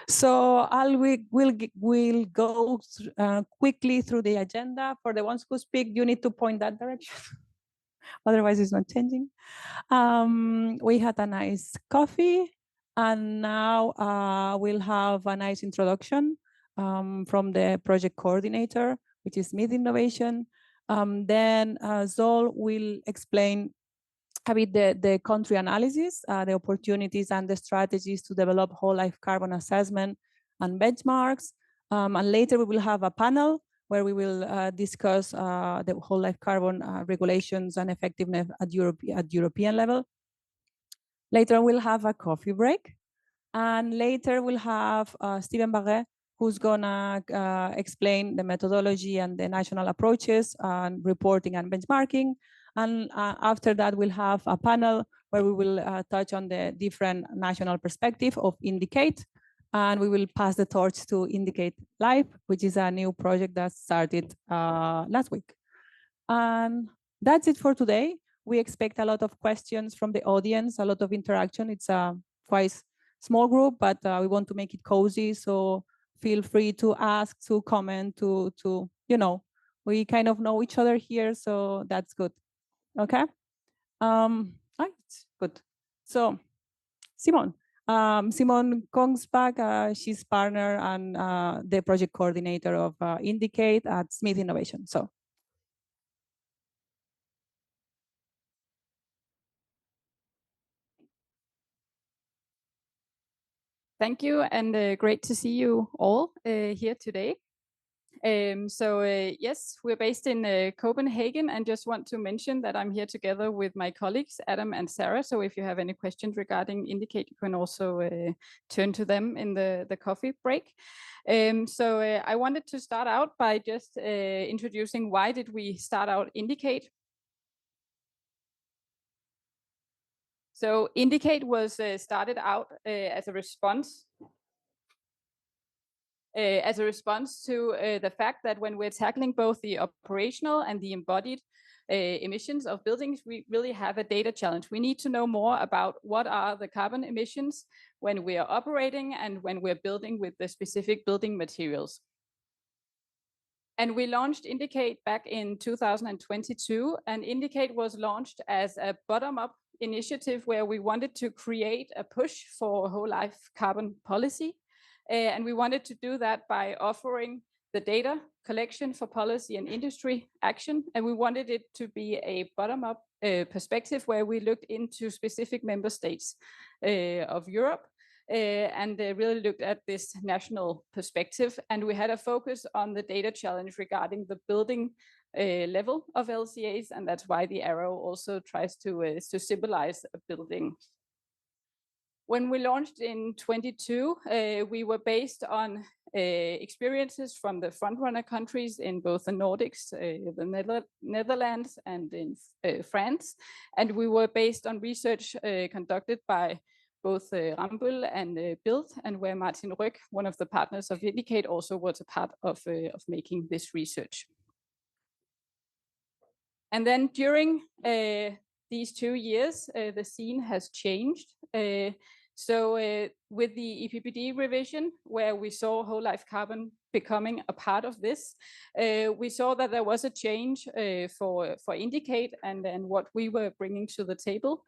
So we'll go quickly through the agenda. For the ones who speak, you need to point that direction. Otherwise, it's not changing. We had a nice coffee, and now we'll have a nice introduction from the project coordinator, which is Smith Innovation. Then Zol will explain a bit the country analysis, the opportunities and the strategies to develop whole life carbon assessment and benchmarks. And later we will have a panel where we will discuss the whole life carbon regulations and effectiveness at European level. Later we'll have a coffee break. And later we'll have Steven Barret, who's gonna explain the methodology and the national approaches and reporting and benchmarking. And after that, we'll have a panel where we will touch on the different national perspective of Indicate. And we will pass the torch to Indicate Live, which is a new project that started last week. And that's it for today. We expect a lot of questions from the audience, a lot of interaction. It's a quite small group, but we want to make it cozy. So feel free to ask, to comment, to we kind of know each other here, so that's good. Okay. It's good. So Simon Kongsbach, she's partner and the project coordinator of Indicate at Smith Innovation. So. Thank you, and great to see you all here today. Yes, we're based in Copenhagen, and just want to mention that I'm here together with my colleagues, Adam and Sarah. So if you have any questions regarding Indicate, you can also turn to them in the coffee break. I wanted to start out by just introducing why did we start out Indicate. So Indicate was started out as a response to the fact that when we're tackling both the operational and the embodied emissions of buildings, we really have a data challenge. We need to know more about what are the carbon emissions when we are operating and when we're building with the specific building materials. And we launched Indicate back in 2022, and Indicate was launched as a bottom-up initiative where we wanted to create a push for whole life carbon policy. And we wanted to do that by offering the data collection for policy and industry action. And we wanted it to be a bottom-up perspective where we looked into specific member states of Europe and really looked at this national perspective. And we had a focus on the data challenge regarding the building level of LCAs. And that's why the arrow also tries to symbolize a building. When we launched in 22, we were based on experiences from the frontrunner countries in both the Nordics, the Netherlands, and in France. And we were based on research conducted by both Rambøll and Build, and where Martin Røck, one of the partners of Indicate, also was a part of making this research. And then during these 2 years, the scene has changed. With the EPBD revision, where we saw whole life carbon becoming a part of this, we saw that there was a change for Indicate and what we were bringing to the table.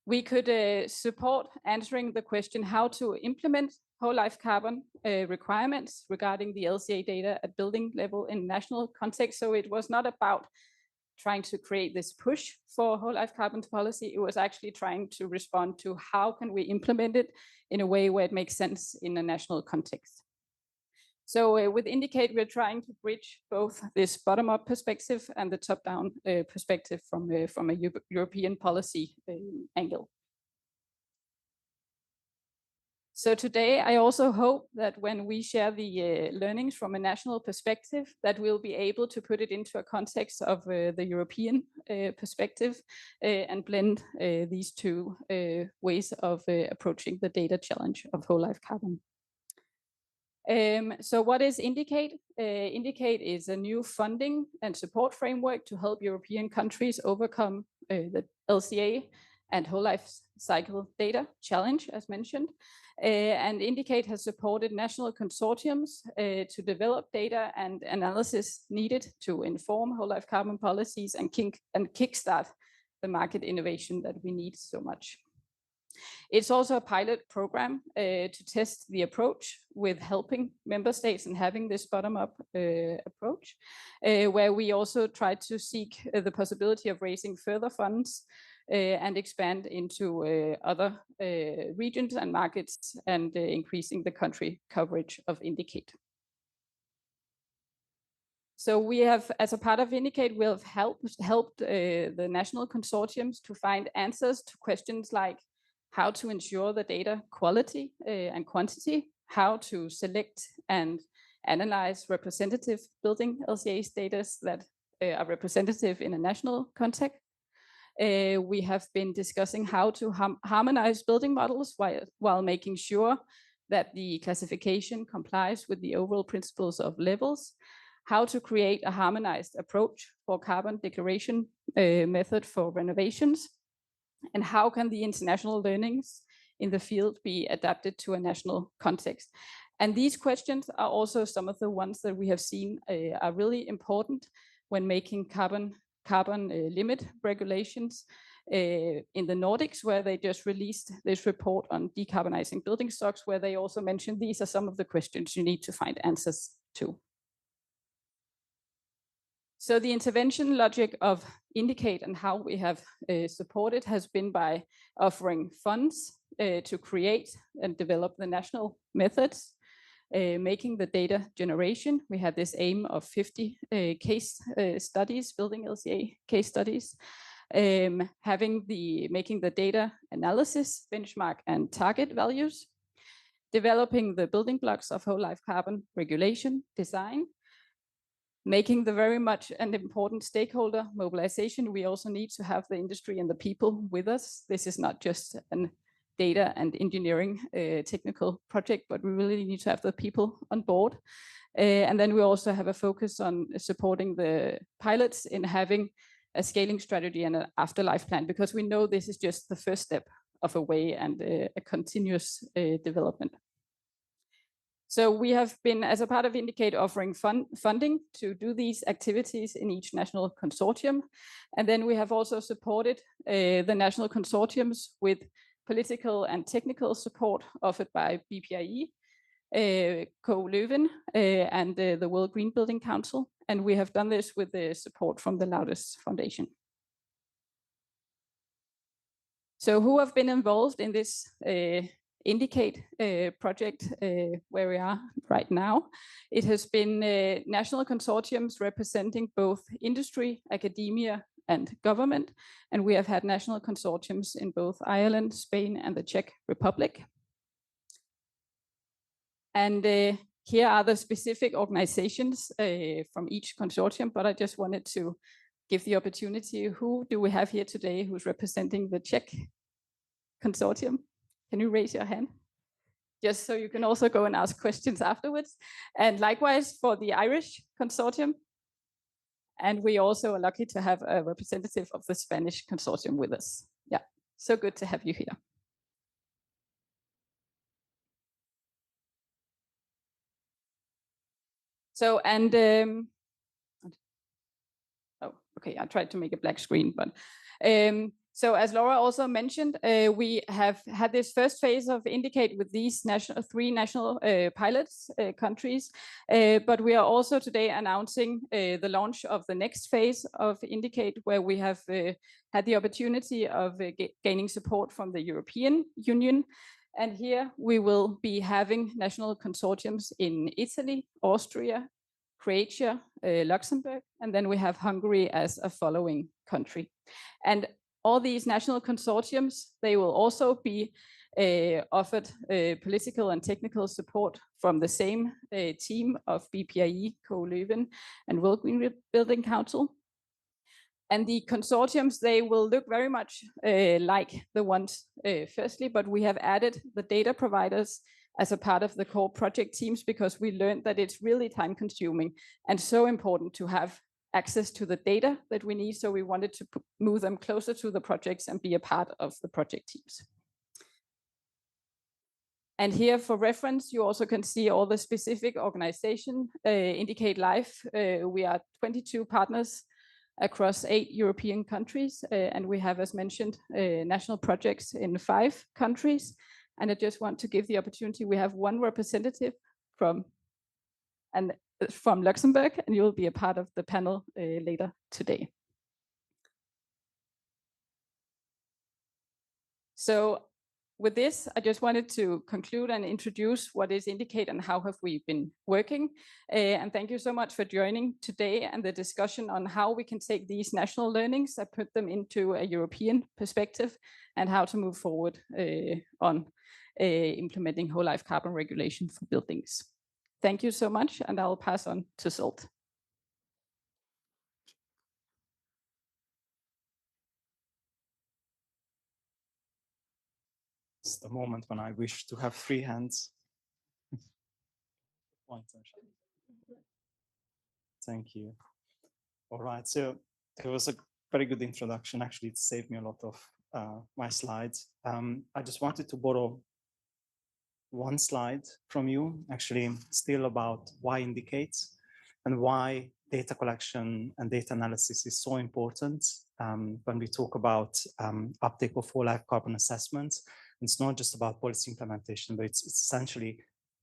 We could support answering the question how to implement whole life carbon requirements regarding the LCA data at building level in national context. So it was not about trying to create this push for whole life carbon policy. It was actually trying to respond to how can we implement it in a way where it makes sense in a national context. So with Indicate, we're trying to bridge both this bottom-up perspective and the top-down perspective from a European policy angle. So today, I also hope that when we share the learnings from a national perspective, that we'll be able to put it into a context of the European perspective and blend these two ways of approaching the data challenge of whole life carbon. So what is Indicate? Indicate is a new funding and support framework to help European countries overcome the LCA and whole life cycle data challenge, as mentioned. And Indicate has supported national consortiums to develop data and analysis needed to inform whole life carbon policies and kickstart the market innovation that we need so much. It's also a pilot program to test the approach with helping member states and having this bottom-up approach, where we also try to seek the possibility of raising further funds and expand into other regions and markets and increasing the country coverage of Indicate. So we have, as a part of Indicate, we have helped the national consortiums to find answers to questions like how to ensure the data quality and quantity, how to select and analyze representative building LCA's data that are representative in a national context. We have been discussing how to harmonize building models while making sure that the classification complies with the overall principles of levels, how to create a harmonized approach for carbon declaration method for renovations, and how can the international learnings in the field be adapted to a national context. And these questions are also some of the ones that we have seen are really important when making carbon limit regulations in the Nordics, where they just released this report on decarbonizing building stocks, where they also mentioned these are some of the questions you need to find answers to. So the intervention logic of Indicate and how we have supported has been by offering funds to create and develop the national methods, making the data generation. We had this aim of 50 case studies, building LCA case studies, making the data analysis, benchmark and target values, developing the building blocks of whole life carbon regulation design, making the very much an important stakeholder mobilization. We also need to have the industry and the people with us. This is not just a data and engineering technical project, but we really need to have the people on board. And then we also have a focus on supporting the pilots in having a scaling strategy and an afterlife plan, because we know this is just the first step of a way and a continuous development. So we have been, as a part of Indicate, offering funding to do these activities in each national consortium. And then we have also supported the national consortiums with political and technical support offered by BPIE, KU Leuven, and the World Green Building Council. And we have done this with the support from the Laudes Foundation. So who have been involved in this Indicate project where we are right now? It has been national consortiums representing both industry, academia, and government. And we have had national consortiums in both Ireland, Spain, and the Czech Republic. And here are the specific organizations from each consortium, but I just wanted to give the opportunity. Who do we have here today who's representing the Czech consortium? Can you raise your hand? Just so you can also go and ask questions afterwards. And likewise for the Irish consortium. And we also are lucky to have a representative of the Spanish consortium with us. Yeah, so good to have you here. So, and, oh, okay, I tried to make a black screen, but so as Laura also mentioned, we have had this first phase of Indicate with these three national pilots countries, but we are also today announcing the launch of the next phase of Indicate, where we have had the opportunity of gaining support from the European Union. And here we will be having national consortiums in Italy, Austria, Croatia, Luxembourg, and then we have Hungary as a following country. And all these national consortiums, they will also be offered political and technical support from the same team of BPIE, KU Leuven, and World Green Building Council. And the consortiums, they will look very much like the ones firstly, but we have added the data providers as a part of the core project teams, because we learned that it's really time consuming and so important to have access to the data that we need. So we wanted to move them closer to the projects and be a part of the project teams. And here for reference, you also can see all the specific organization Indicate Life. We are 22 partners across 8 European countries. And we have, as mentioned, national projects in 5 countries. And I just want to give the opportunity, we have one representative from Luxembourg, and you will be a part of the panel later today. So with this, I just wanted to conclude and introduce what is Indicate and how have we been working. And thank you so much for joining today and the discussion on how we can take these national learnings and put them into a European perspective and how to move forward on implementing whole life carbon regulation for buildings. Thank you so much, and I'll pass on to Zsolt. It's the moment when I wish to have 3 hands. Thank you. All right, so it was a very good introduction. Actually, it saved me a lot of my slides. I just wanted to borrow one slide from you, actually still about why Indicate and why data collection and data analysis is so important when we talk about uptake of whole life carbon assessments. It's not just about policy implementation, but it's essentially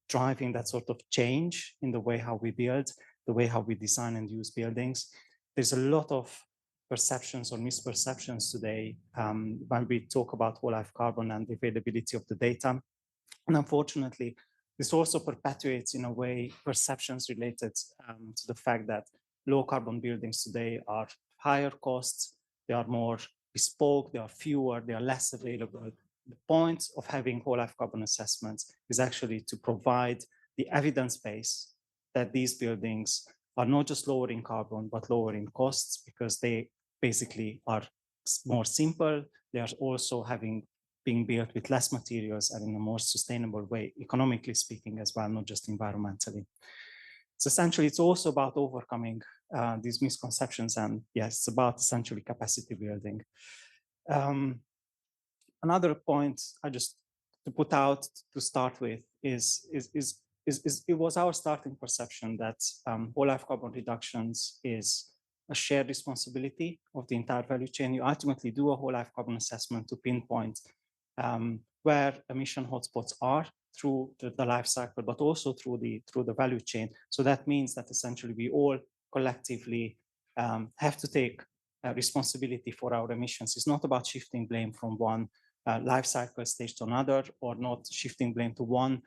driving that sort of change in the way how we build, the way how we design and use buildings. There's a lot of perceptions or misperceptions today when we talk about whole life carbon and the availability of the data. And unfortunately, this also perpetuates in a way perceptions related to the fact that low carbon buildings today are higher costs, they are more bespoke, they are fewer, they are less available. The point of having whole life carbon assessments is actually to provide the evidence base that these buildings are not just lower in carbon, but lower in costs, because they basically are more simple. They are also being built with less materials and in a more sustainable way, economically speaking as well, not just environmentally. So essentially, it's also about overcoming these misconceptions, and yes, it's about essentially capacity building. Another point I just to put out to start with is it was our starting perception that whole life carbon reductions is a shared responsibility of the entire value chain. You ultimately do a whole life carbon assessment to pinpoint where emission hotspots are through the life cycle, but also through the value chain. So that means that essentially we all collectively have to take responsibility for our emissions. It's not about shifting blame from one life cycle stage to another, or not shifting blame to one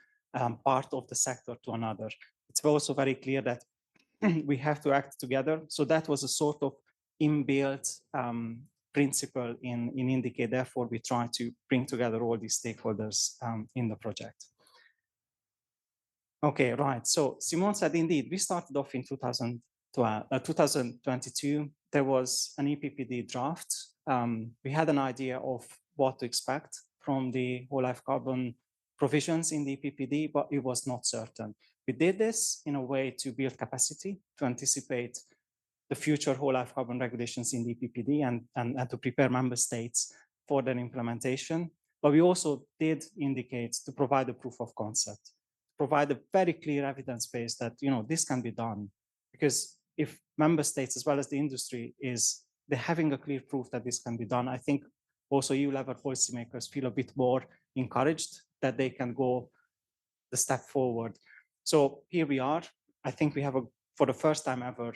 part of the sector to another. It's also very clear that we have to act together. So that was a sort of inbuilt principle in Indicate. Therefore, we try to bring together all these stakeholders in the project. Okay, right. So Simone said, indeed, we started off in 2022. There was an EPPD draft. We had an idea of what to expect from the whole life carbon provisions in the EPPD, but it was not certain. We did this in a way to build capacity, to anticipate the future whole life carbon regulations in the EPPD and to prepare member states for their implementation. But we also did indicate to provide a proof of concept, provide a very clear evidence base that, you know, this can be done. Because if member states as well as the industry they're having a clear proof that this can be done, I think also EU-level policymakers feel a bit more encouraged that they can go the step forward. So here we are. I think we have, for the first time ever,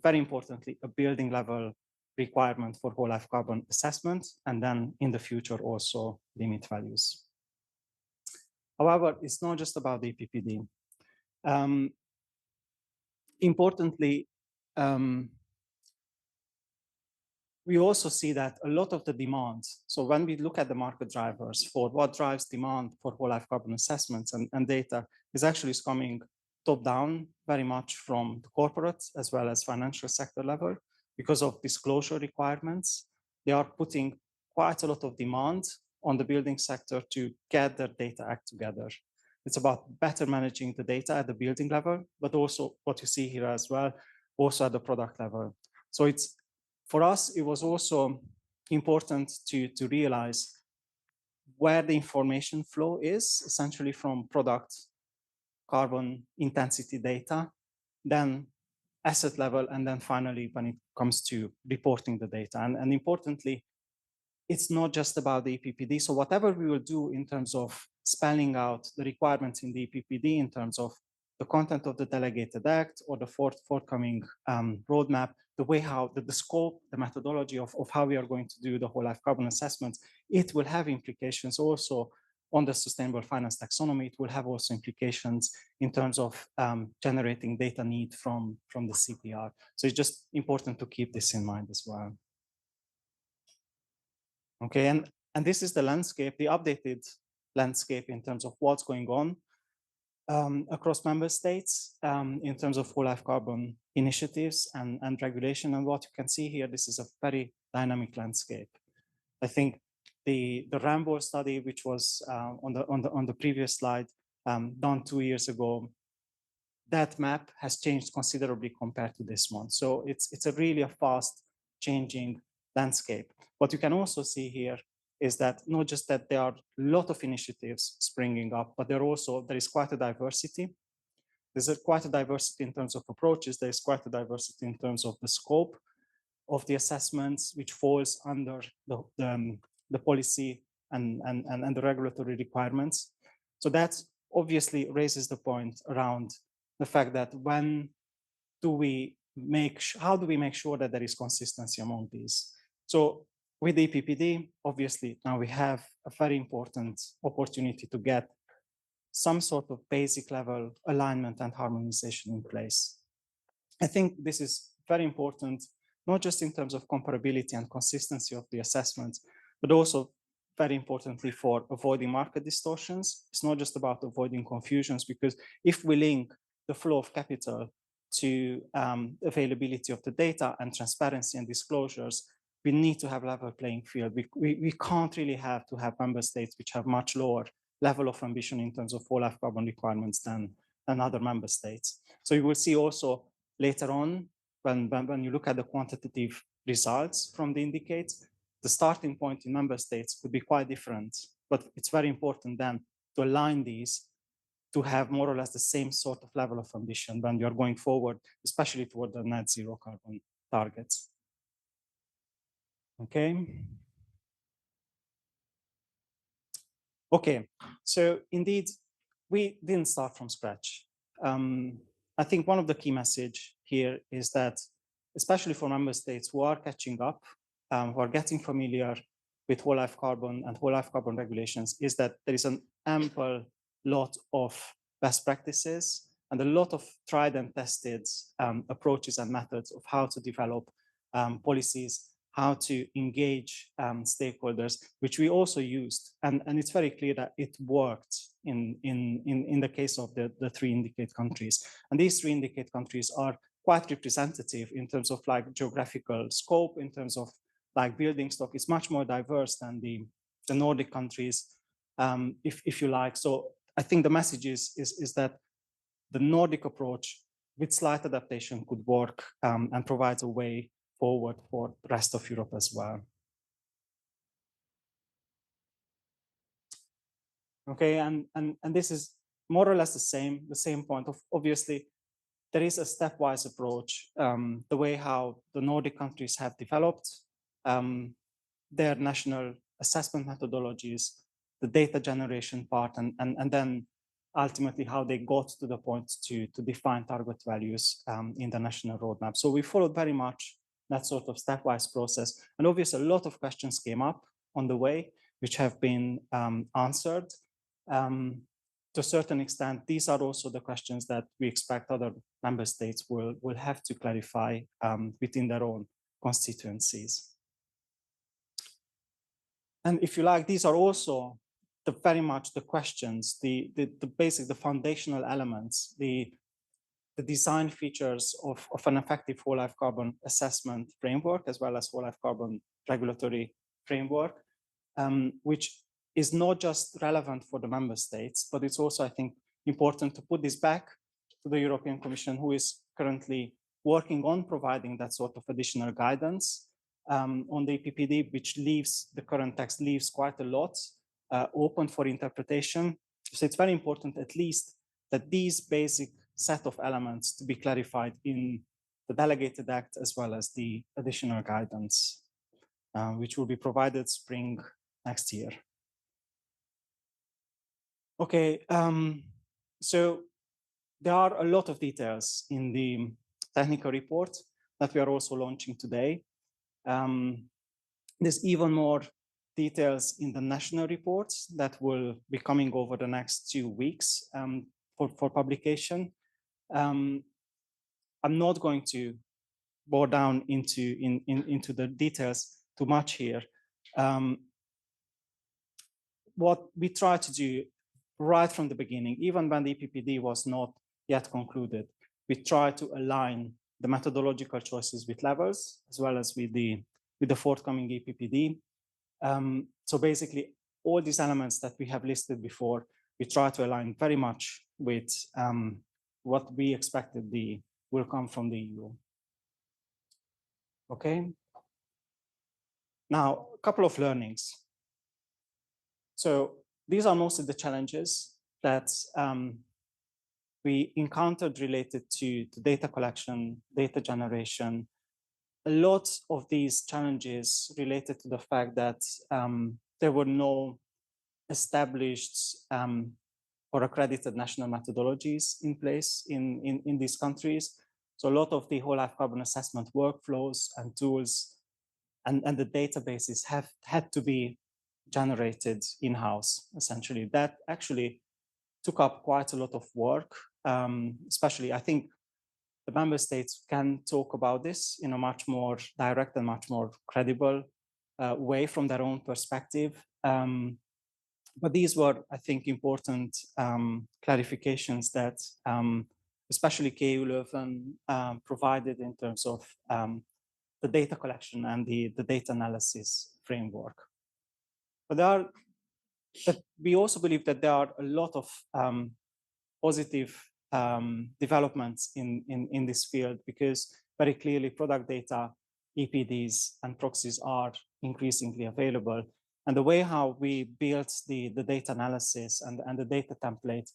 very importantly, a building level requirement for whole life carbon assessment, and then in the future also limit values. However, it's not just about the EPPD. Importantly, we also see that a lot of the demand, so when we look at the market drivers for what drives demand for whole life carbon assessments and data, is actually coming top down very much from the corporate as well as financial sector level. Because of disclosure requirements, they are putting quite a lot of demand on the building sector to get their data act together. It's about better managing the data at the building level, but also what you see here as well, also at the product level. So it's, for us, it was also important to realize where the information flow is, essentially from product carbon intensity data, then asset level, and then finally when it comes to reporting the data. And importantly, it's not just about the EPPD. So whatever we will do in terms of spelling out the requirements in the EPPD, in terms of the content of the delegated act or the forthcoming roadmap, the way how the scope, the methodology of how we are going to do the whole life carbon assessments, it will have implications also on the sustainable finance taxonomy. It will have also implications in terms of generating data need from the CPR. So it's just important to keep this in mind as well. Okay, and this is the landscape, the updated landscape in terms of what's going on across member states in terms of whole life carbon initiatives and regulation. And what you can see here, this is a very dynamic landscape. I think the Rambo study, which was on the previous slide, done 2 years ago, that map has changed considerably compared to this one. So it's a really a fast changing landscape. What you can also see here is that not just that there are a lot of initiatives springing up, but there is quite a diversity. There's quite a diversity in terms of approaches. There's quite a diversity in terms of the scope of the assessments, which falls under the policy and the regulatory requirements. So that obviously raises the point around the fact that how do we make sure that there is consistency among these? So with the EPPD, obviously now we have a very important opportunity to get some sort of basic level alignment and harmonization in place. I think this is very important, not just in terms of comparability and consistency of the assessments, but also very importantly for avoiding market distortions. It's not just about avoiding confusions, because if we link the flow of capital to availability of the data and transparency and disclosures, we need to have level playing field. We can't really have to have member states which have much lower level of ambition in terms of whole life carbon requirements than other member states. So you will see also later on, when you look at the quantitative results from the indicates, the starting point in member states could be quite different, but it's very important then to align these to have more or less the same sort of level of ambition when you're going forward, especially toward the net zero carbon targets. Okay. Okay, so indeed, we didn't start from scratch. I think one of the key message here is that, especially for member states who are catching up, who are getting familiar with whole life carbon and whole life carbon regulations, is that there is an ample lot of best practices and a lot of tried and tested approaches and methods of how to develop policies, how to engage stakeholders, which we also used. And it's very clear that it worked in the case of the 3 indicate countries. And these 3 indicate countries are quite representative in terms of like geographical scope, in terms of like building stock. It's much more diverse than the Nordic countries, if you like. So I think the message is that the Nordic approach with slight adaptation could work and provides a way forward for the rest of Europe as well. Okay, and this is more or less the same point of, obviously, there is a stepwise approach, the way how the Nordic countries have developed their national assessment methodologies, the data generation part, and then ultimately how they got to the point to define target values in the national roadmap. So we followed very much that sort of stepwise process. And obviously a lot of questions came up on the way, which have been answered. To a certain extent, these are also the questions that we expect other member states will have to clarify within their own constituencies. And if you like, these are also very much the questions, the basic, the foundational elements, the design features of an effective whole life carbon assessment framework, as well as whole life carbon regulatory framework, which is not just relevant for the member states, but it's also, I think, important to put this back to the European Commission, who is currently working on providing that sort of additional guidance on the EPPD, which leaves, the current text leaves quite a lot open for interpretation. So it's very important at least that these basic set of elements to be clarified in the delegated act as well as the additional guidance, which will be provided spring next year. Okay, so there are a lot of details in the technical report that we are also launching today. There's even more details in the national reports that will be coming over the next 2 weeks for publication. I'm not going to bore down into the details too much here. What we try to do right from the beginning, even when the EPPD was not yet concluded, we try to align the methodological choices with levels as well as with the forthcoming EPPD. So basically, all these elements that we have listed before, we try to align very much with what we expected will come from the EU. Okay. Now, a couple of learnings. So these are mostly the challenges that we encountered related to data collection, data generation. A lot of these challenges related to the fact that there were no established or accredited national methodologies in place in these countries. So a lot of the whole life carbon assessment workflows and tools and the databases have had to be generated in-house, essentially. That actually took up quite a lot of work, especially I think the member states can talk about this in a much more direct and much more credible way from their own perspective. But these were, I think, important clarifications that especially KU Leuven provided in terms of the data collection and the data analysis framework. But we also believe that there are a lot of positive developments in this field, because very clearly product data, EPDs, and proxies are increasingly available. And the way how we built the data analysis and the data template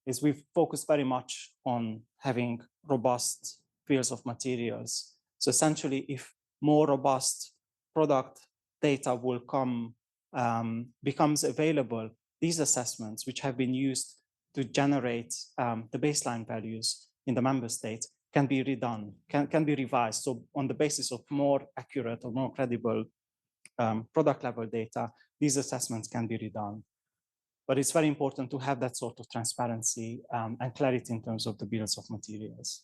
is we've focused very much on having robust fields of materials. So essentially, if more robust product data will becomes available, these assessments, which have been used to generate the baseline values in the member states, can be redone, can be revised. So on the basis of more accurate or more credible product level data, these assessments can be redone. But it's very important to have that sort of transparency and clarity in terms of the bills of materials.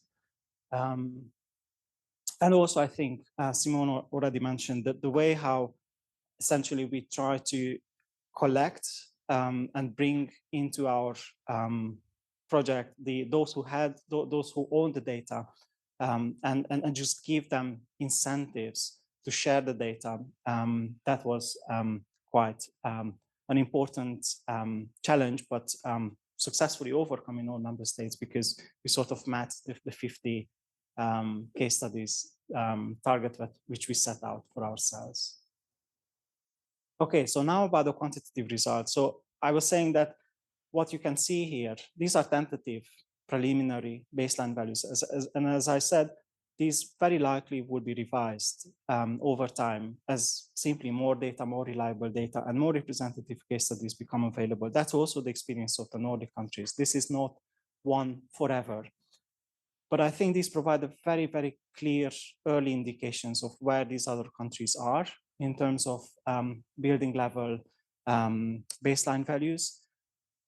And also, I think Simone already mentioned that the way how essentially we try to collect and bring into our project those who own the data and just give them incentives to share the data. That was quite an important challenge, but successfully overcome in all member states, because we sort of met the 50 case studies target which we set out for ourselves. Okay, so now about the quantitative results. So I was saying that what you can see here, these are tentative preliminary baseline values. And as I said, these very likely would be revised over time as simply more data, more reliable data, and more representative case studies become available. That's also the experience of the Nordic countries. This is not one forever. But I think these provide a very, very clear early indications of where these other countries are in terms of building level baseline values.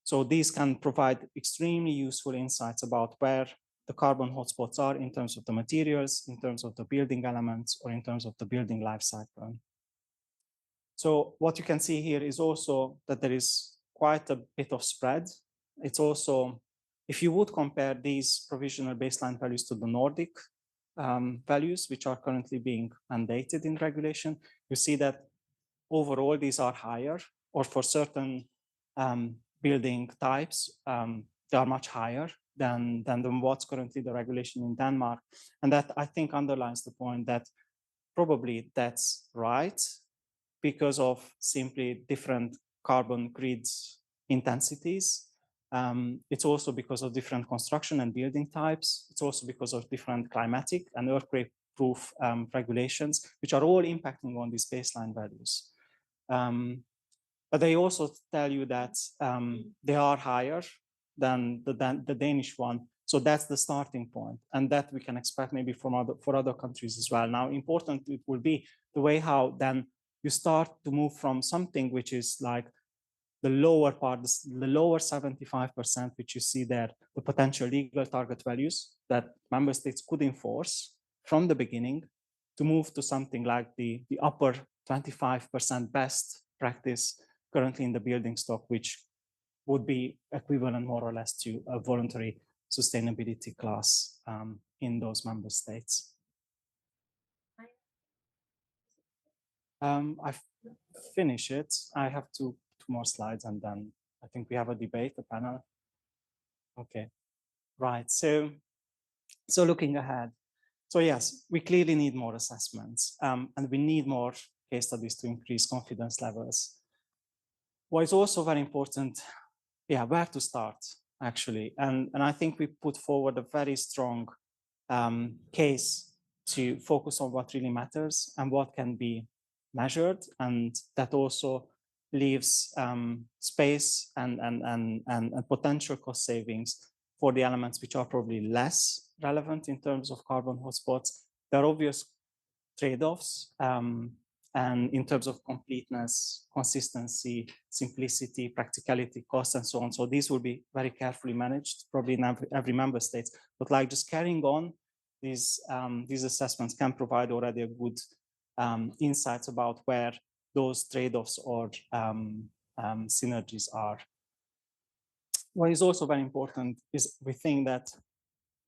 So these can provide extremely useful insights about where the carbon hotspots are in terms of the materials, in terms of the building elements, or in terms of the building life cycle. So what you can see here is also that there is quite a bit of spread. It's also, if you would compare these provisional baseline values to the Nordic values, which are currently being mandated in regulation, you see that overall these are higher, or for certain building types, they are much higher than what's currently the regulation in Denmark. And that, I think, underlines the point that probably that's right because of simply different carbon grids intensities. It's also because of different construction and building types. It's also because of different climatic and earthquake-proof regulations, which are all impacting on these baseline values. But they also tell you that they are higher than the Danish one. So that's the starting point, and that we can expect maybe for other countries as well. Now, important it will be the way how then you start to move from something which is like the lower part, the lower 75%, which you see there, the potential legal target values that member states could enforce from the beginning, to move to something like the upper 25% best practice currently in the building stock, which would be equivalent more or less to a voluntary sustainability class in those member states. I've finished it. I have two more slides and then I think we have a debate, a panel. Okay, right. So looking ahead. So yes, we clearly need more assessments and we need more case studies to increase confidence levels. What is also very important, where to start actually. And I think we put forward a very strong case to focus on what really matters and what can be measured, and that also leaves space and potential cost savings for the elements which are probably less relevant in terms of carbon hotspots. There are obvious trade-offs and in terms of completeness, consistency, simplicity, practicality, cost, and so on. So these will be very carefully managed, probably in every member state. But like just carrying on these assessments can provide already a good insights about where those trade-offs or synergies are. What is also very important is we think that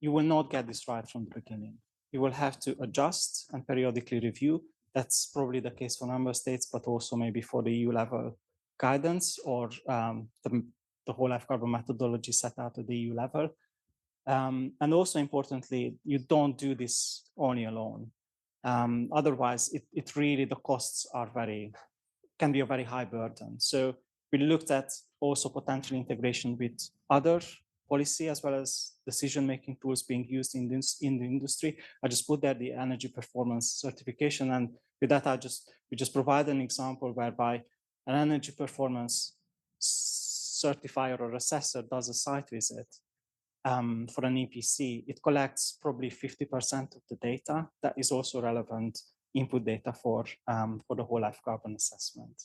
you will not get this right from the beginning. You will have to adjust and periodically review. That's probably the case for member states, but also maybe for the EU level guidance or the whole life carbon methodology set out at the EU level. And also importantly, you don't do this only alone. Otherwise, it really, the costs are can be a very high burden. So we looked at also potential integration with other policy as well as decision-making tools being used in the industry. I just put there the energy performance certification, and with that we just provide an example whereby an energy performance certifier or assessor does a site visit for an EPC. It collects probably 50% of the data that is also relevant input data for the whole life carbon assessment.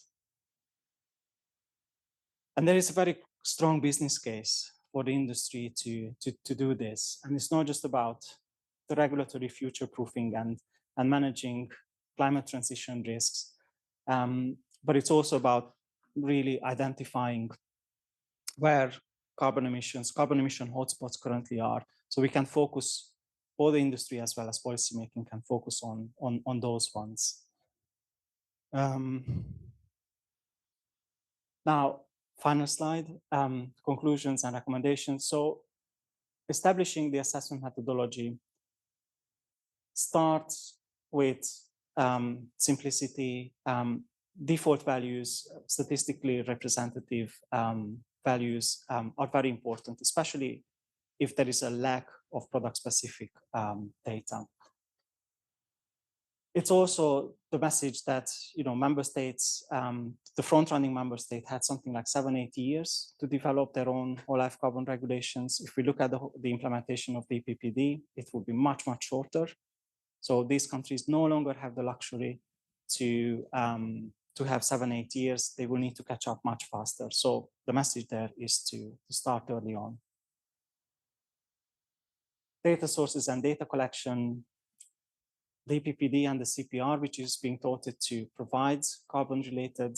And there is a very strong business case for the industry to do this. And it's not just about the regulatory future proofing and managing climate transition risks, but it's also about really identifying where carbon emission hotspots currently are. So we can focus, both the industry as well as policymaking can focus on those ones. Now, final slide, conclusions and recommendations. So establishing the assessment methodology starts with simplicity, default values, statistically representative values are very important, especially if there is a lack of product-specific data. It's also the message that member states, the front-running member state had something like 7-8 years to develop their own whole life carbon regulations. If we look at the implementation of the EPPD, it will be much, much shorter. So these countries no longer have the luxury to have 7-8 years. They will need to catch up much faster. So the message there is to start early on. Data sources and data collection. The EPPD and the CPR, which is being touted to provide carbon-related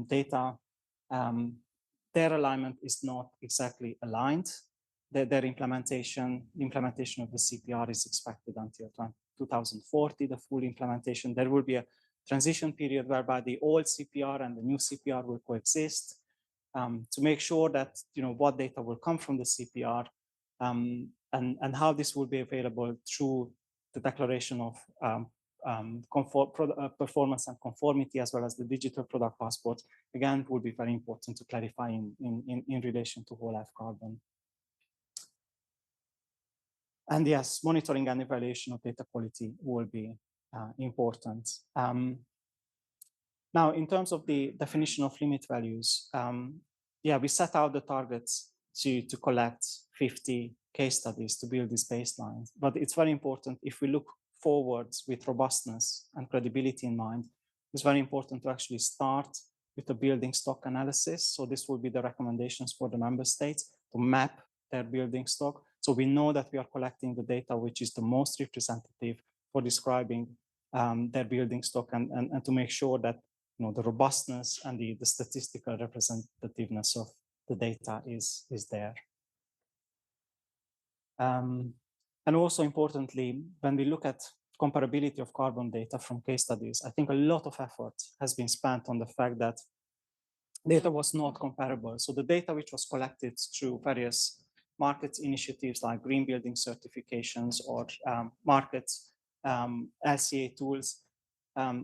data, their alignment is not exactly aligned. Their implementation of the CPR is expected until 2040, the full implementation. There will be a transition period whereby the old CPR and the new CPR will coexist to make sure that what data will come from the CPR and how this will be available through the declaration of performance and conformity, as well as the digital product passport, again, will be very important to clarify in relation to whole life carbon. And yes, monitoring and evaluation of data quality will be important. Now, in terms of the definition of limit values, yeah, we set out the targets to collect 50 case studies to build these baselines. But it's very important, if we look forwards with robustness and credibility in mind, it's very important to actually start with the building stock analysis. So this will be the recommendations for the member states to map their building stock. So we know that we are collecting the data which is the most representative for describing their building stock, and to make sure that the robustness and the statistical representativeness of the data is there. And also importantly, when we look at comparability of carbon data from case studies, I think a lot of effort has been spent on the fact that data was not comparable. So the data which was collected through various market initiatives like green building certifications or market LCA tools,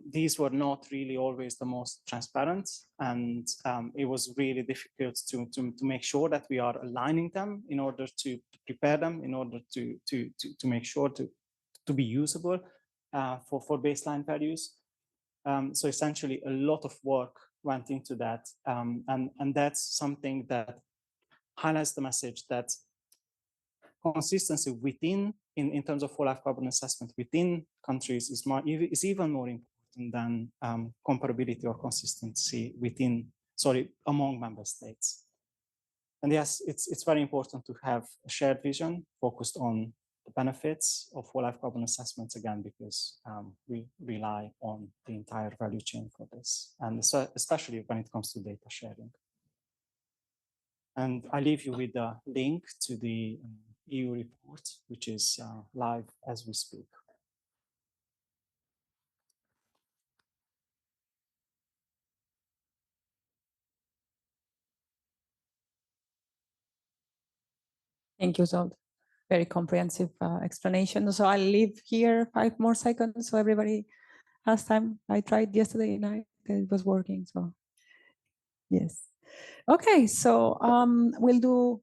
these were not really always the most transparent, and it was really difficult to make sure that we are aligning them in order to prepare them, in order to make sure to be usable for baseline values. So essentially, a lot of work went into that, and that's something that highlights the message that consistency within, in terms of whole life carbon assessment within countries is even more important than comparability or consistency among member states. And yes, it's very important to have a shared vision focused on the benefits of whole life carbon assessments, again, because we rely on the entire value chain for this, and so especially when it comes to data sharing. And I leave you with a link to the EU report, which is live as we speak. Thank you, Zsolt. Very comprehensive explanation. So I'll leave here 5 more seconds so everybody has time. I tried yesterday night, it was working, so yes. Okay, so we'll do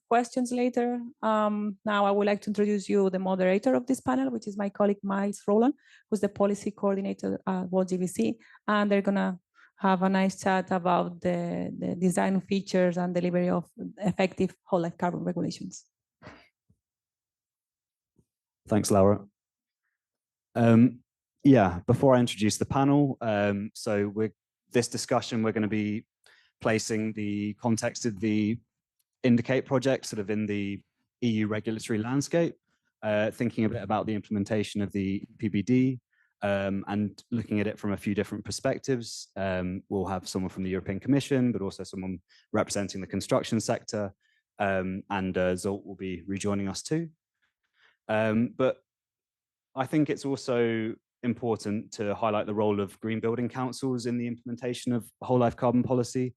questions later. Now I would like to introduce you the moderator of this panel, which is my colleague Miles Rowland, who's the policy coordinator at World GBC, and they're gonna have a nice chat about the design features and delivery of effective whole life carbon regulations. Thanks, Laura. Yeah, before I introduce the panel, so this discussion, we're going to be placing the context of the Indicate project sort of in the EU regulatory landscape, thinking a bit about the implementation of the PBD, and looking at it from a few different perspectives. We'll have someone from the European Commission, but also someone representing the construction sector, and Zsolt will be rejoining us too. But I think it's also important to highlight the role of green building councils in the implementation of whole life carbon policy.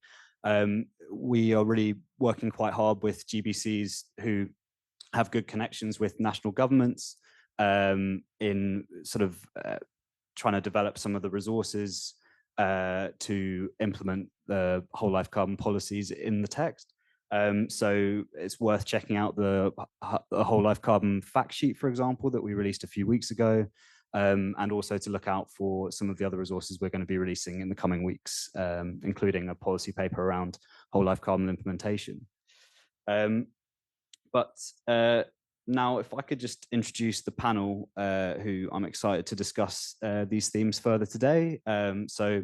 We are really working quite hard with GBCs who have good connections with national governments in sort of trying to develop some of the resources to implement the whole life carbon policies in the text. So it's worth checking out the whole life carbon fact sheet, for example, that we released a few weeks ago, and also to look out for some of the other resources we're going to be releasing in the coming weeks, including a policy paper around whole life carbon implementation. But now, if I could just introduce the panel, who I'm excited to discuss these themes further today. So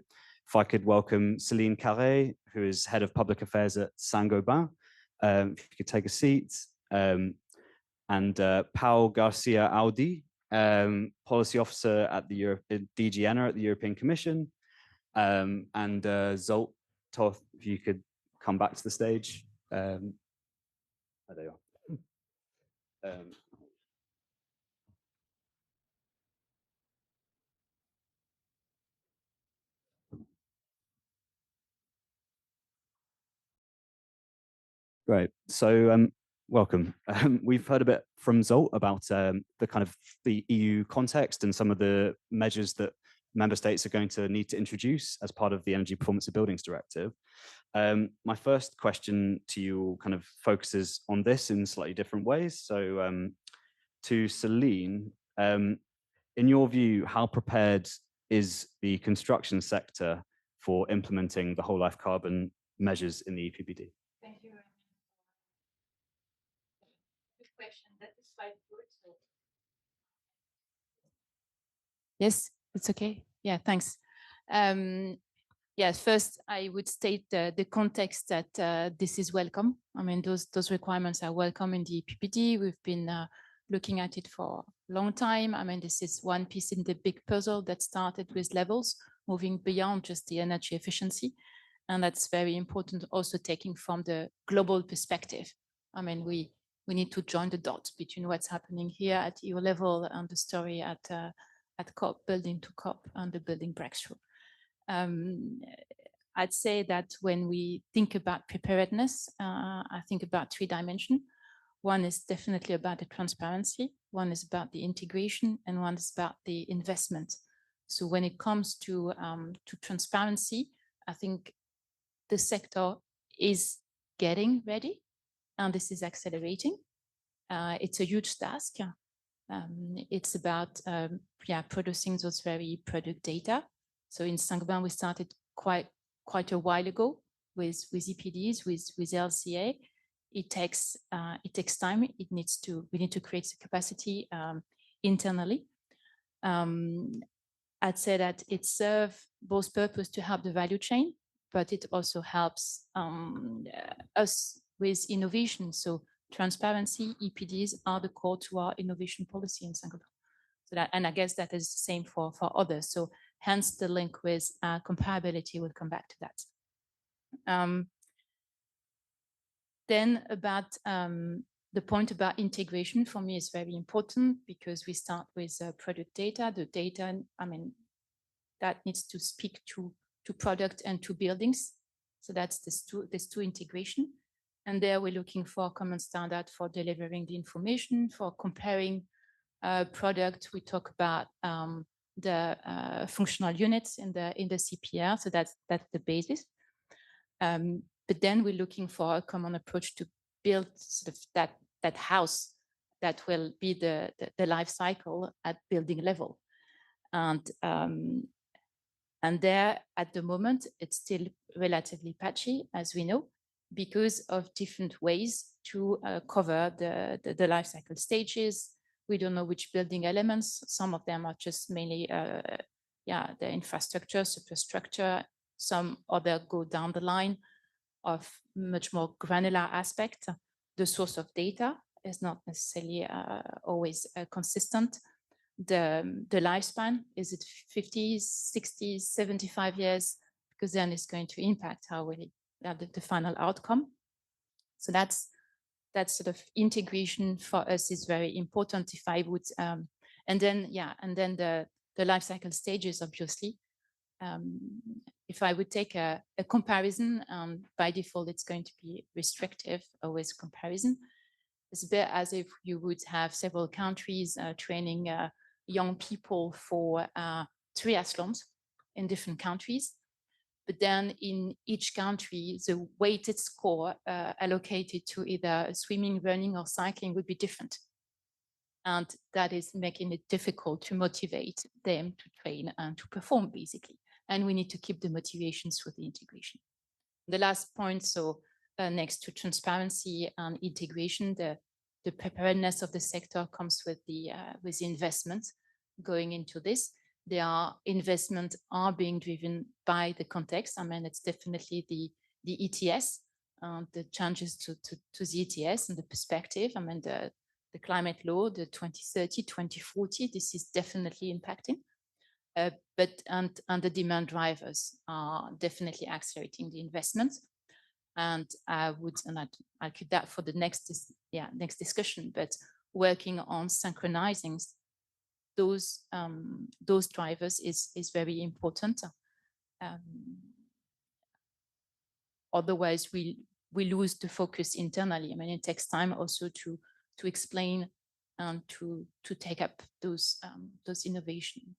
if I could welcome Céline Carré, who is Head of Public Affairs at Saint-Gobain. If you could take a seat. And Pau Garcia Audi, Policy Officer at the DG ENER at the European Commission. And Zsolt Toth, if you could come back to the stage. There you are. Great. So welcome. We've heard a bit from Zsolt about the kind of the EU context and some of the measures that member states are going to need to introduce as part of the Energy Performance of Buildings Directive. My first question to you kind of focuses on this in slightly different ways. So to Celine, in your view, how prepared is the construction sector for implementing the whole life carbon measures in the EPBD? Thank you. Good question. That is quite good. So. Yes, it's okay. Yeah, thanks. Yeah, first I would state the context that this is welcome. I mean, those requirements are welcome in the EPBD. We've been looking at it for a long time. I mean, this is one piece in the big puzzle that started with levels, moving beyond just the energy efficiency. And that's very important also taking from the global perspective. I mean, we need to join the dots between what's happening here at EU level and the story at COP, building to COP and the building breakthrough. I'd say that when we think about preparedness, I think about 3 dimensions. One is definitely about the transparency, one is about the integration, and one is about the investment. So when it comes to transparency, I think the sector is getting ready, and this is accelerating. It's a huge task. It's about producing those very product data. So in Saint-Gobain, we started quite a while ago with EPDs, with LCA. It takes time. We need to create the capacity internally. I'd say that it serves both purpose to help the value chain, but it also helps us with innovation. So transparency, EPDs are the core to our innovation policy in Saint-Gobain. So that, and I guess that is the same for others. So hence the link with comparability. We'll come back to that. Then about the point about integration for me is very important because we start with product data. The data, I mean, that needs to speak to product and to buildings. So that's this two integration. And there we're looking for a common standard for delivering the information, for comparing product. We talk about the functional units in the CPR. So that's the basis. But then we're looking for a common approach to build sort of that house that will be the life cycle at building level. And there at the moment, it's still relatively patchy, as we know, because of different ways to cover the life cycle stages. We don't know which building elements. Some of them are just mainly the infrastructure, superstructure. Some other go down the line of much more granular aspect. The source of data is not necessarily always consistent. The lifespan, is it 50, 60, 75 years? Because then it's going to impact how we the final outcome. So that's sort of integration for us is very important. If I would, and then the life cycle stages, obviously. If I would take a comparison, by default, it's going to be restrictive, always comparison. It's a bit as if you would have several countries training young people for triathlons in different countries. But then in each country, the weighted score allocated to either swimming, running, or cycling would be different. And that is making it difficult to motivate them to train and to perform, basically. And we need to keep the motivations through the integration. The last point, so next to transparency and integration, the preparedness of the sector comes with the investment going into this. Investments are being driven by the context. I mean, it's definitely the ETS, the changes to the ETS and the perspective. I mean, the climate law, the 2030, 2040, this is definitely impacting. But the demand drivers are definitely accelerating the investments. And I'll keep that for the next discussion, but working on synchronizing those drivers is very important. Otherwise, we we lose the focus internally. I mean, it takes time also to explain and to take up those innovation.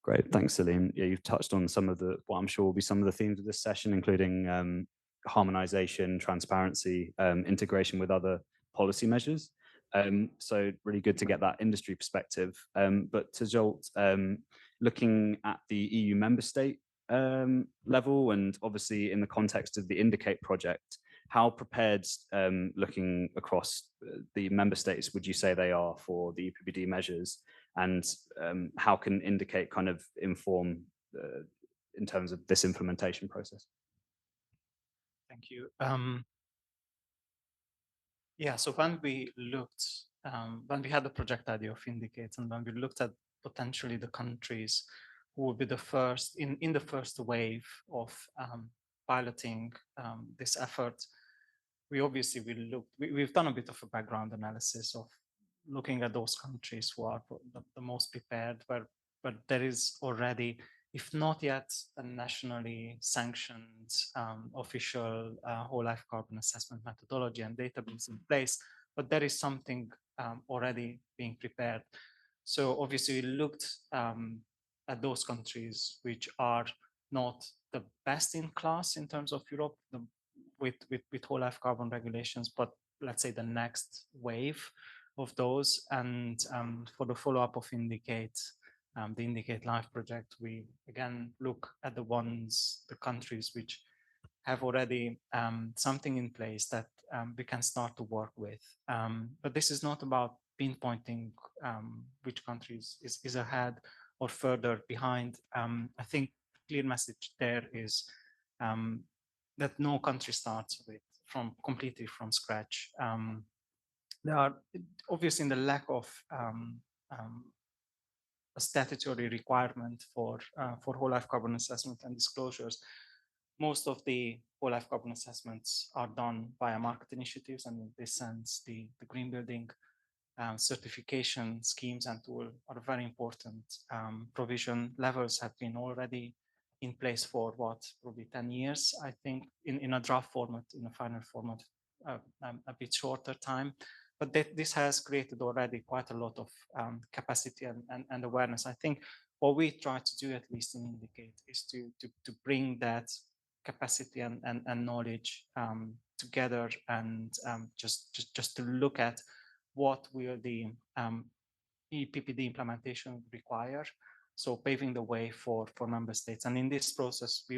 Great, thanks, Celine. Yeah, you've touched on some of what I'm sure will be some of the themes of this session, including harmonization, transparency, integration with other policy measures. So really good to get that industry perspective. But to Zsolt, looking at the EU member state level, and obviously in the context of the Indicate project, how prepared, looking across the member states, would you say they are for the EPBD measures? And how can Indicate kind of inform in terms of this implementation process? Thank you. Yeah, so when we looked, when we had the project idea of Indicate, and when we looked at potentially the countries who would be the first in the first wave of piloting this effort, we've done a bit of a background analysis of looking at those countries who are the most prepared, but there is already, if not yet, a nationally sanctioned official whole life carbon assessment methodology and database in place, but there is something already being prepared. So obviously we looked at those countries which are not the best in class in terms of Europe with whole life carbon regulations, but let's say the next wave of those. And for the follow-up of Indicate, the Indicate Live project, we again look at the countries which have already something in place that we can start to work with. But this is not about pinpointing which countries is ahead or further behind. I think clear message there is that no country starts completely from scratch. There are obviously in the lack of a statutory requirement for whole life carbon assessment and disclosures. Most of the whole life carbon assessments are done via market initiatives, and in this sense, the green building certification schemes and tool are very important. Provision levels have been already in place for probably 10 years, I think, in a draft format, in a final format, a bit shorter time. But this has created already quite a lot of capacity and awareness. I think what we try to do, at least in Indicate, is to bring that capacity and knowledge together, and just to look at what will the EPBD implementation require. So paving the way for member states. And in this process, we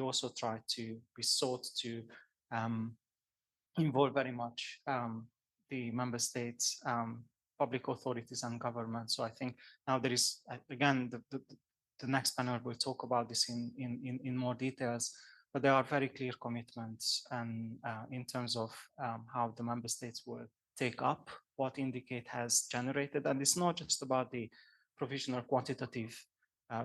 sought to involve very much the member states, public authorities and government. So I think now there is, again, the next panel will talk about this in more details, but there are very clear commitments and in terms of how the member states will take up what Indicate has generated. And it's not just about the provisional quantitative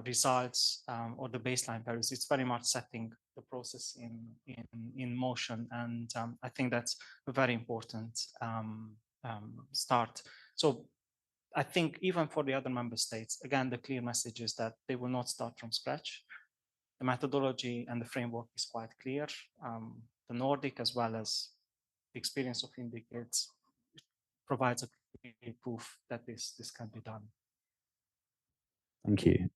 results or the baseline values. It's very much setting the process in motion. And I think that's a very important start. So I think even for the other member states, again, the clear message is that they will not start from scratch. The methodology and the framework is quite clear. The Nordic, as well as the experience of Indicate, provides a clear proof that this can be done. Thank you.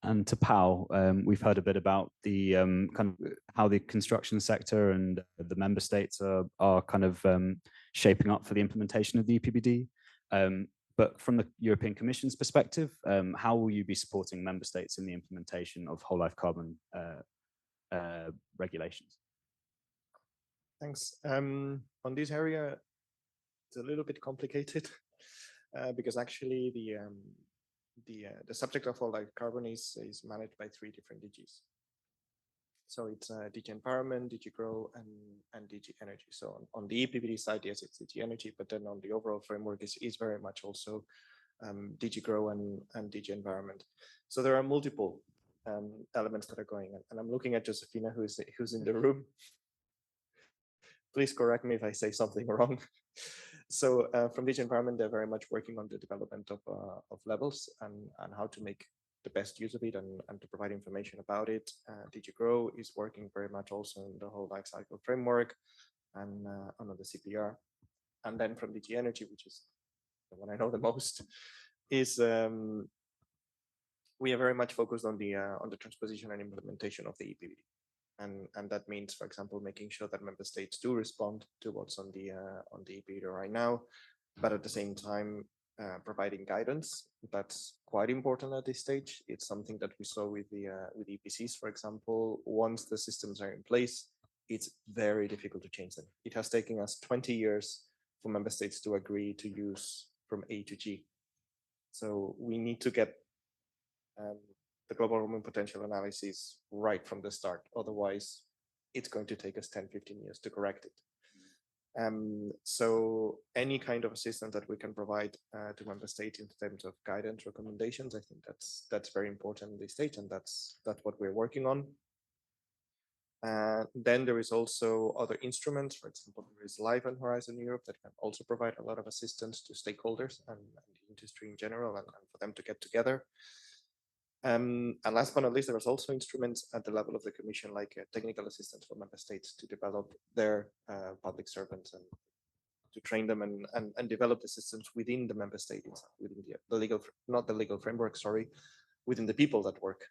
And to Pau, we've heard a bit about the kind of how the construction sector and the member states are kind of shaping up for the implementation of the EPBD. But from the European Commission's perspective, how will you be supporting member states in the implementation of whole life carbon regulations? Thanks. On this area, it's a little bit complicated because actually the subject of whole life carbon is managed by 3 different DGs. So it's DG Environment, DG Grow, and DG Energy. So on the EPBD side, yes, it's DG Energy, but then on the overall framework is very much also DG Grow and DG Environment. So there are multiple elements that are going on. And I'm looking at Josefina, who's in the room. Please correct me if I say something wrong. So from DG Environment, they're very much working on the development of levels and how to make the best use of it and to provide information about it. DG GROW is working very much also in the whole life cycle framework and on the CPR. And then from DG Energy, which is the one I know the most, is we are very much focused on the transposition and implementation of the EPBD. And that means, for example, making sure that member states do respond to what's on the EPBD right now, but at the same time, providing guidance. That's quite important at this stage. It's something that we saw with the with EPCs, for example. Once the systems are in place, it's very difficult to change them. It has taken us 20 years for member states to agree to use from A to G. So we need to get the global warming potential analysis right from the start. Otherwise, it's going to take us 10, 15 years to correct it. So any kind of assistance that we can provide to member states in terms of guidance, recommendations, I think that's very important in this stage, and that's what we're working on. Then there is also other instruments. For example, there is LIFE and Horizon Europe that can also provide a lot of assistance to stakeholders and the industry in general, and for them to get together. And last but not least, there is also instruments at the level of the Commission, like technical assistance for member states to develop their public servants and to train them and develop the systems within the member states, within the legal, not the legal framework, sorry, within the people that work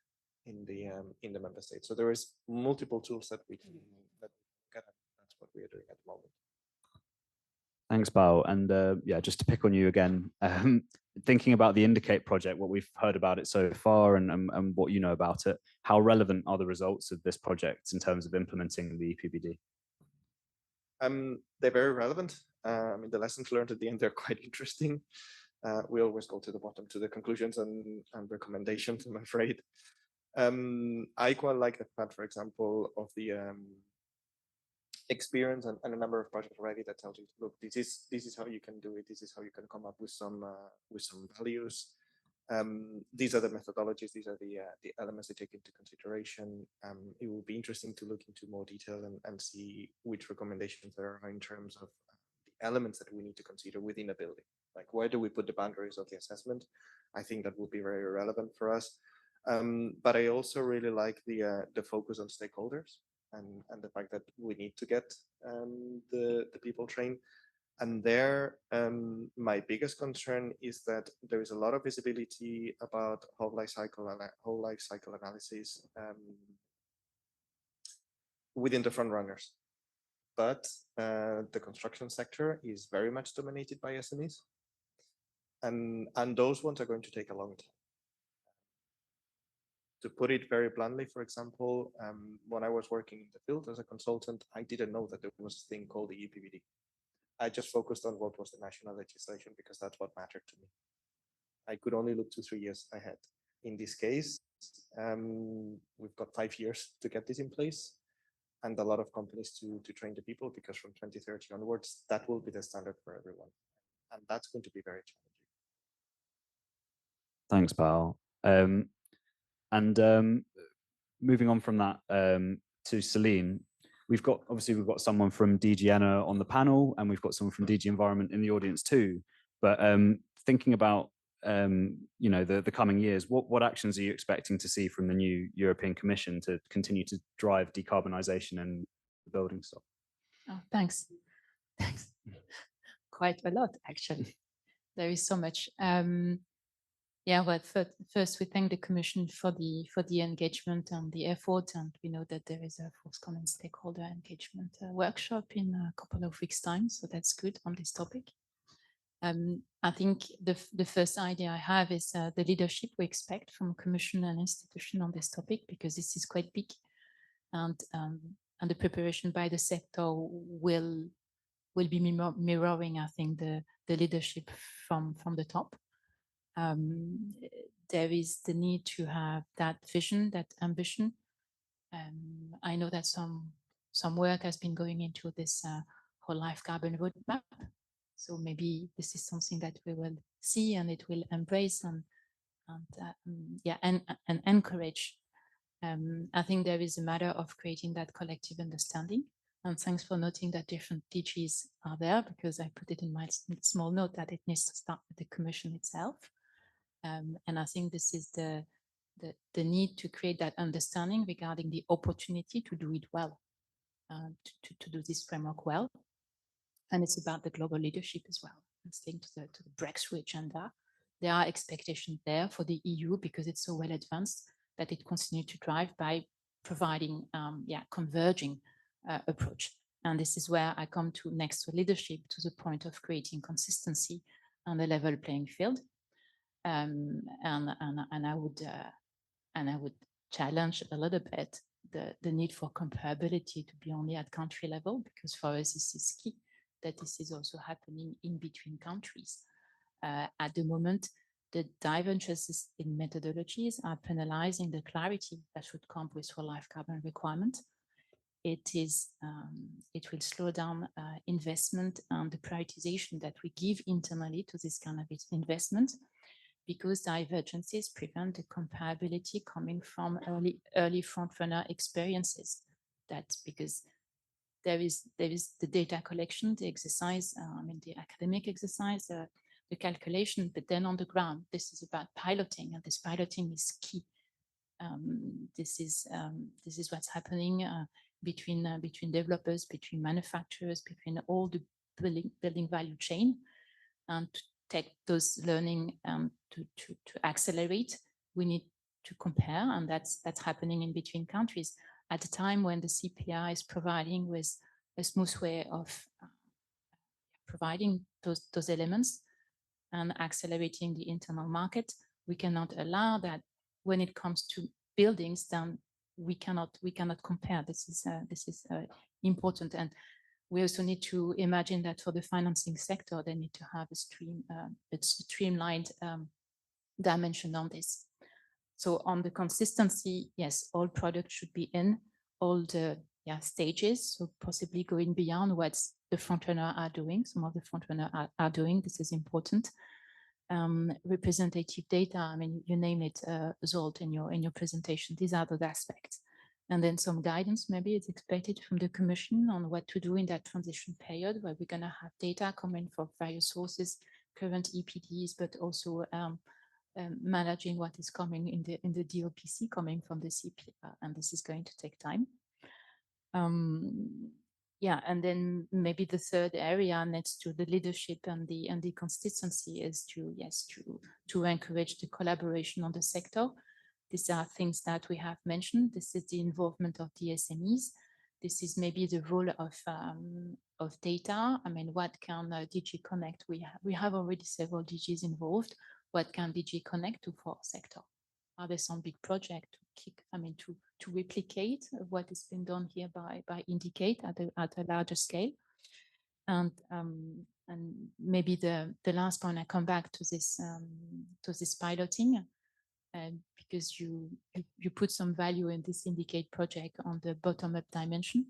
in the member states. So there is multiple tools that we can get. That's what we are doing at the moment. Thanks, Bao. And yeah, just to pick on you again, thinking about the Indicate project, what we've heard about it so far and what you know about it, how relevant are the results of this project in terms of implementing the EPBD? They're very relevant. I mean, the lessons learned at the end, they're quite interesting. We always go to the bottom, to the conclusions and recommendations, I'm afraid. I quite like the fact, for example, of the experience and a number of projects already that tells you, look, this is how you can do it. This is how you can come up with some values. These are the methodologies. These are the elements they take into consideration. It will be interesting to look into more detail and see which recommendations there are in terms of the elements that we need to consider within a building. Like, where do we put the boundaries of the assessment? I think that would be very relevant for us. But I also really like the focus on stakeholders. And the fact that we need to get the people trained. And there, my biggest concern is that there is a lot of visibility about whole life cycle analysis within the front runners. But the construction sector is very much dominated by SMEs. And those ones are going to take a long time. To put it very bluntly, for example, when I was working in the field as a consultant, I didn't know that there was a thing called the EPBD. I just focused on what was the national legislation because that's what mattered to me. I could only look 2-3 years ahead. In this case, we've got 5 years to get this in place and a lot of companies to train the people, because from 2030 onwards, that will be the standard for everyone. And that's going to be very challenging. Thanks, Bao. And moving on from that to Celine, we've got someone from DG ENER on the panel, and we've got someone from DG Environment in the audience too. But thinking about the coming years, what actions are you expecting to see from the new European Commission to continue to drive decarbonisation in the building stock? Oh, thanks. Quite a lot, actually. There is so much. Yeah, well, first we thank the Commission for the engagement and the effort, and we know that there is a forthcoming stakeholder engagement workshop in a couple of weeks' time, so that's good on this topic. I think the first idea I have is the leadership we expect from Commission and institution on this topic, because this is quite big, and the preparation by the sector will be mirroring, I think, the leadership from the top. There is the need to have that vision, that ambition. I know that some work has been going into this whole life carbon roadmap. So maybe this is something that we will see and it will embrace and encourage. I think there is a matter of creating that collective understanding. And thanks for noting that different DGs are there, because I put it in my small note that it needs to start with the Commission itself. And I think this is the the need to create that understanding regarding the opportunity to do it well, to do this framework well. And it's about the global leadership as well. It's linked to the breakthrough agenda. There are expectations there for the EU because it's so well advanced that it continues to drive by providing, converging approach. And this is where I come to next to leadership, to the point of creating consistency on the level playing field. And I would challenge a little bit the need for comparability to be only at country level, because for us this is key, that this is also happening in between countries. At the moment, the divergences in methodologies are penalizing the clarity that should come with whole life carbon requirement. It will slow down investment and the prioritization that we give internally to this kind of investment, because divergences prevent the comparability coming from early front-runner experiences. That's because there is the data collection, the exercise, the academic exercise, the calculation, but then on the ground, this is about piloting, and this piloting is key. This is what's happening between developers, between manufacturers, between all the building value chain, and to take those learning to accelerate. We need to compare, and that's happening in between countries at a time when the CPR is providing with a smooth way of providing those elements and accelerating the internal market. We cannot allow that when it comes to buildings, then we cannot compare. This is important, and we also need to imagine that for the financing sector, they need to have a streamlined dimension on this. So on the consistency, yes, all products should be in all the stages, so possibly going beyond what the frontrunner are doing. Some of the frontrunner are doing. This is important. Representative data, you name it, Zsolt, in your presentation. These are the aspects. And then some guidance maybe it's expected from the Commission on what to do in that transition period, where we're going to have data coming from various sources, current EPDs, but also managing what is coming in the DOPC coming from the CPR, and this is going to take time. And then maybe the third area next to the leadership and the consistency is to encourage the collaboration on the sector. These are things that we have mentioned. This is the involvement of the SMEs. This is maybe the role of data. What can DG Connect? We have already several DGs involved. What can DG Connect do for our sector? Are there some big projects to replicate what has been done here by Indicate at a larger scale? And maybe the last point, I come back to this piloting, because you put some value in this Indicate project on the bottom-up dimension.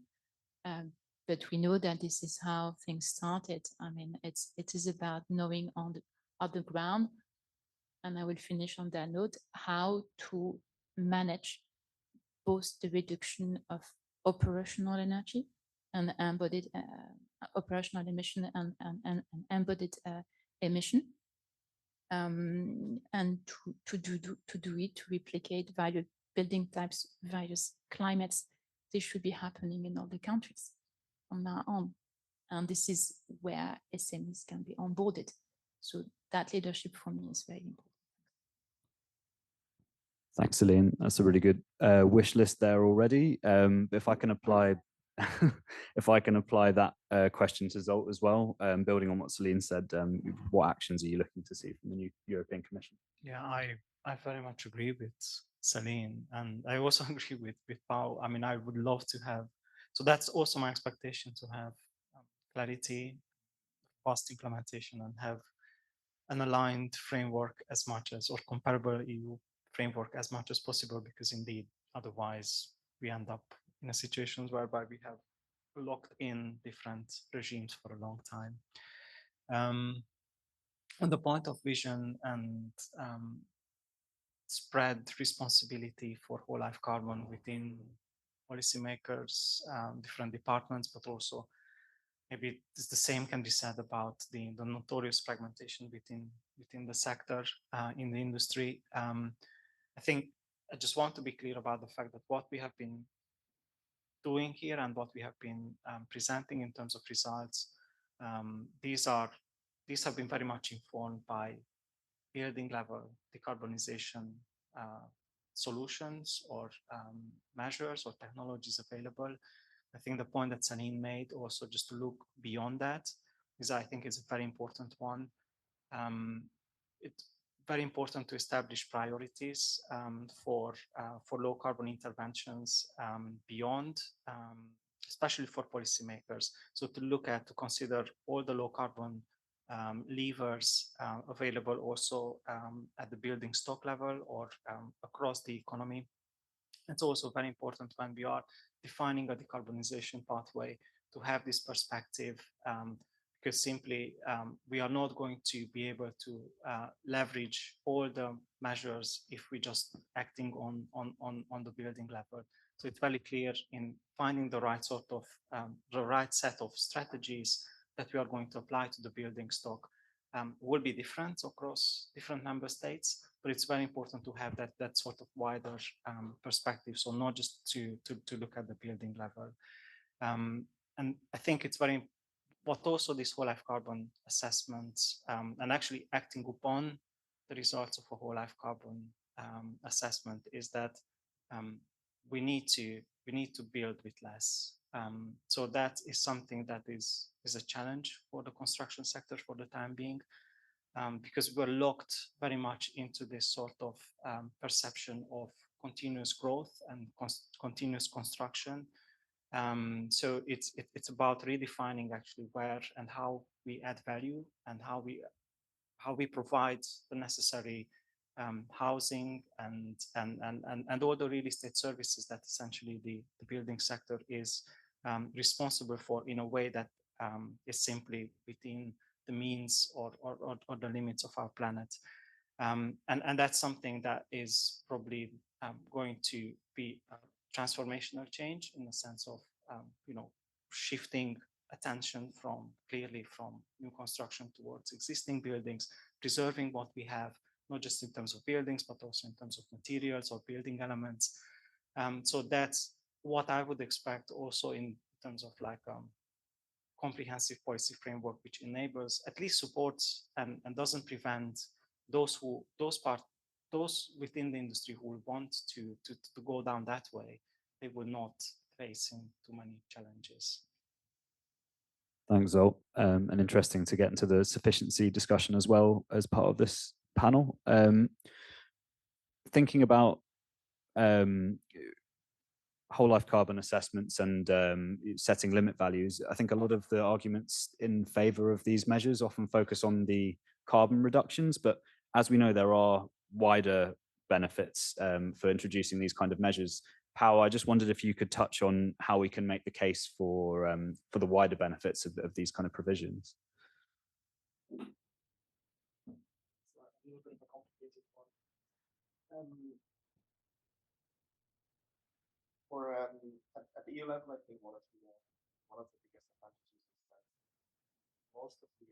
But we know that this is how things started. It is about knowing on the ground, and I will finish on that note, how to manage both the reduction of operational energy and embodied operational emission and embodied emission, and to do it, to replicate various building types, various climates. This should be happening in all the countries from now on. And this is where SMEs can be onboarded. So that leadership for me is very important. Thanks, Celine. That's a really good wish list there already. If I can apply, that question to Zsolt as well, building on what Celine said, what actions are you looking to see from the new European Commission? Yeah, I very much agree with Celine, and I also agree with Pau. I would love to have, so that's also my expectation, to have clarity, fast implementation, and have an aligned framework as much as, or comparable EU framework as much as possible, because indeed, otherwise we end up in a situations whereby we have locked in different regimes for a long time. On the point of vision and spread responsibility for whole life carbon within policymakers, different departments, but also maybe the same can be said about the notorious fragmentation within the sector, in the industry. I think I just want to be clear about the fact that what we have been doing here and what we have been presenting in terms of results, these have been very much informed by building level decarbonization solutions or measures or technologies available. I think the point that Sanin made also just to look beyond that is, I think, is a very important one. It's very important to establish priorities for low carbon interventions beyond, especially for policymakers. So to consider all the low carbon levers available also at the building stock level or across the economy. It's also very important when we are defining a decarbonization pathway to have this perspective, because simply we are not going to be able to leverage all the measures if we just acting on the building level. So it's very clear in finding the right sort of the right set of strategies that we are going to apply to the building stock will be different across different member states, but it's very important to have that sort of wider perspective. So not just to look at the building level. And I think it's very, but also this whole life carbon assessments and actually acting upon the results of a whole life carbon assessment is that we need to build with less. So that is something that is a challenge for the construction sector for the time being, because we're locked very much into this sort of perception of continuous growth and continuous construction. So it's about redefining actually where and how we add value and how we provide the necessary housing and all the real estate services that essentially the building sector is responsible for, in a way that is simply within the means or the limits of our planet. And that's something that is probably going to be a transformational change in the sense of shifting attention clearly from new construction towards existing buildings, preserving what we have, not just in terms of buildings, but also in terms of materials or building elements. So that's what I would expect also in terms of like comprehensive policy framework, which enables, at least supports and doesn't prevent those within the industry who want to go down that way. They will not facing too many challenges. Thanks, Zsolt. And interesting to get into the sufficiency discussion as well as part of this panel. Thinking about whole life carbon assessments and setting limit values, I think a lot of the arguments in favor of these measures often focus on the carbon reductions, but as we know, there are wider benefits for introducing these kind of measures. Pao, I just wondered if you could touch on how we can make the case for the wider benefits of these kind of provisions. At the EU level, I think one of the biggest advantages is that most of the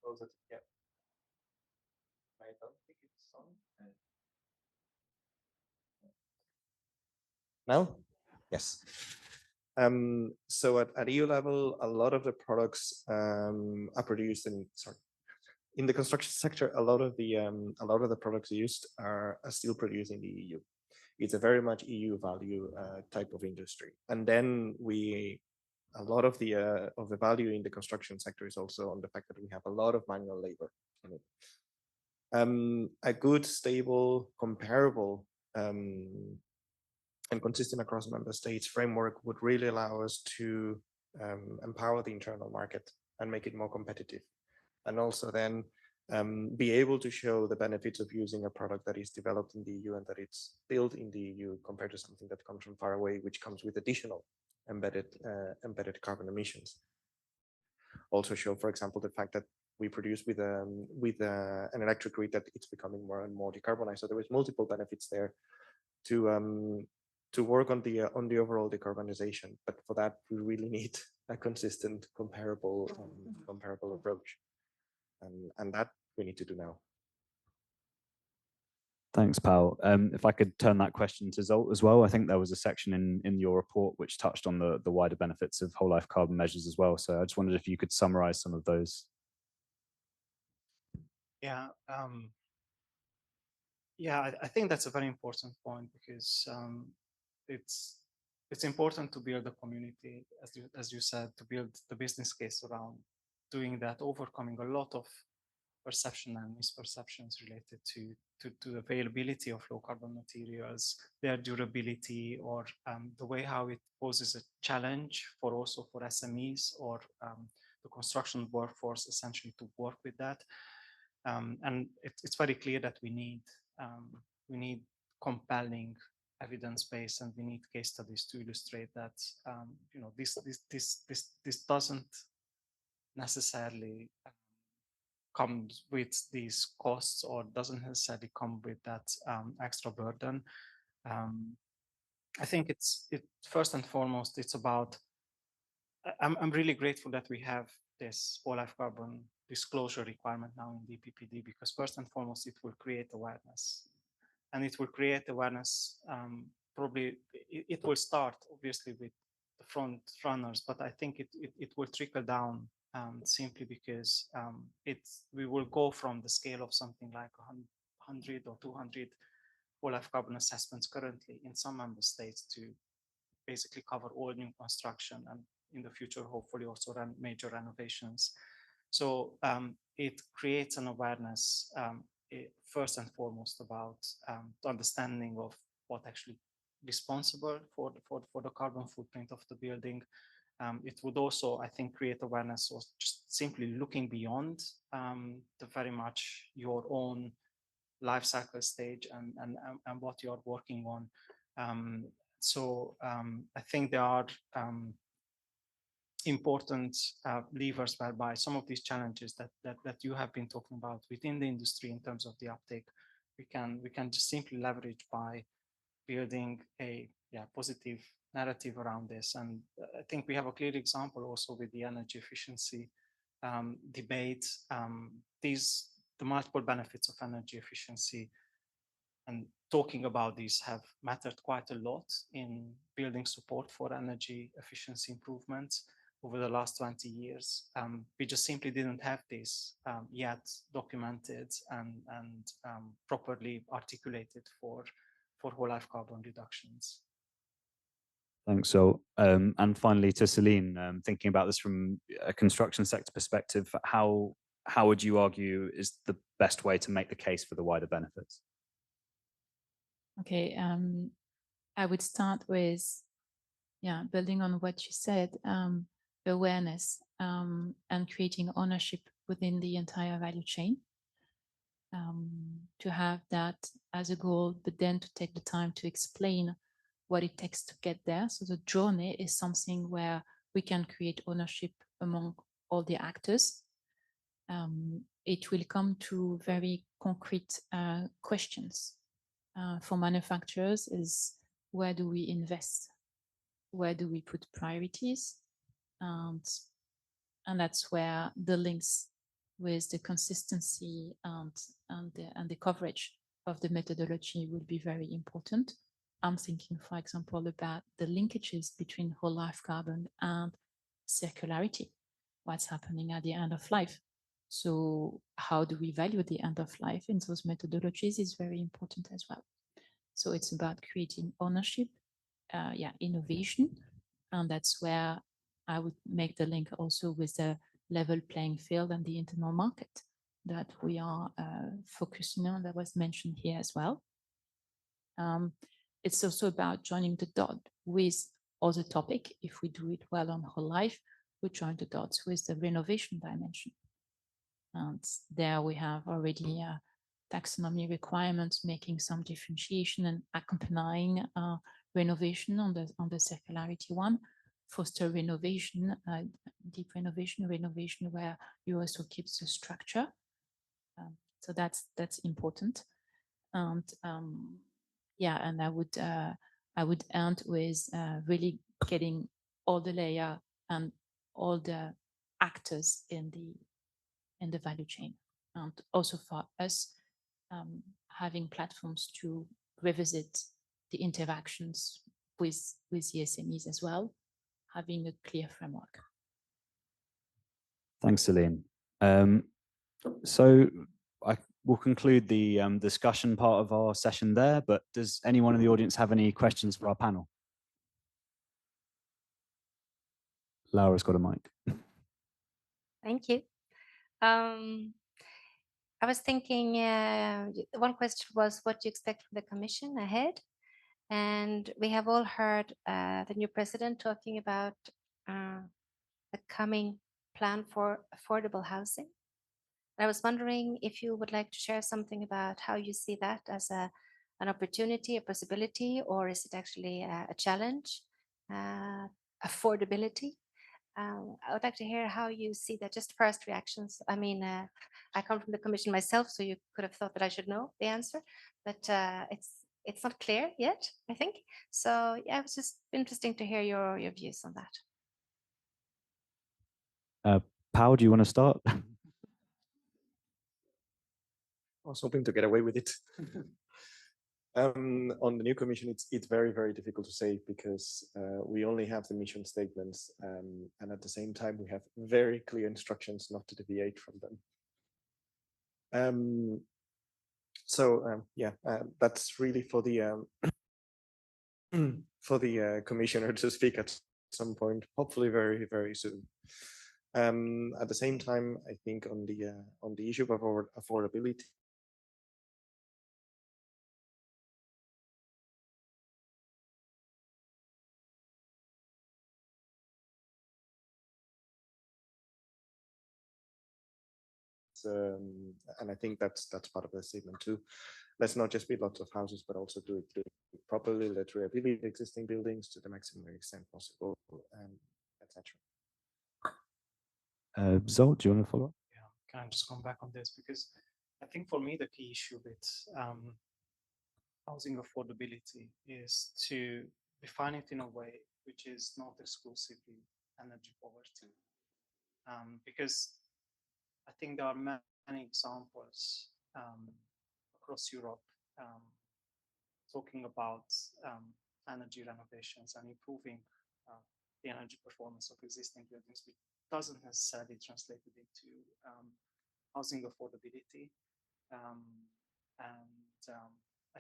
those that get. I don't think it's on. No? Yes. So at EU level, a lot of the products are produced in the construction sector. A lot of the products used are still produced in the EU. It's a very much EU value type of industry. And then a lot of the value in the construction sector is also on the fact that we have a lot of manual labor in it. A good, stable, comparable, and consistent across member states framework would really allow us to empower the internal market and make it more competitive. And also then be able to show the benefits of using a product that is developed in the EU and that it's built in the EU compared to something that comes from far away, which comes with additional embedded carbon emissions. Also show, for example, the fact that we produce with an electric grid that it's becoming more and more decarbonized. So there is multiple benefits there to work on the overall decarbonization. But for that, we really need a consistent, comparable approach, and that we need to do now. Thanks, Paul. If I could turn that question to Zolt as well. I think there was a section in your report which touched on the wider benefits of whole life carbon measures as well. So I just wondered if you could summarize some of those. Yeah, I think that's a very important point because it's important to build a community, as you said, to build the business case around doing that, overcoming a lot of perception and misperceptions related to the availability of low carbon materials, their durability, or the way how it poses a challenge for also for SMEs or the construction workforce essentially to work with that. And it's very clear that we need compelling evidence base, and we need case studies to illustrate that this doesn't necessarily come with these costs, or doesn't necessarily come with that extra burden. I think it's first and foremost, it's about, I'm really grateful that we have this whole life carbon disclosure requirement now in DPPD, because first and foremost, it will create awareness. And it will create awareness, probably it will start obviously with the front runners, but I think it will trickle down simply because we will go from the scale of something like 100 or 200 whole life carbon assessments currently in some member states to basically cover all new construction, and in the future, hopefully also major renovations. So it creates an awareness, first and foremost, about the understanding of what actually responsible for the carbon footprint of the building. It would also, I think, create awareness of just simply looking beyond the very much your own life cycle stage and what you're working on. So I think there are important levers whereby some of these challenges that you have been talking about within the industry in terms of the uptake, we can just simply leverage by building a positive narrative around this. And I think we have a clear example also with the energy efficiency debate. The multiple benefits of energy efficiency and talking about these have mattered quite a lot in building support for energy efficiency improvements over the last 20 years. We just simply didn't have this yet documented and properly articulated for whole life carbon reductions. Thanks, so and finally to Celine, thinking about this from a construction sector perspective, how would you argue is the best way to make the case for the wider benefits? Okay, I would start with, building on what you said, awareness and creating ownership within the entire value chain. To have that as a goal, but then to take the time to explain what it takes to get there. So the journey is something where we can create ownership among all the actors. It will come to very concrete questions. For manufacturers is, where do we invest? Where do we put priorities? And that's where the links with the consistency and the coverage of the methodology will be very important. I'm thinking, for example, about the linkages between whole life carbon and circularity. What's happening at the end of life? So how do we value the end of life in those methodologies is very important as well. So it's about creating ownership, innovation. And that's where I would make the link also with the level playing field and the internal market that we are focusing on, that was mentioned here as well. It's also about joining the dot with other topic. If we do it well on whole life, we join the dots with the renovation dimension. And there we have already taxonomy requirements, making some differentiation and accompanying renovation on the circularity one, foster renovation, deep renovation where you also keep the structure. So that's important. And and I would end with really getting all the layer and all the actors in the value chain. And also for us, having platforms to revisit the interactions with the SMEs as well, having a clear framework. Thanks, Celine. So I will conclude the discussion part of our session there, but does anyone in the audience have any questions for our panel? Laura's got a mic. Thank you. I was thinking, one question was what do you expect from the Commission ahead? And we have all heard the new president talking about the coming plan for affordable housing. I was wondering if you would like to share something about how you see that as an opportunity, a possibility, or is it actually a challenge? Affordability. I would like to hear how you see that, just first reactions. I mean, I come from the Commission myself, so you could have thought that I should know the answer, but it's not clear yet, I think. So yeah, it was just interesting to hear your views on that. Pao, do you want to start? I was hoping to get away with it. On the new Commission, it's very, very difficult to say because we only have the mission statements, and at the same time we have very clear instructions not to deviate from them. That's really for the commissioner to speak at some point, hopefully very, very soon. At the same time, I think on the issue of affordability, and I think that's part of the statement too. Let's not just build lots of houses, but also do it properly. Let's rehabilitate existing buildings to the maximum extent possible, etc. Zsolt, do you want to follow up? Yeah, can I just come back on this? Because I think for me, the key issue with housing affordability is to define it in a way which is not exclusively energy poverty. Because I think there are many examples across Europe talking about energy renovations and improving the energy performance of existing buildings, which doesn't necessarily translate it into housing affordability. I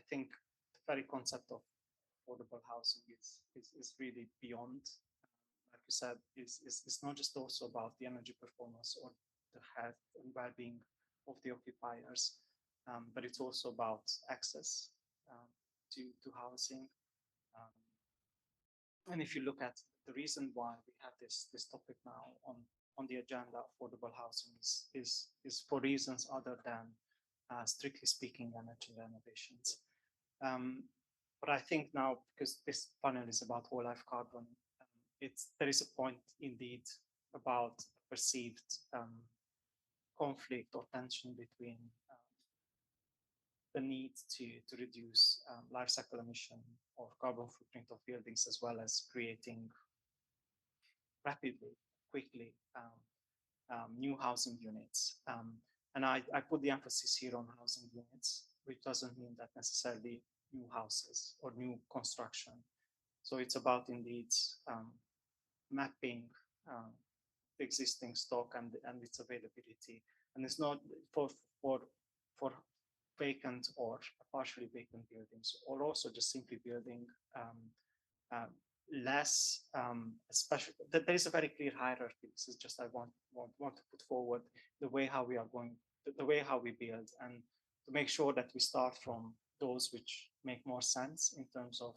think the very concept of affordable housing is really beyond, like you said, is not just also about the energy performance or the health and well-being of the occupiers, but it's also about access to housing. And if you look at the reason why we have this topic now on the agenda, affordable housing is for reasons other than strictly speaking energy renovations. But I think now, because this panel is about whole life carbon, there is a point indeed about perceived conflict or tension between the need to reduce life cycle emission or carbon footprint of buildings, as well as creating rapidly, quickly new housing units. And I put the emphasis here on housing units, which doesn't mean that necessarily new houses or new construction. So it's about indeed mapping the existing stock and its availability. And it's not for vacant or partially vacant buildings, or also just simply building less, especially that there is a very clear hierarchy. This is just I want to put forward the way how we are going, the way how we build, and to make sure that we start from those which make more sense in terms of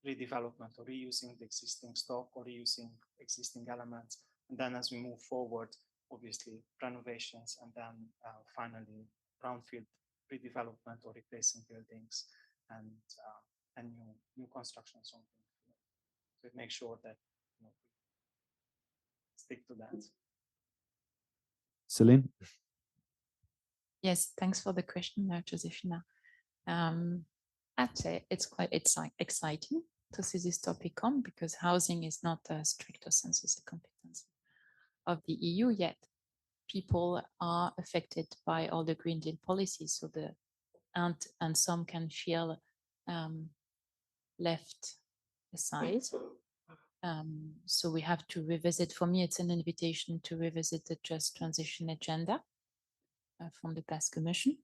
redevelopment or reusing the existing stock or reusing existing elements. And then as we move forward, obviously renovations, and then finally brownfield redevelopment or replacing buildings and new construction, something. So make sure that we stick to that. Celine? Yes, thanks for the question, Josefina. I'd say it's quite exciting to see this topic come, because housing is not a stricto sensu a competence of the EU yet. People are affected by all the Green Deal policies, so the and some can feel left aside. So we have to revisit. For me, it's an invitation to revisit the Just Transition agenda from the past Commission.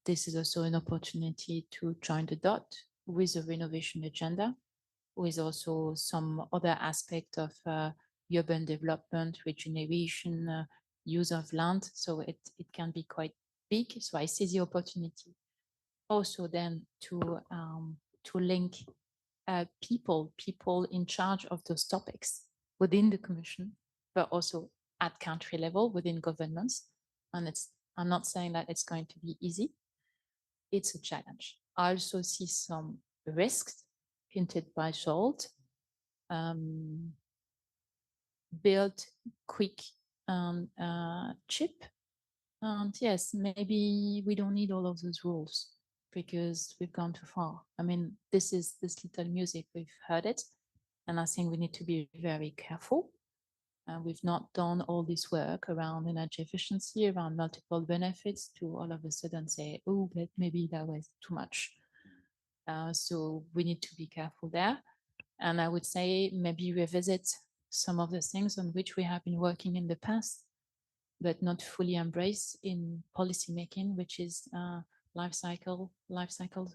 This is also an opportunity to join the dot with the renovation agenda, with also some other aspect of urban development, regeneration, use of land. So it can be quite big. So I see the opportunity also then to link people in charge of those topics within the Commission, but also at country level within governments. And I'm not saying that it's going to be easy. It's a challenge. I also see some risks hinted by Zsolt. Build quick and cheap. And yes, maybe we don't need all of those rules because we've gone too far. I mean, this is this little music, we've heard it, and I think we need to be very careful. We've not done all this work around energy efficiency, around multiple benefits to all of a sudden say, oh, but maybe that was too much. So we need to be careful there. And I would say maybe revisit some of the things on which we have been working in the past, but not fully embraced in policymaking, which is life cycle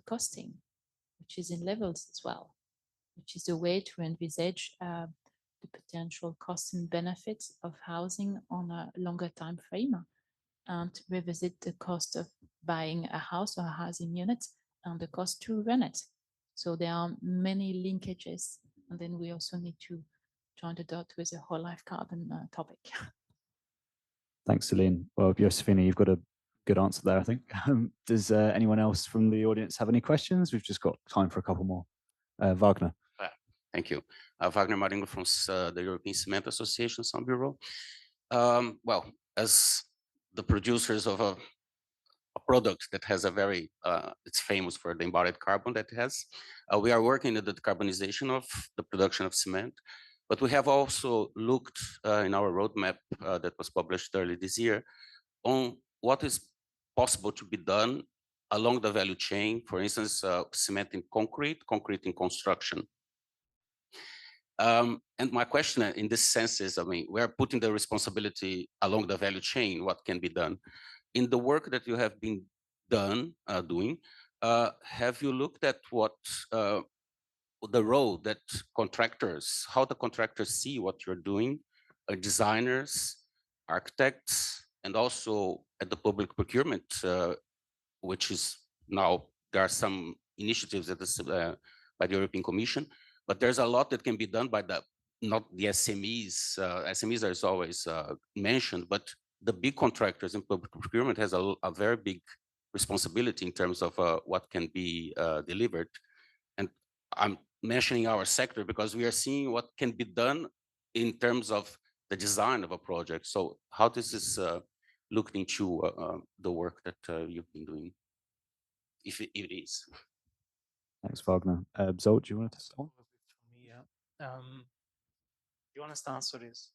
costing, which is in levels as well, which is a way to envisage the potential costs and benefits of housing on a longer time frame, and revisit the cost of buying a house or a housing unit and the cost to run it. So there are many linkages, and then we also need to join the dot with the whole life carbon topic. Thanks, Celine. Well, Josefina, you've got a good answer there, I think. Does anyone else from the audience have any questions? We've just got time for a couple more. Wagner. Thank you. Wagner Maringo from the European Cement Association, Sun Bureau. Well, as the producers of a product that has a very, it's famous for the embodied carbon that it has, we are working at the decarbonization of the production of cement, but we have also looked in our roadmap that was published early this year on what is possible to be done along the value chain, for instance, cement in concrete in construction. And my question in this sense is, I mean, we're putting the responsibility along the value chain, what can be done. In the work that you have been doing, have you looked at what the role that contractors, how the contractors see what you're doing, designers, architects, and also at the public procurement, which is now, there are some initiatives at this, by the European Commission, but there's a lot that can be done by the, not the SMEs. SMEs are always mentioned, but the big contractors in public procurement has a very big responsibility in terms of what can be delivered. And I'm mentioning our sector because we are seeing what can be done in terms of the design of a project. So how does this look into the work that you've been doing, if it is? Thanks, Wagner. Zsolt, do you want to start? Yeah. The honest answer is,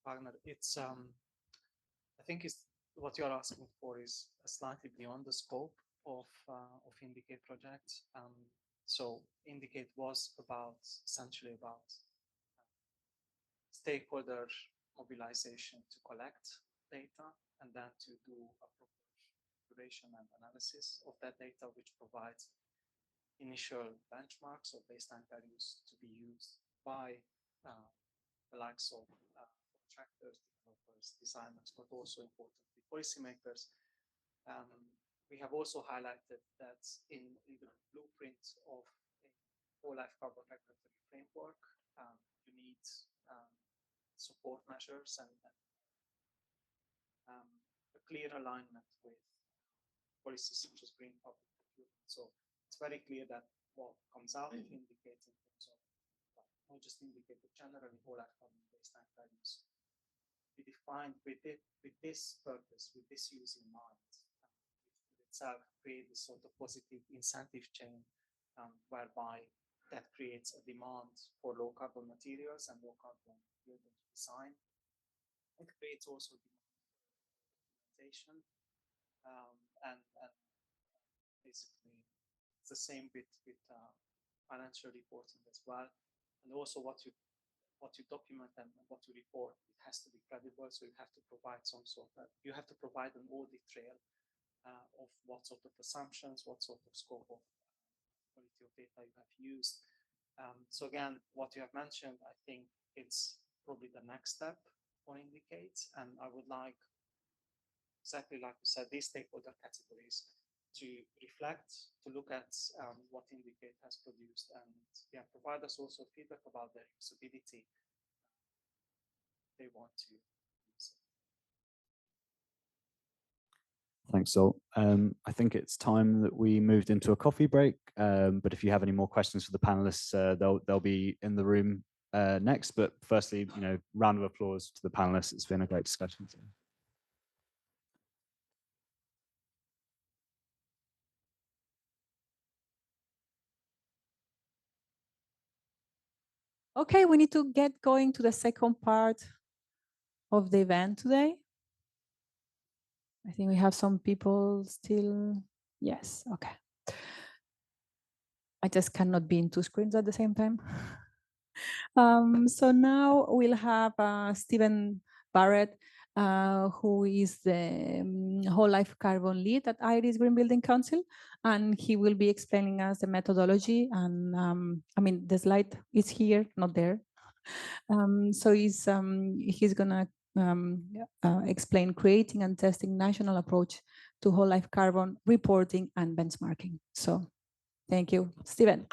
Wagner, it's I think it's what you're asking for is slightly beyond the scope of Indicate project. So Indicate was essentially about stakeholder mobilization to collect data and then to do a proper curation and analysis of that data, which provides initial benchmarks or baseline values to be used by the likes of contractors, developers, designers, but also importantly policymakers. We have also highlighted that in the blueprint of a whole life carbon regulatory framework, you need support measures and a clear alignment with policies such as green public procurement. So it's very clear that what comes out of Indicate in terms of not just Indicate, but generally whole life carbon baseline values, we defined with this purpose, with this use in mind, itself create this sort of positive incentive chain whereby that creates a demand for low carbon materials and low carbon building design. It creates also demand for implementation and basically it's the same with financial reporting as well. And also what you document and what you report, it has to be credible. So you have to provide some sort of, you have to provide an audit trail of what sort of assumptions, what sort of scope of quality of data you have used. So again, what you have mentioned, I think it's probably the next step for Indicate. And I would like, exactly like you said, these stakeholder categories to reflect, to look at what Indicate has produced, and yeah, provide us also feedback about their usability. They want to use it. Thanks, Sol. I think it's time that we moved into a coffee break. But if you have any more questions for the panelists, they'll be in the room next. But firstly, round of applause to the panelists. It's been a great discussion today. Okay, we need to get going to the second part of the event today. I think we have some people still. Yes, okay. I just cannot be in two screens at the same time. So now we'll have Stephen Barrett, who is the whole life carbon lead at IRIS Green Building Council, and he will be explaining us the methodology. And I mean, the slide is here, not there. So he's gonna explain creating and testing national approach to whole life carbon reporting and benchmarking. So thank you, Stephen.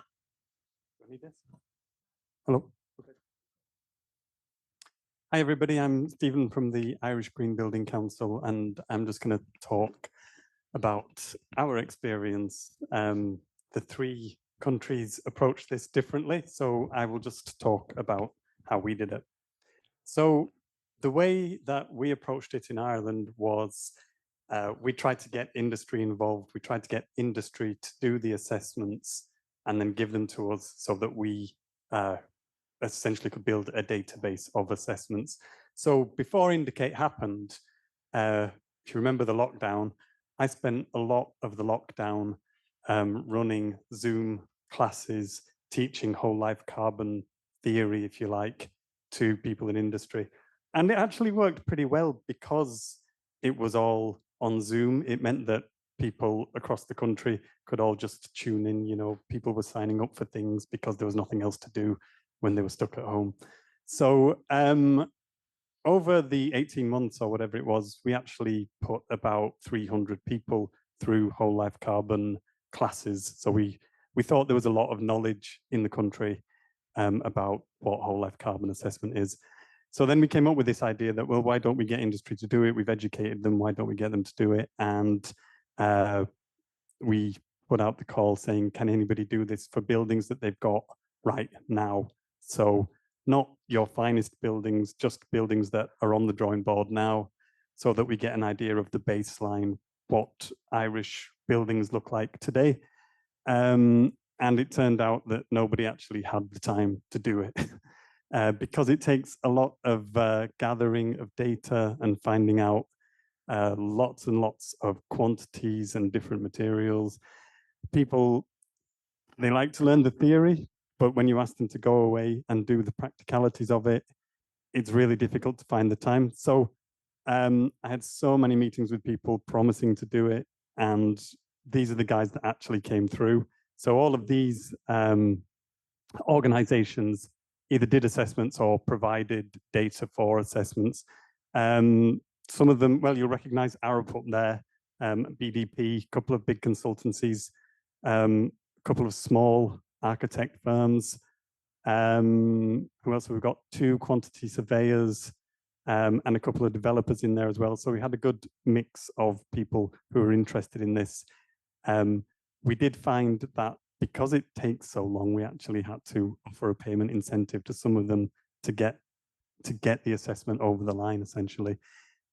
Hello. Okay. Hi, everybody. I'm Stephen from the Irish Green Building Council, and I'm just going to talk about our experience. The three countries approach this differently, so I will just talk about how we did it. So the way that we approached it in Ireland was we tried to get industry involved. We tried to get industry to do the assessments and then give them to us so that we essentially could build a database of assessments. So before Indicate happened, if you remember the lockdown, I spent a lot of the lockdown running Zoom classes, teaching whole life carbon theory, if you like, to people in industry. And it actually worked pretty well because it was all on Zoom. It meant that people across the country could all just tune in. People were signing up for things because there was nothing else to do when they were stuck at home. So over the 18 months or whatever it was, we actually put about 300 people through whole life carbon classes. So we thought there was a lot of knowledge in the country about what whole life carbon assessment is. So then we came up with this idea that, well, why don't we get industry to do it? We've educated them, why don't we get them to do it? And we put out the call saying, can anybody do this for buildings that they've got right now? So not your finest buildings, just buildings that are on the drawing board now, so that we get an idea of the baseline, what Irish buildings look like today. And it turned out that nobody actually had the time to do it because it takes a lot of gathering of data and finding out lots and lots of quantities and different materials. People, they like to learn the theory, but when you ask them to go away and do the practicalities of it, it's really difficult to find the time. So I had so many meetings with people promising to do it, and these are the guys that actually came through. So all of these organizations either did assessments or provided data for assessments. Some of them, well, you'll recognize Arup up there, BDP, a couple of big consultancies, a couple of small architect firms. Who else have we got? 2 quantity surveyors and a couple of developers in there as well. So we had a good mix of people who are interested in this. We did find that because it takes so long, we actually had to offer a payment incentive to some of them to get the assessment over the line, essentially.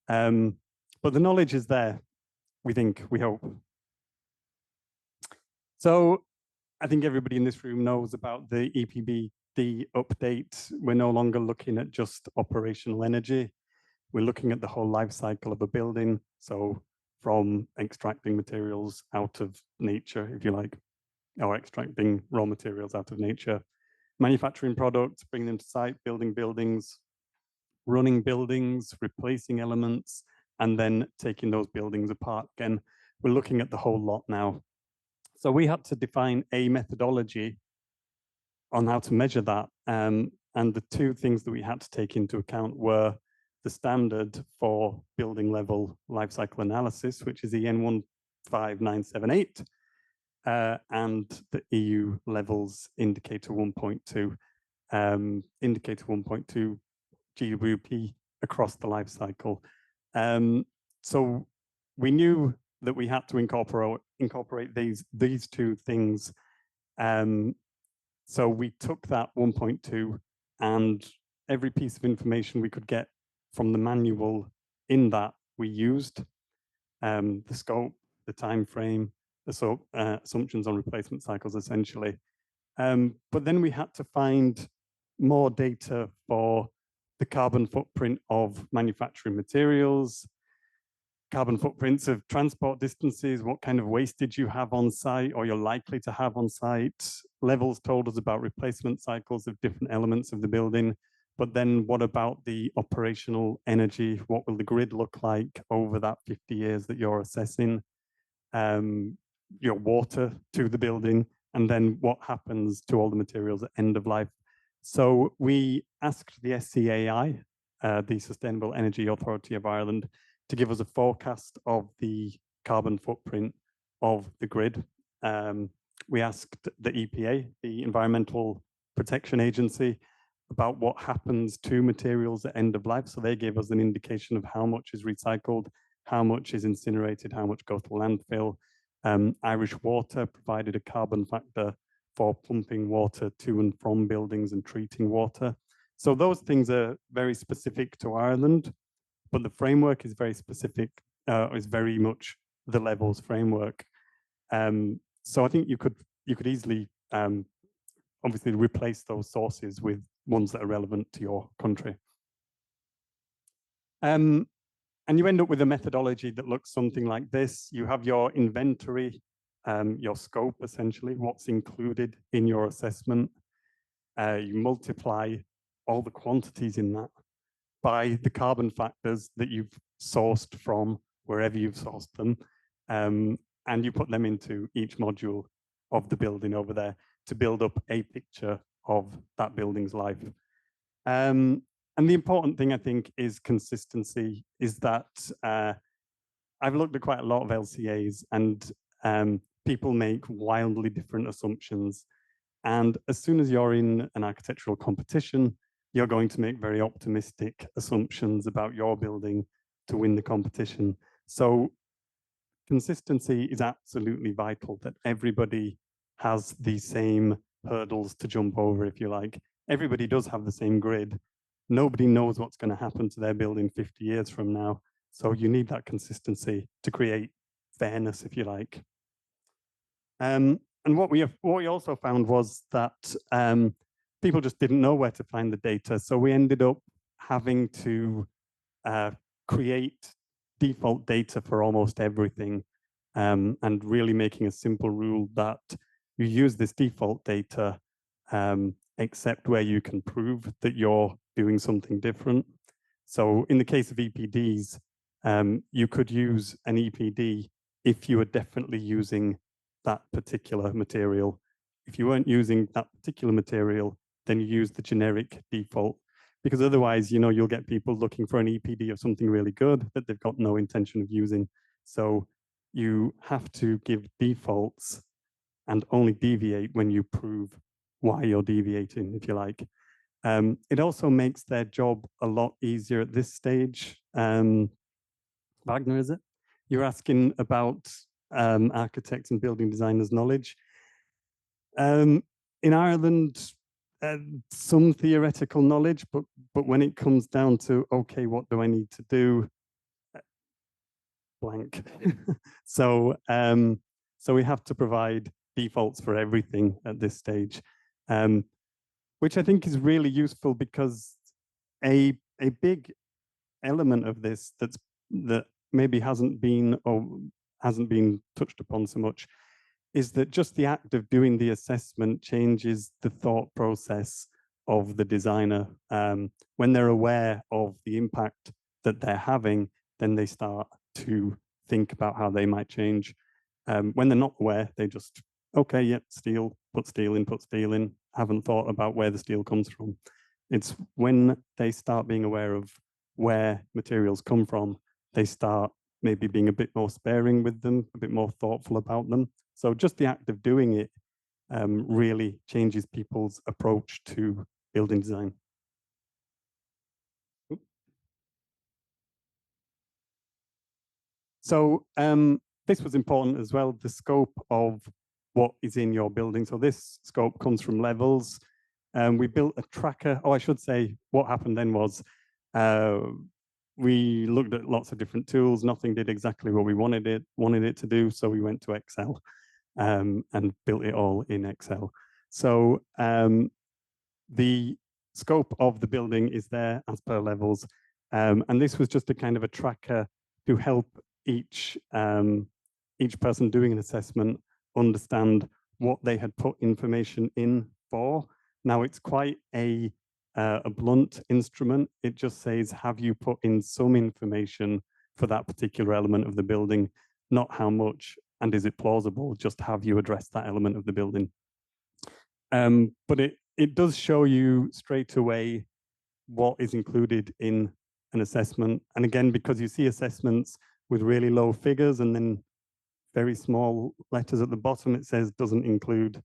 But the knowledge is there, we think, we hope. So I think everybody in this room knows about the EPBD update. We're no longer looking at just operational energy. We're looking at the whole life cycle of a building. So from extracting materials out of nature, if you like, or extracting raw materials out of nature, manufacturing products, bringing them to site, building buildings, running buildings, replacing elements, and then taking those buildings apart again. We're looking at the whole lot now. So we had to define a methodology on how to measure that. And the two things that we had to take into account were the standard for building level life cycle analysis, which is EN 15978, and the EU levels indicator 1.2, indicator 1.2 GWP across the life cycle. So we knew that we had to incorporate these two things. So we took that 1.2 and every piece of information we could get from the manual in that we used, the scope, the time frame, the assumptions on replacement cycles essentially. But then we had to find more data for the carbon footprint of manufacturing materials, carbon footprints of transport distances, what kind of wastage you have on site or you're likely to have on site. Levels told us about replacement cycles of different elements of the building. But then what about the operational energy? What will the grid look like over that 50 years that you're assessing? Your water to the building, and then what happens to all the materials at end of life. So we asked the SEAI, the Sustainable Energy Authority of Ireland, to give us a forecast of the carbon footprint of the grid. We asked the EPA, the Environmental Protection Agency, about what happens to materials at end of life. So they gave us an indication of how much is recycled, how much is incinerated, how much goes to landfill. Irish Water provided a carbon factor for pumping water to and from buildings and treating water. So those things are very specific to Ireland, but the framework is very specific, is very much the levels framework. So I think you could easily obviously replace those sources with ones that are relevant to your country. And you end up with a methodology that looks something like this. You have your inventory, your scope, essentially, what's included in your assessment. You multiply all the quantities in that by the carbon factors that you've sourced from wherever you've sourced them. And you put them into each module of the building over there to build up a picture of that building's life. And the important thing, I think, is consistency, is that I've looked at quite a lot of LCAs and people make wildly different assumptions. And as soon as you're in an architectural competition, you're going to make very optimistic assumptions about your building to win the competition. So consistency is absolutely vital, that everybody has the same hurdles to jump over, if you like. Everybody does have the same grid. Nobody knows what's going to happen to their building 50 years from now. So you need that consistency to create fairness, if you like. And what we also found was that people just didn't know where to find the data. So we ended up having to create default data for almost everything, and really making a simple rule that you use this default data except where you can prove that you're doing something different. So in the case of EPDs, you could use an EPD if you were definitely using that particular material. If you weren't using that particular material, then you use the generic default, because otherwise, you know, you'll get people looking for an EPD of something really good that they've got no intention of using. So you have to give defaults and only deviate when you prove why you're deviating, if you like. It also makes their job a lot easier at this stage. Wagner, is it? You're asking about architects and building designers' knowledge. In Ireland, some theoretical knowledge, but when it comes down to, okay, what do I need to do? Blank. So we have to provide defaults for everything at this stage, which I think is really useful, because a big element of this that maybe hasn't been touched upon so much is that just the act of doing the assessment changes the thought process of the designer. When they're aware of the impact that they're having, then they start to think about how they might change. When they're not aware, they just, okay, yeah, steel, put steel in, haven't thought about where the steel comes from. It's when they start being aware of where materials come from, they start maybe being a bit more sparing with them, a bit more thoughtful about them. So just the act of doing it really changes people's approach to building design. So this was important as well, the scope of what is in your building. So this scope comes from Levels. We built a tracker. Oh, I should say what happened then was we looked at lots of different tools. Nothing did exactly what we wanted it to do. So we went to Excel and built it all in Excel. So the scope of the building is there as per Levels. And this was just a kind of a tracker to help each person doing an assessment understand what they had put information in for. Now it's quite a blunt instrument. It just says, have you put in some information for that particular element of the building, not how much, and is it plausible, just have you addressed that element of the building. But it does show you straight away what is included in an assessment. And again, because you see assessments with really low figures and then very small letters at the bottom, it says doesn't include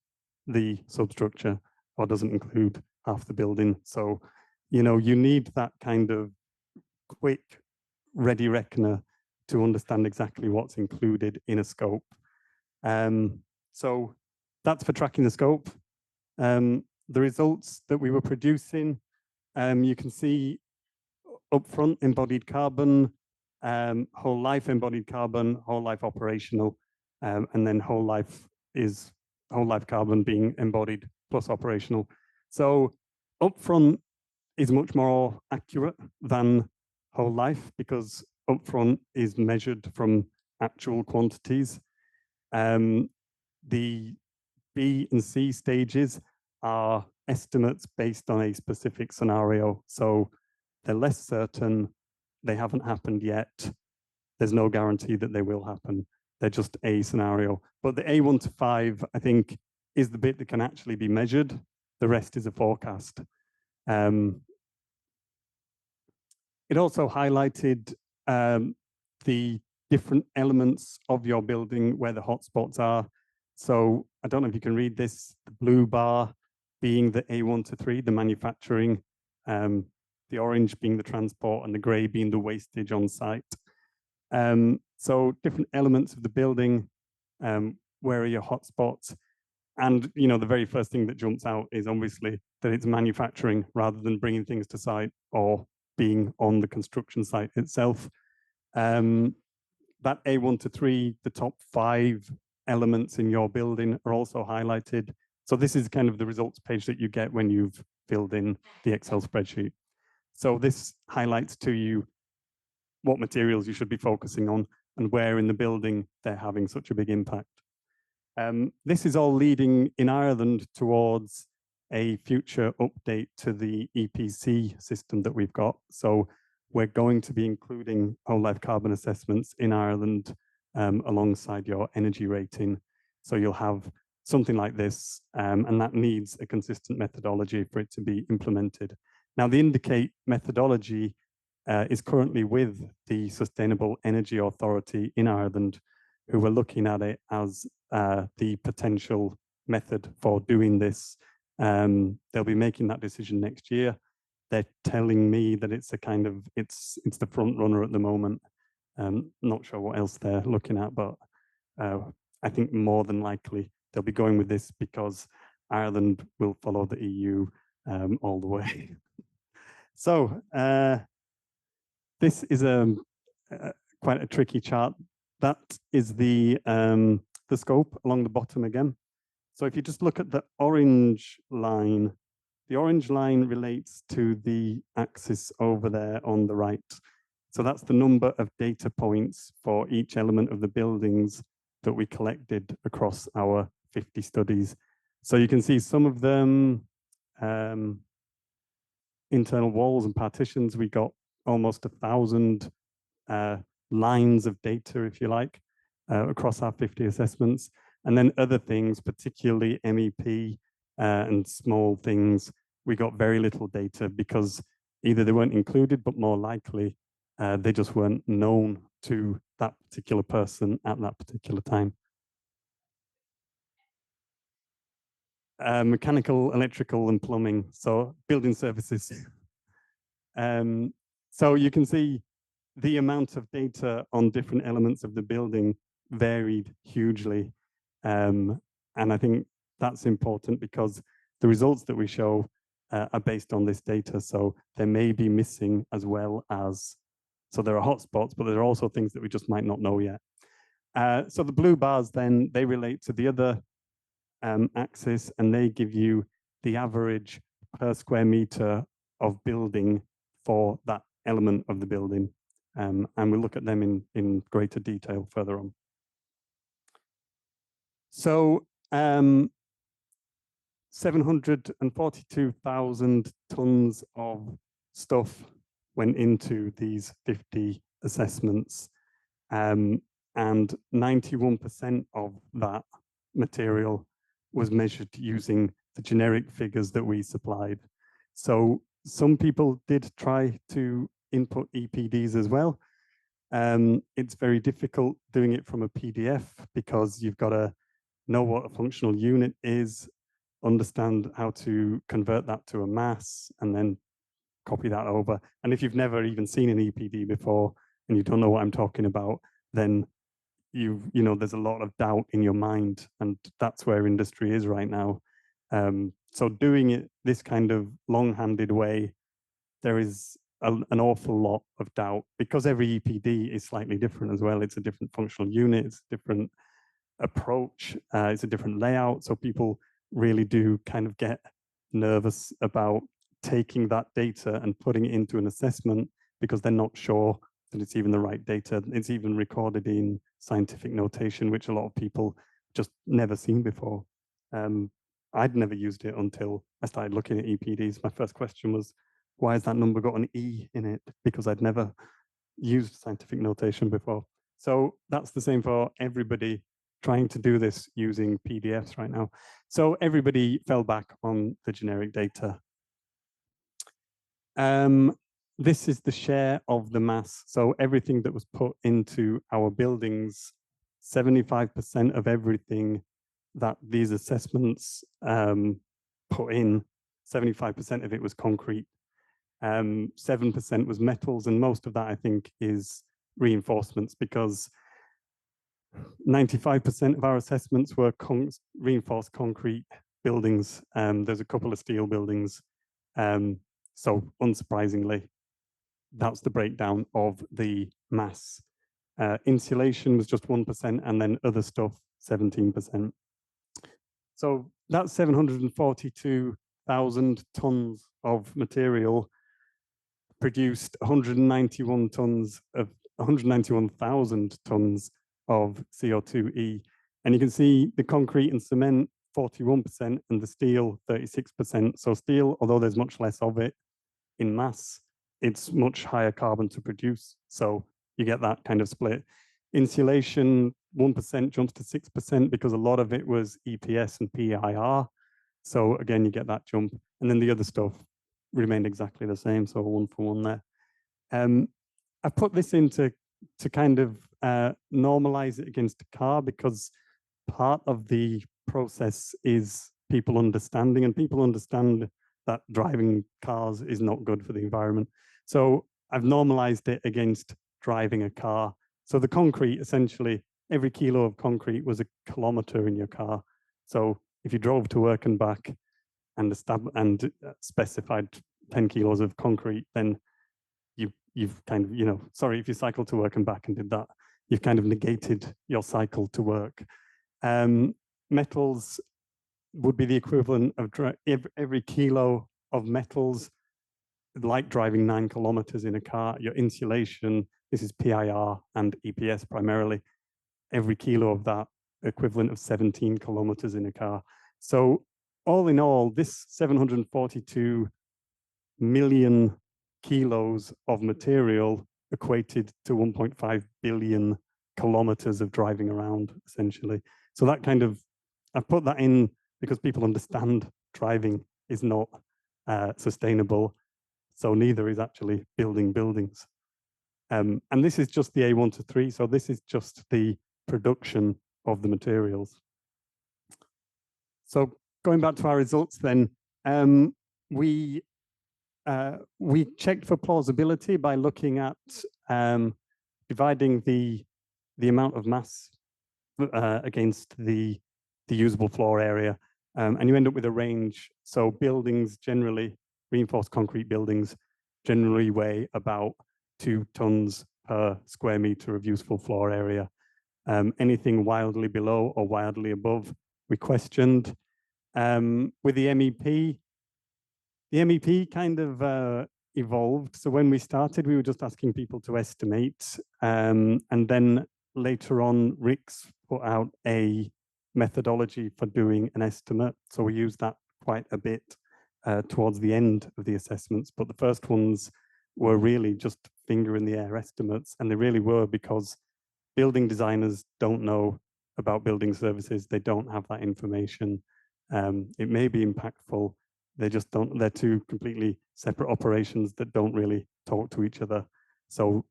the substructure or doesn't include half the building. So, you know, you need that kind of quick ready reckoner to understand exactly what's included in a scope. So that's for tracking the scope. The results that we were producing, you can see upfront embodied carbon, whole life embodied carbon, whole life operational, and then whole life carbon being embodied plus operational. So upfront is much more accurate than whole life because upfront is measured from actual quantities. The B and C stages are estimates based on a specific scenario. So they're less certain, they haven't happened yet. There's no guarantee that they will happen. They're just a scenario. But the A1 to 5, I think, is the bit that can actually be measured. The rest is a forecast. It also highlighted the different elements of your building where the hotspots are. So I don't know if you can read this, the blue bar being the A1 to 3, the manufacturing, the orange being the transport, and the gray being the wastage on site. So different elements of the building, where are your hotspots? And you know, the very first thing that jumps out is obviously that it's manufacturing rather than bringing things to site or being on the construction site itself. That A1 to 3, the top 5 elements in your building are also highlighted. So this is kind of the results page that you get when you've filled in the Excel spreadsheet. So this highlights to you what materials you should be focusing on and where in the building they're having such a big impact. This is all leading in Ireland towards a future update to the EPC system that we've got. So we're going to be including whole life carbon assessments in Ireland alongside your energy rating. So you'll have something like this, and that needs a consistent methodology for it to be implemented. Now, the Indicate methodology is currently with the Sustainable Energy Authority in Ireland, who are looking at it as the potential method for doing this. They'll be making that decision next year. They're telling me that it's a kind of, it's the front runner at the moment. Not sure what else they're looking at, but I think more than likely they'll be going with this because Ireland will follow the EU all the way. So this is quite a tricky chart. That is the scope along the bottom again. So if you just look at the orange line relates to the axis over there on the right. So that's the number of data points for each element of the buildings that we collected across our 50 studies. So you can see some of them, internal walls and partitions, we got almost 1,000 lines of data, if you like, across our 50 assessments. And then other things, particularly MEP and small things, we got very little data because either they weren't included, but more likely they just weren't known to that particular person at that particular time. Mechanical, electrical, and plumbing, so building services. So you can see the amount of data on different elements of the building varied hugely. And I think that's important because the results that we show are based on this data. So they may be missing as well as, so there are hotspots, but there are also things that we just might not know yet. So the blue bars then, they relate to the other axis, and they give you the average per square meter of building for that element of the building. And we'll look at them in greater detail further on. So 742,000 tons of stuff went into these 50 assessments, and 91% of that material was measured using the generic figures that we supplied. So some people did try to input EPDs as well. It's very difficult doing it from a PDF because you've got to know what a functional unit is, understand how to convert that to a mass, and then copy that over. And if you've never even seen an EPD before and you don't know what I'm talking about, then you know there's a lot of doubt in your mind, and that's where industry is right now. So doing it this kind of long-handed way, there is an awful lot of doubt because every EPD is slightly different as well. It's a different functional unit, it's a different approach, it's a different layout. So people really do kind of get nervous about taking that data and putting it into an assessment because they're not sure that it's even the right data. It's even recorded in scientific notation, which a lot of people just never seen before. I'd never used it until I started looking at EPDs. My first question was, why has that number got an E in it? Because I'd never used scientific notation before. So that's the same for everybody trying to do this using PDFs right now. So everybody fell back on the generic data. This is the share of the mass. So everything that was put into our buildings, 75% of everything that these assessments put in, 75% of it was concrete. 7% was metals, and most of that, I think, is reinforcements because 95% of our assessments were reinforced concrete buildings. There's a couple of steel buildings. So unsurprisingly, that's the breakdown of the mass. Insulation was just 1%, and then other stuff, 17%. So that's 742,000 tons of material produced 191,000 tons of CO2e. And you can see the concrete and cement 41% and the steel 36%. So steel, although there's much less of it in mass, it's much higher carbon to produce. So you get that kind of split. Insulation 1% jumps to 6% because a lot of it was EPS and PIR. So again, you get that jump. And then the other stuff remained exactly the same. So 1 for 1 there. I put this in to kind of normalize it against the car because part of the process is people understanding, and people understand that driving cars is not good for the environment. So I've normalized it against driving a car. So the concrete, essentially, every kilo of concrete was a kilometer in your car. So if you drove to work and back and specified 10 kilos of concrete, then you've kind of, sorry, if you cycle to work and back and did that, you've kind of negated your cycle to work. Metals would be the equivalent of every kilo of metals like driving 9 kilometers in a car, your insulation, this is PIR and EPS primarily, every kilo of that equivalent of 17 kilometers in a car. So all in all, this 742 million kilos of material equated to 1.5 billion kilometers of driving around, essentially. So that kind of, I've put that in because people understand driving is not sustainable. So neither is actually building buildings. And this is just the A1 to 3. So this is just the production of the materials. So going back to our results then, we checked for plausibility by looking at dividing the amount of mass against the usable floor area. And you end up with a range. So buildings generally, reinforced concrete buildings generally weigh about 2 tons per square meter of useful floor area. Anything wildly below or wildly above, we questioned. With the MEP kind of evolved. So when we started, we were just asking people to estimate. And then later on, RICS put out a methodology for doing an estimate. So we used that quite a bit towards the end of the assessments. But the first ones were really just finger in the air estimates. And they really were because building designers don't know about building services. They don't have that information. It may be impactful. They just don't, they're two completely separate operations that don't really talk to each other. So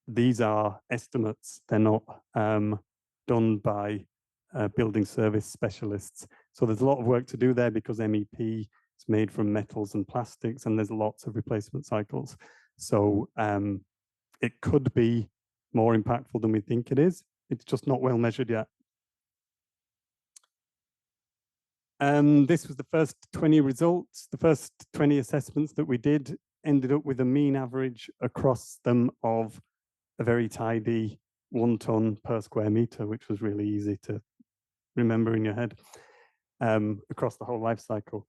these are estimates. They're not done by building service specialists. So there's a lot of work to do there because MEP is made from metals and plastics, and there's lots of replacement cycles. So it could be more impactful than we think it is. It's just not well measured yet. This was the first 20 results. The first 20 assessments that we did ended up with a mean average across them of a very tidy 1 ton per square meter, which was really easy to remember in your head across the whole life cycle.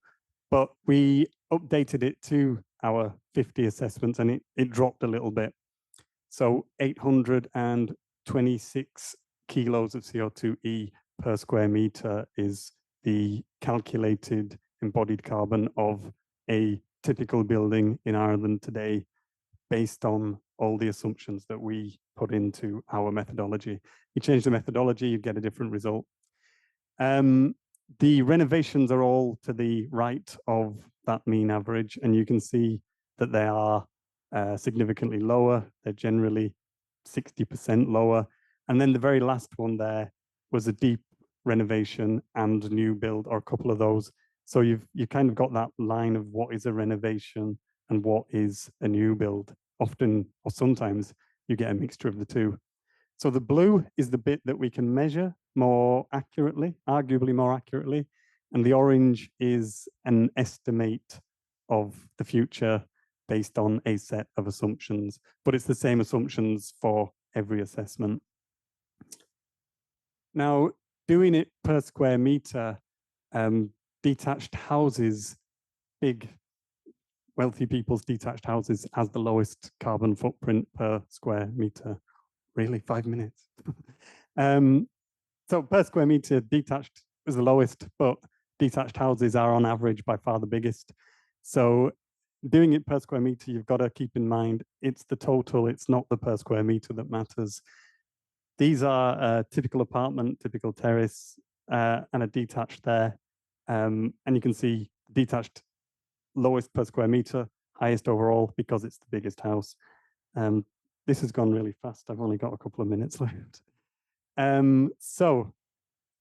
But we updated it to our 50 assessments and it dropped a little bit. So 826 kilos of CO2e per square meter is the calculated embodied carbon of a typical building in Ireland today, based on all the assumptions that we put into our methodology. You change the methodology, you get a different result. The renovations are all to the right of that mean average, and you can see that they are significantly lower. They're generally 60% lower. And then the very last one there was a deep renovation and new build, or a couple of those. So you kind of got that line of what is a renovation and what is a new build. Often, or sometimes, you get a mixture of the two. So the blue is the bit that we can measure more accurately, arguably more accurately, and the orange is an estimate of the future based on a set of assumptions, but it's the same assumptions for every assessment. Now, doing it per square meter, detached houses, big, wealthy people's detached houses has the lowest carbon footprint per square meter. Really, 5 minutes. So per square meter, detached is the lowest, but detached houses are on average by far the biggest. So doing it per square meter, you've got to keep in mind, it's the total, it's not the per square meter that matters. These are a typical apartment, typical terrace, and a detached there. And you can see detached lowest per square meter, highest overall because it's the biggest house. This has gone really fast. I've only got a couple of minutes left. So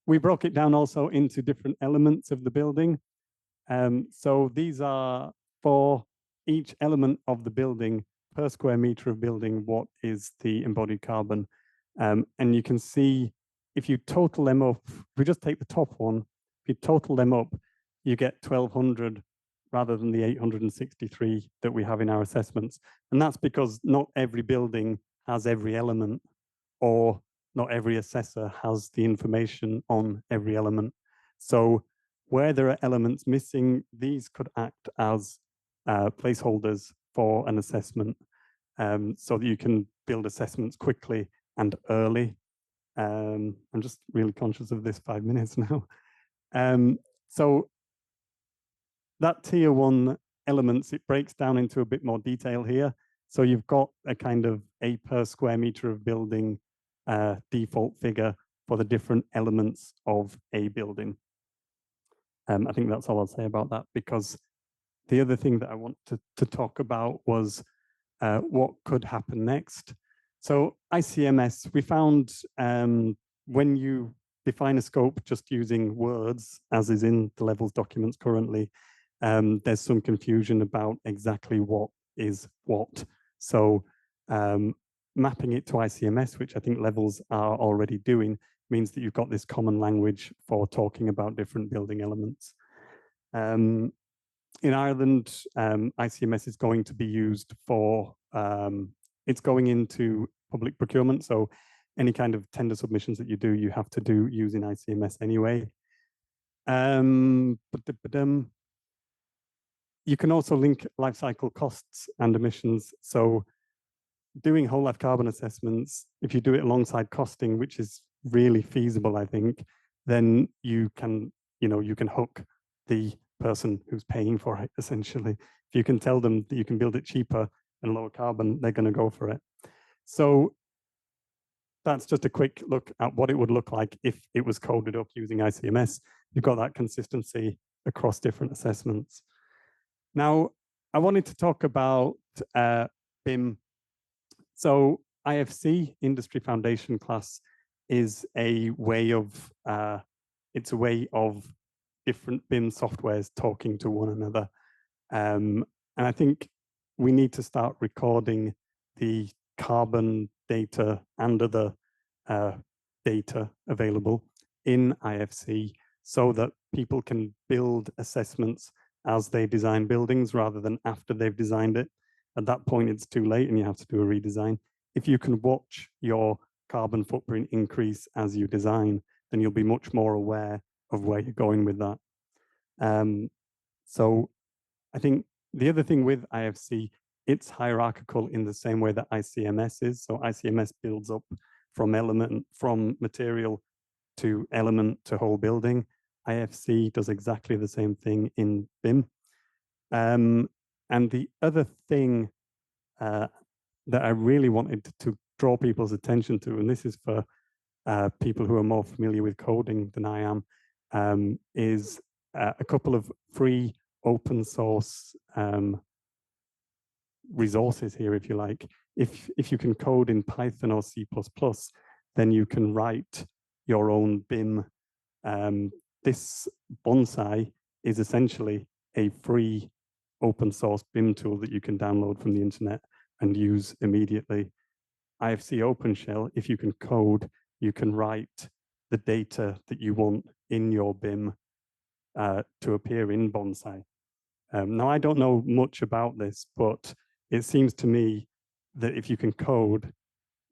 we broke it down also into different elements of the building. So these are for each element of the building per square meter of building, what is the embodied carbon? And you can see if you total them up, if we just take the top one, if you total them up, you get 1,200 rather than the 863 that we have in our assessments. And that's because not every building has every element, or not every assessor has the information on every element. So where there are elements missing, these could act as placeholders for an assessment, so that you can build assessments quickly and early. I'm just really conscious of this 5 minutes now. So that tier 1 elements, it breaks down into a bit more detail here. So you've got a kind of a per square meter of building default figure for the different elements of a building. I think that's all I'll say about that, because the other thing that I want to talk about was what could happen next. So ICMS, we found when you define a scope just using words, as is in the levels documents currently, there's some confusion about exactly what is what. So mapping it to ICMS, which I think levels are already doing, means that you've got this common language for talking about different building elements. In Ireland, ICMS is going to be used for, it's going into public procurement. So any kind of tender submissions that you do, you have to do using ICMS anyway. You can also link life cycle costs and emissions. So doing whole life carbon assessments, if you do it alongside costing, which is really feasible, I think, then you can hook the person who's paying for it, essentially. If you can tell them that you can build it cheaper and lower carbon, they're going to go for it. So that's just a quick look at what it would look like if it was coded up using ICMS. You've got that consistency across different assessments. Now, I wanted to talk about BIM. So IFC, Industry Foundation Class, is a way of, it's a way of different BIM softwares talking to one another. And I think we need to start recording the carbon data and other data available in IFC so that people can build assessments as they design buildings rather than after they've designed it. At that point, it's too late and you have to do a redesign. If you can watch your carbon footprint increase as you design, then you'll be much more aware of where you're going with that. So I think the other thing with IFC, it's hierarchical in the same way that ICMS is. So ICMS builds up from material to element to whole building. IFC does exactly the same thing in BIM. And the other thing that I really wanted to draw people's attention to, and this is for people who are more familiar with coding than I am, is a couple of free open source resources here, if you like. If you can code in Python or C++, then you can write your own BIM. This Bonsai is essentially a free open source BIM tool that you can download from the internet and use immediately. IFC OpenShell, if you can code, you can write the data that you want in your BIM to appear in Bonsai. Now, I don't know much about this, but it seems to me that if you can code,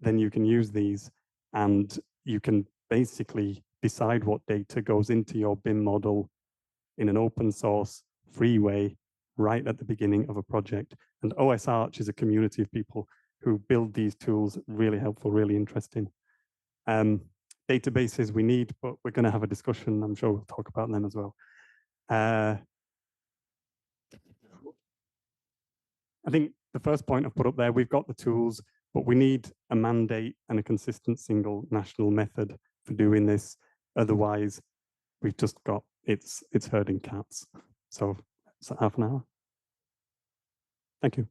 then you can use these and you can basically decide what data goes into your BIM model in an open source, free way, right at the beginning of a project. And OS Arch is a community of people who build these tools, really helpful, really interesting. Databases we need, but we're going to have a discussion. I'm sure we'll talk about them as well. I think the first point I've put up there, we've got the tools, but we need a mandate and a consistent single national method for doing this. Otherwise, we've just got, it's herding cats. So it's half an hour. Thank you.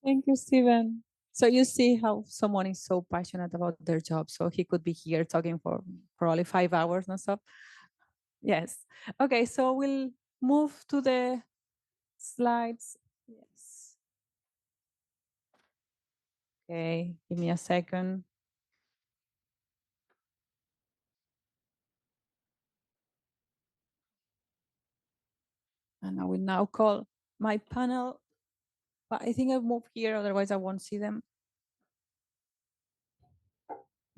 Thank you, Stephen. So you see how someone is so passionate about their job. So he could be here talking for probably 5 hours and stuff. Yes. Okay, so we'll move to the slides. Yes. Okay, give me a second. And I will now call my panel. But I think I've moved here, otherwise I won't see them.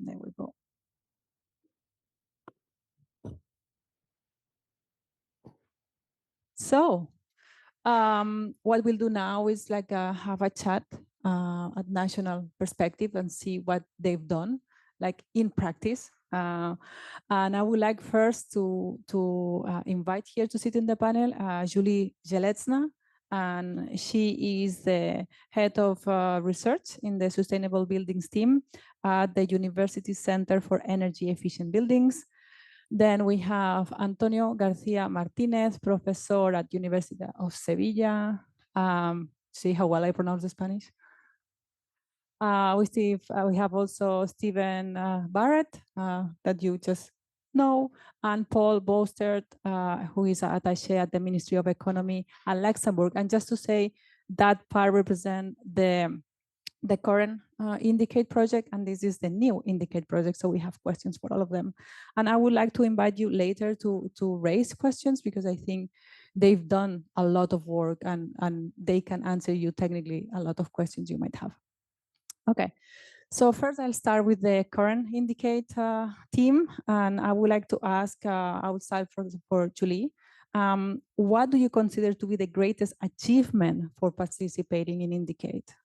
There we go. So what we'll do now is like have a chat at national perspective and see what they've done, like in practice. And I would like first to invite here to sit in the panel Julie Zeletsna, and she is the head of research in the Sustainable Buildings team at the University Center for Energy Efficient Buildings. Then we have Antonio Garcia Martinez, professor at University of Sevilla. See how well I pronounce the Spanish? We have also Stephen Barrett, that you just know, and Paul Bostert, who is an attaché at the Ministry of Economy at Luxembourg. And just to say, that part represents the current Indicate project, and this is the new Indicate project. So we have questions for all of them. And I would like to invite you later to raise questions, because I think they've done a lot of work and they can answer you technically a lot of questions you might have. Okay, so first I'll start with the current Indicate team, and I would like to ask, outside for Julie, what do you consider to be the greatest achievement for participating in Indicate?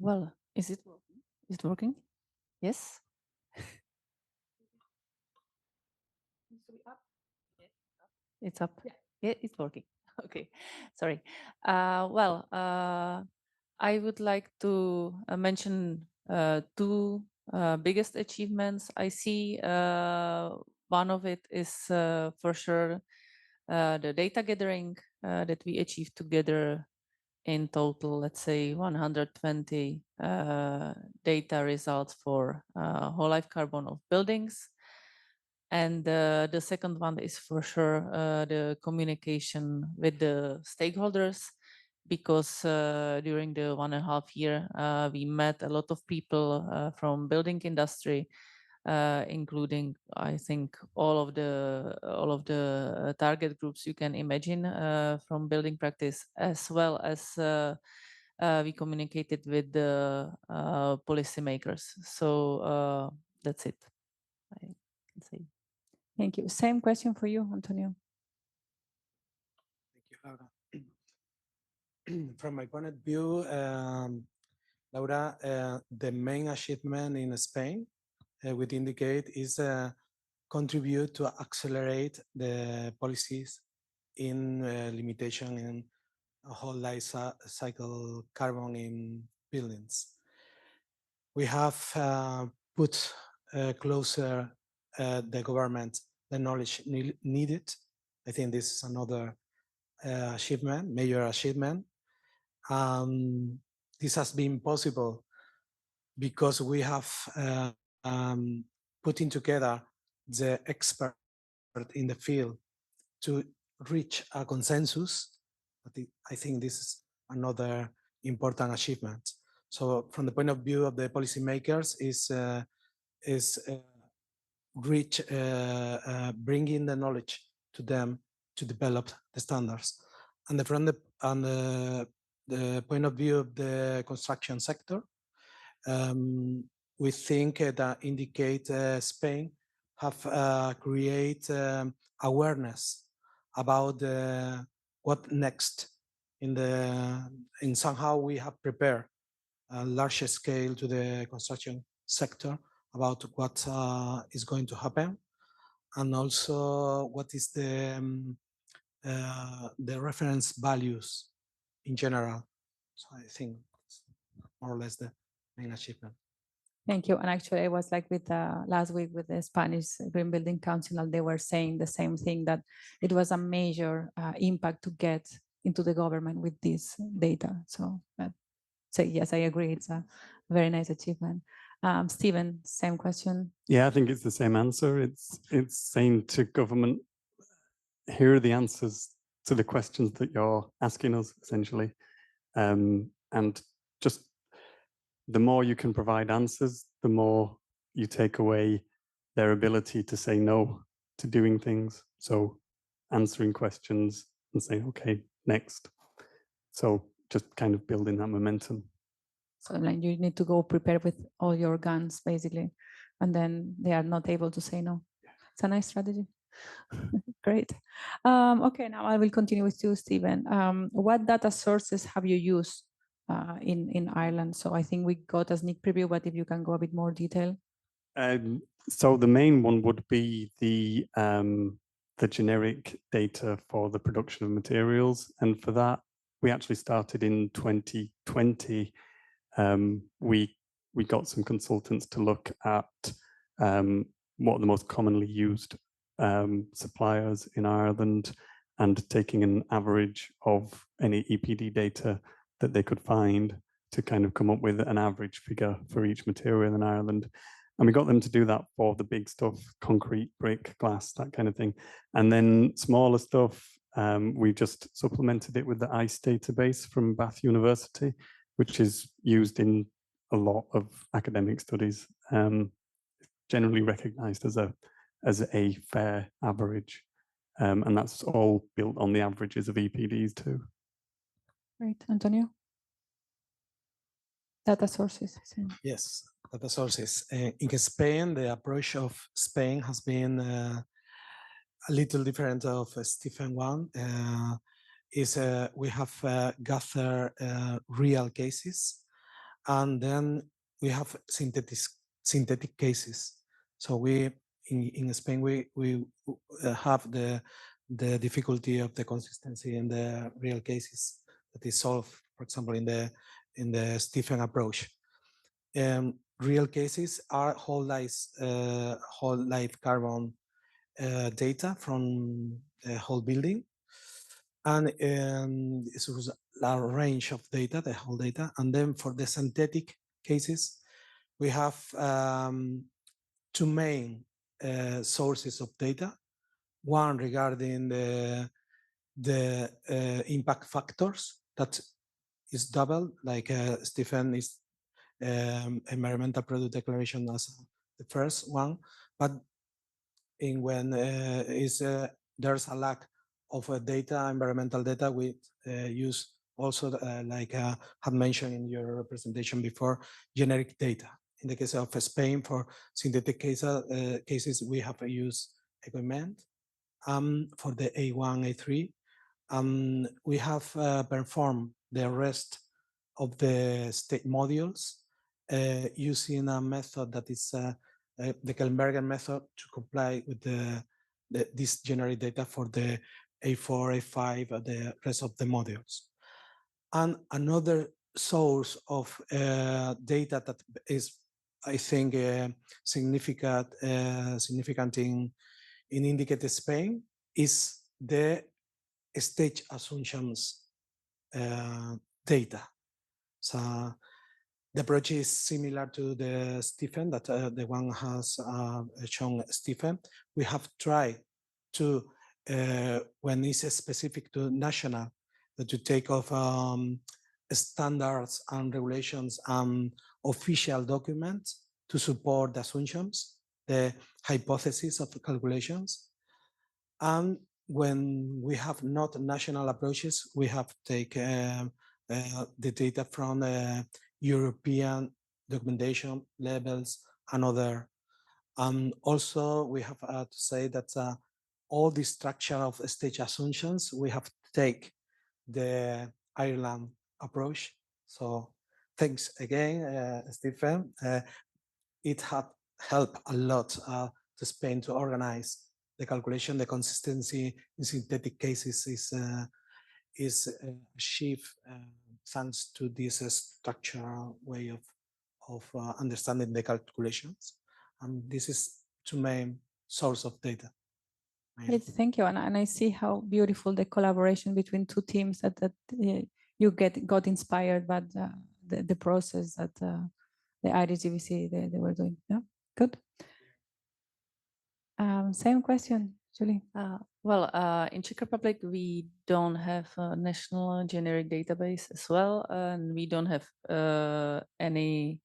Well, is it working? Yes. It's up. Yeah, it's working. Okay, sorry. I would like to mention two biggest achievements I see. One of it is for sure the data gathering that we achieved together. In total, let's say 120 data results for whole life carbon of buildings. And the second one is for sure the communication with the stakeholders, because during the 1.5 year, we met a lot of people from building industry, including, I think, all of the target groups you can imagine from building practice, as well as we communicated with the policymakers. So that's it, I can say. Thank you. Same question for you, Antonio. Thank you, Laura. From my point of view, Laura, the main achievement in Spain with Indicate is contribute to accelerate the policies in limitation in whole life cycle carbon in buildings. We have put closer the government the knowledge needed. I think this is another achievement, major achievement. This has been possible because we have putting together the expert in the field to reach a consensus. I think this is another important achievement. So from the point of view of the policymakers is reach bringing the knowledge to them to develop the standards. And from the point of view of the construction sector, we think that Indicate Spain have create awareness about what next in somehow we have prepared a larger scale to the construction sector about what is going to happen, and also what is the reference values in general. So I think it's more or less the main achievement. Thank you. And actually, I was like with last week with the Spanish Green Building Council, and they were saying the same thing, that it was a major impact to get into the government with this data. So yes, I agree. It's a very nice achievement. Stephen, same question. Yeah, I think it's the same answer. It's saying to government, here are the answers to the questions that you're asking us, essentially. And just the more you can provide answers, the more you take away their ability to say no to doing things. So answering questions and saying, okay, next. So just kind of building that momentum. So like you need to go prepared with all your guns, basically, and then they are not able to say no. It's a nice strategy. Great. Okay, now I will continue with you, Stephen. What data sources have you used in Ireland? So I think we got a sneak preview, but if you can go a bit more detail. So the main one would be the generic data for the production of materials, and for that we actually started in 2020. We got some consultants to look at what are the most commonly used suppliers in Ireland, and taking an average of any EPD data that they could find to kind of come up with an average figure for each material in Ireland. And we got them to do that for the big stuff, concrete, brick, glass, that kind of thing. And then smaller stuff, we just supplemented it with the ICE database from Bath University, which is used in a lot of academic studies, generally recognized as a fair average. And that's all built on the averages of EPDs too. Great, Antonio. Data sources. Yes, data sources. In Spain, the approach of Spain has been a little different of Stephen one. We have gathered real cases, and then we have synthetic cases. So we in Spain we have the difficulty of the consistency in the real cases that is solved, for example, in the Stephen approach. Real cases are whole life carbon data from the whole building, and it was a range of data, the whole data. And then for the synthetic cases, we have two main sources of data. One regarding the impact factors, that is double, like Stephen is environmental product declaration as the first one, but when there's a lack of data, environmental data, we use also, like I had mentioned in your presentation before, generic data. In the case of Spain, for synthetic cases, we have used equipment. For the A1, A3, we have performed the rest of the state modules using a method that is the Kellenberger method, to comply with this generic data for the A4, A5, the rest of the modules. And another source of data that is, I think, significant in Indicate Spain is the stage assumptions data. So the approach is similar to the Stephen, that the one has shown Stephen. We have tried to, when it's specific to national, to take off standards and regulations and official documents to support the assumptions, the hypothesis of the calculations. And when we have not national approaches, we have taken the data from European documentation levels and other. Also, we have to say that all the structure of stage assumptions, we have to take the Ireland approach. So thanks again, Stephen. It had helped a lot to Spain to organize the calculation. The consistency in synthetic cases is achieved thanks to this structural way of understanding the calculations. And this is two main source of data. Great, thank you. And I see how beautiful the collaboration between two teams that you got inspired by the process that the IRIS-GBC they were doing. Yeah, good. Same question, Julie. In Czech Republic, we don't have a national generic database as well, and we don't have any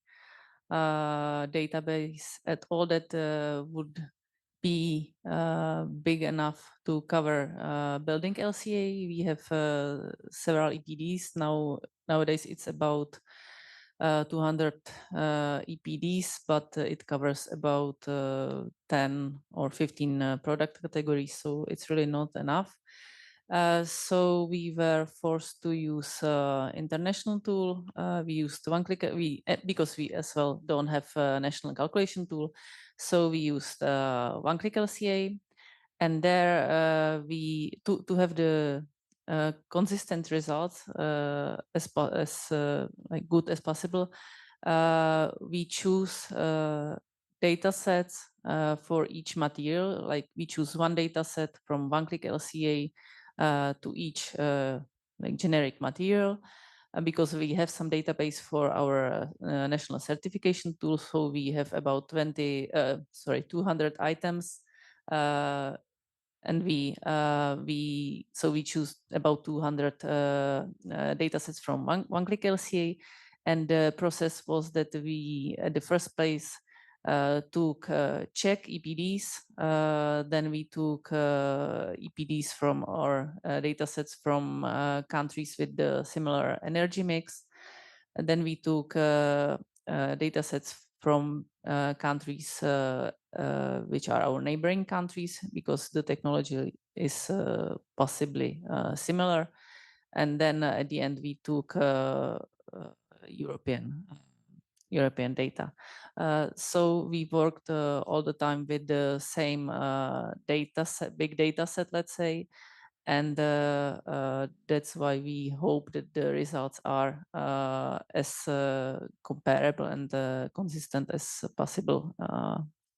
database at all that would be big enough to cover building LCA. We have several EPDs now. Nowadays, it's about 200 EPDs, but it covers about 10 or 15 product categories, so it's really not enough. So we were forced to use international tool. We used OneClick, because we as well don't have a national calculation tool. So we used OneClick LCA, and there to have the consistent results as like good as possible, we choose data sets for each material. Like we choose one data set from OneClick LCA to each like generic material, because we have some database for our national certification tool. So we have about 200 items, and we choose about 200 data sets from OneClick LCA. And the process was that we, at the first place, took Czech EPDs, then we took EPDs from our data sets from countries with the similar energy mix. And then we took data sets from countries which are our neighboring countries, because the technology is possibly similar. And then at the end, we took European data. So we worked all the time with the same data set, big data set, let's say. And that's why we hope that the results are as comparable and consistent as possible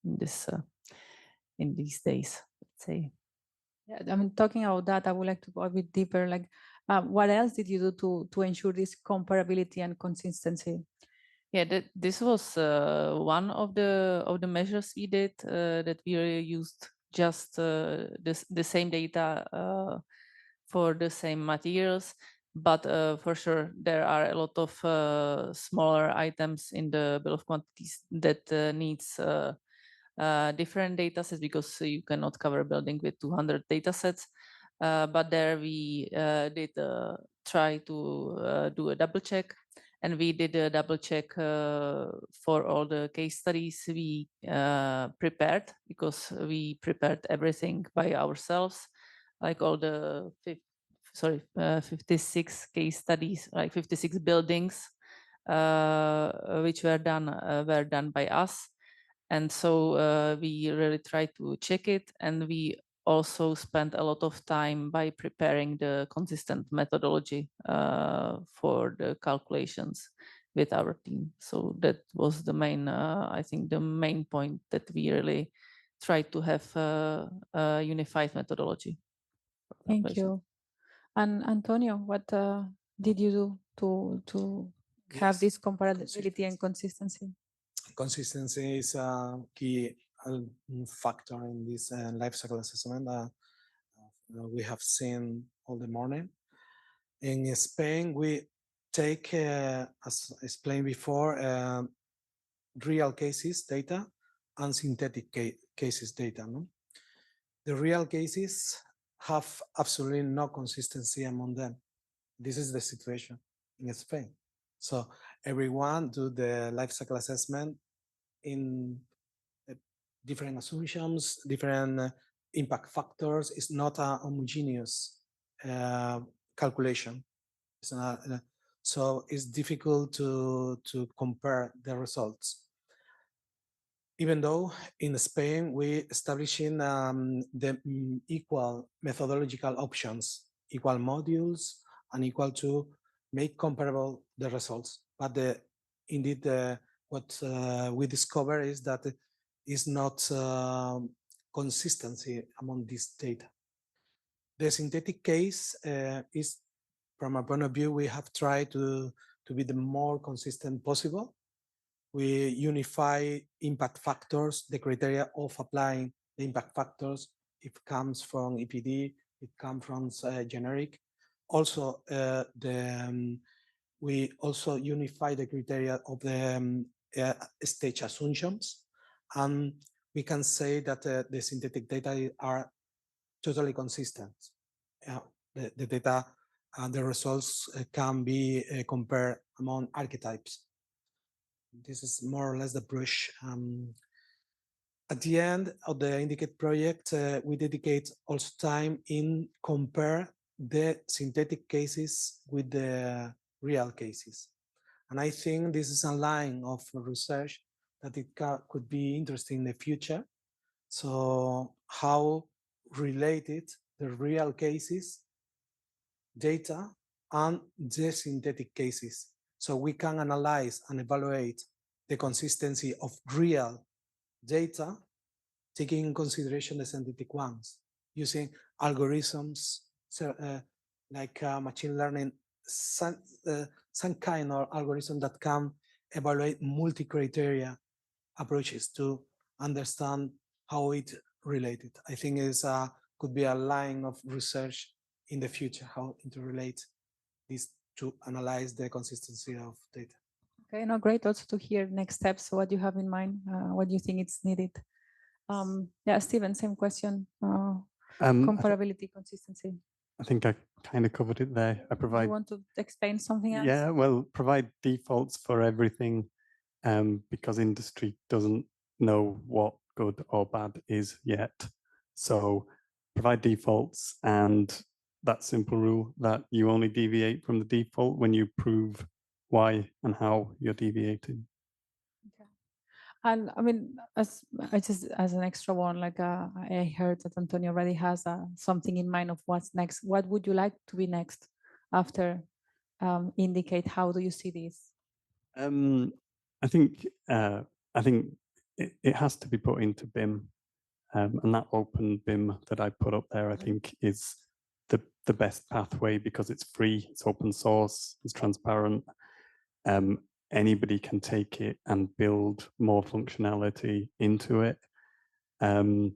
in these days, let's say. Yeah, I mean, talking about that, I would like to go a bit deeper. Like, what else did you do to ensure this comparability and consistency? Yeah, this was one of the measures we did, that we used just the same data for the same materials. But for sure, there are a lot of smaller items in the bill of quantities that needs different data sets, because you cannot cover a building with 200 data sets. But there we did try to do a double check. And we did a double check for all the case studies we prepared, because we prepared everything by ourselves, like all the 56 case studies, like 56 buildings, which were done by us. And so we really tried to check it, and we also spent a lot of time by preparing the consistent methodology for the calculations with our team. So that was the main, I think, the main point, that we really tried to have a unified methodology. Thank you. And Antonio, what did you do to have this comparability and consistency? Consistency is a key factor in this life cycle assessment we have seen all the morning. In Spain, we take, as explained before, real cases data and synthetic cases data. No? The real cases have absolutely no consistency among them. This is the situation in Spain. So everyone do the life cycle assessment in different assumptions, different impact factors. It's not a homogeneous calculation. It's not, so it's difficult to compare the results. Even though in Spain we establishing the equal methodological options, equal modules, and equal to make comparable the results. But indeed, what we discover is that is not consistency among this data. The synthetic case is, from a point of view, we have tried to be the more consistent possible. We unify impact factors, the criteria of applying the impact factors. It comes from EPD, it comes from generic. Also, we also unify the criteria of the stage assumptions. And we can say that the synthetic data are totally consistent. The data and the results can be compared among archetypes. this is more or less the brush. At the end of the Indicate project, we dedicate also time in compare the synthetic cases with the real cases. And I think this is a line of research that it could be interesting in the future. So how related the real cases, data, and the synthetic cases. So we can analyze and evaluate the consistency of real data, taking in consideration the synthetic ones, using algorithms like machine learning, some kind of algorithm that can evaluate multi-criteria approaches to understand how it related. I think is could be a line of research in the future, how to relate these to analyze the consistency of data. Okay, no, great also to hear next steps, what you have in mind, what you think it's needed. Yeah, Stephen, same question, comparability, consistency. I think I kind of covered it there. I provide. You want to explain something else? Yeah, well, provide defaults for everything because industry doesn't know what good or bad is yet. So provide defaults and that simple rule that you only deviate from the default when you prove why and how you're deviating. Okay. And I mean, as an extra one, like I heard that Antonio already has something in mind of what's next. What would you like to be next after Indicate? How do you see this? I think it has to be put into BIM, and that open BIM that I put up there, I think, is the best pathway because it's free, it's open source, it's transparent. Anybody can take it and build more functionality into it. I've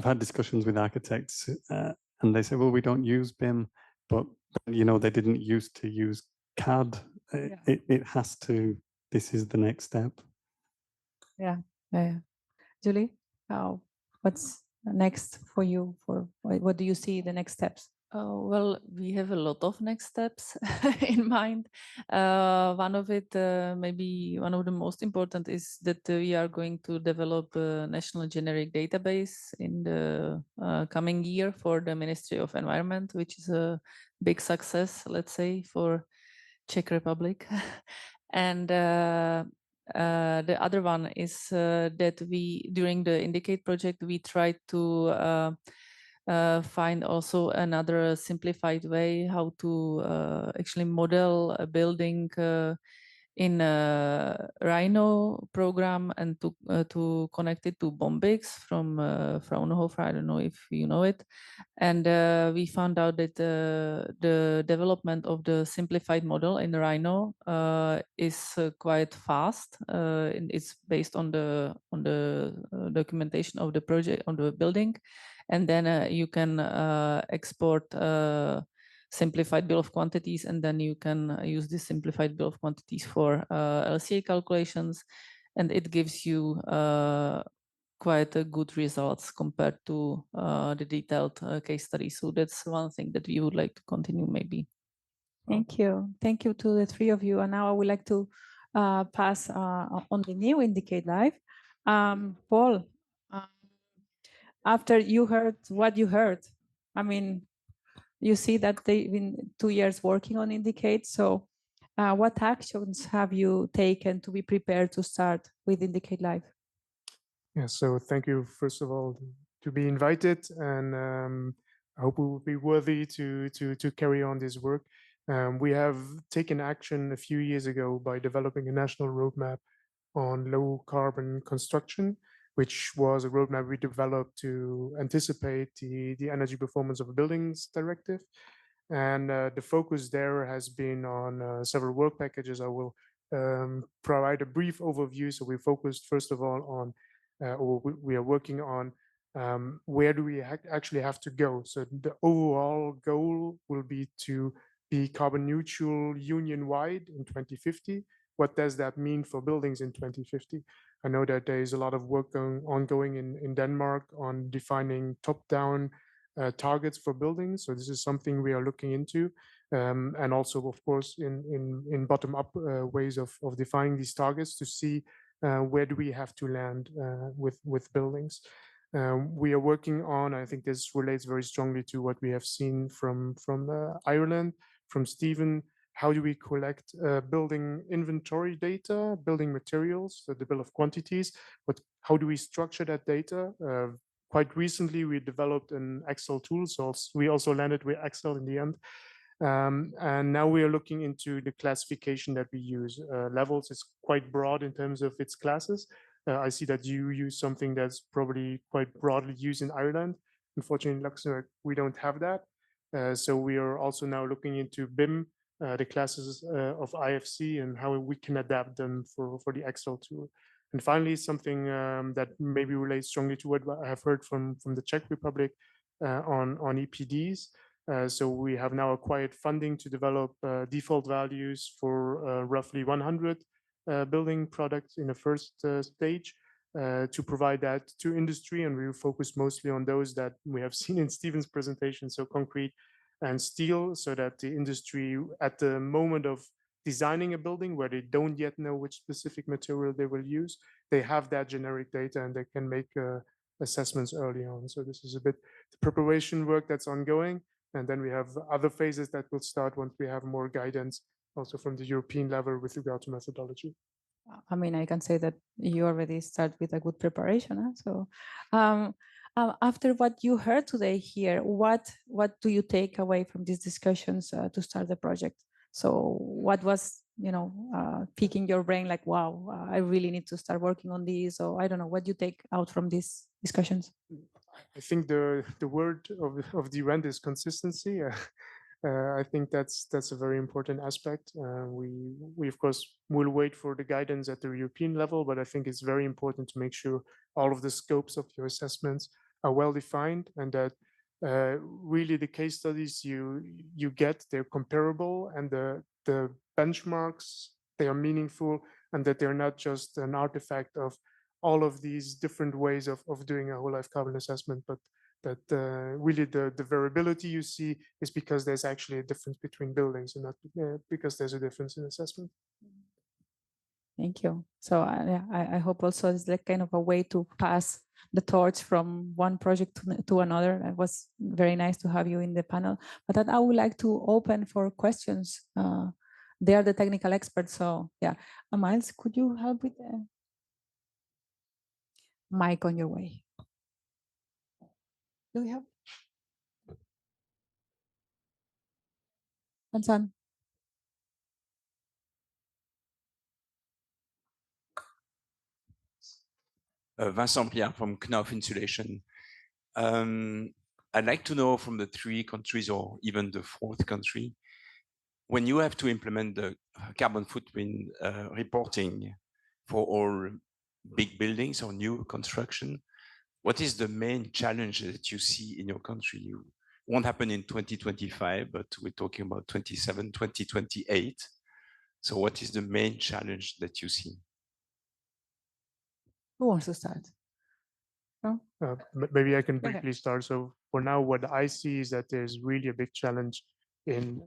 had discussions with architects, and they say, "Well, we don't use BIM," but you know, they didn't used to use CAD. It has to. This is the next step. Yeah. Julie, what's next for you? For what do you see the next steps? Oh, well, we have a lot of next steps in mind. One of it, maybe one of the most important, is that we are going to develop a national generic database in the coming year for the Ministry of Environment, which is a big success, let's say, for Czech Republic. And the other one is that we, during the Indicate project, we tried to find also another simplified way how to actually model a building in a Rhino program and to connect it to Bombix from Fraunhofer. I don't know if you know it. And we found out that the development of the simplified model in Rhino is quite fast. And it's based on the documentation of the project, on the building. And then you can export simplified bill of quantities, and then you can use this simplified bill of quantities for LCA calculations, and it gives you quite a good results compared to the detailed case study. So that's one thing that we would like to continue maybe. Thank you. Thank you to the three of you. And now I would like to pass on the new Indicate Live. Paul, after you heard what you heard, I mean, you see that they've been 2 years working on Indicate. So what actions have you taken to be prepared to start with Indicate Live? Yeah, so thank you, first of all, to be invited, and I hope we will be worthy to carry on this work. We have taken action a few years ago by developing a national roadmap on low carbon construction, which was a roadmap we developed to anticipate the energy performance of a buildings directive. And the focus there has been on several work packages. I will provide a brief overview. So we focused, first of all, on, or we are working on where do we actually have to go. So the overall goal will be to be carbon neutral union-wide in 2050. What does that mean for buildings in 2050? I know that there is a lot of work ongoing in Denmark on defining top-down targets for buildings. So this is something we are looking into. and also, of course, in bottom-up ways of defining these targets to see where do we have to land with buildings. We are working on, I think this relates very strongly to what we have seen from Ireland, from Stephen. How do we collect building inventory data, building materials, so the bill of quantities? How do we structure that data? Quite recently, we developed an Excel tool, so we also landed with Excel in the end. And now we are looking into the classification that we use. Levels is quite broad in terms of its classes. I see that you use something that's probably quite broadly used in Ireland. Unfortunately, in Luxembourg, we don't have that. So we are also now looking into BIM, the classes of IFC, and how we can adapt them for the Excel tool. And finally, something that maybe relates strongly to what I have heard from the Czech Republic on EPDs. So we have now acquired funding to develop default values for roughly 100 building products in the first stage to provide that to industry. And we will focus mostly on those that we have seen in Stephen's presentation, so concrete and steel, so that the industry at the moment of designing a building where they don't yet know which specific material they will use, they have that generic data and they can make assessments early on. So this is a bit the preparation work that's ongoing. And then we have other phases that will start once we have more guidance also from the European level with regard to methodology. I mean, I can say that you already start with a good preparation. Huh? So after what you heard today here, what do you take away from these discussions to start the project? So what was, picking your brain like, wow, I really need to start working on this, or I don't know, what do you take out from these discussions? I think the word of the event is consistency. I think that's a very important aspect. We of course will wait for the guidance at the European level, but I think it's very important to make sure all of the scopes of your assessments are well defined, and that really the case studies you get, they're comparable, and the benchmarks, they are meaningful, and that they're not just an artifact of all of these different ways of doing a whole life carbon assessment, but that really the variability you see is because there's actually a difference between buildings and not because there's a difference in assessment. Thank you. So I hope also it's like kind of a way to pass the torch from one project to another. It was very nice to have you in the panel, but that I would like to open for questions. They are the technical experts. So yeah, Miles, could you help with the mic on your way? Do we have? Vincent. Vincent Pierre from Knauf Insulation. I'd like to know from the 3 countries or even the 4th country, when you have to implement the carbon footprint reporting for all big buildings or new construction, what is the main challenge that you see in your country? It won't happen in 2025, but we're talking about 27, 2028. So what is the main challenge that you see? Who wants to start? No? Maybe I can briefly start. So for now, what I see is that there's really a big challenge in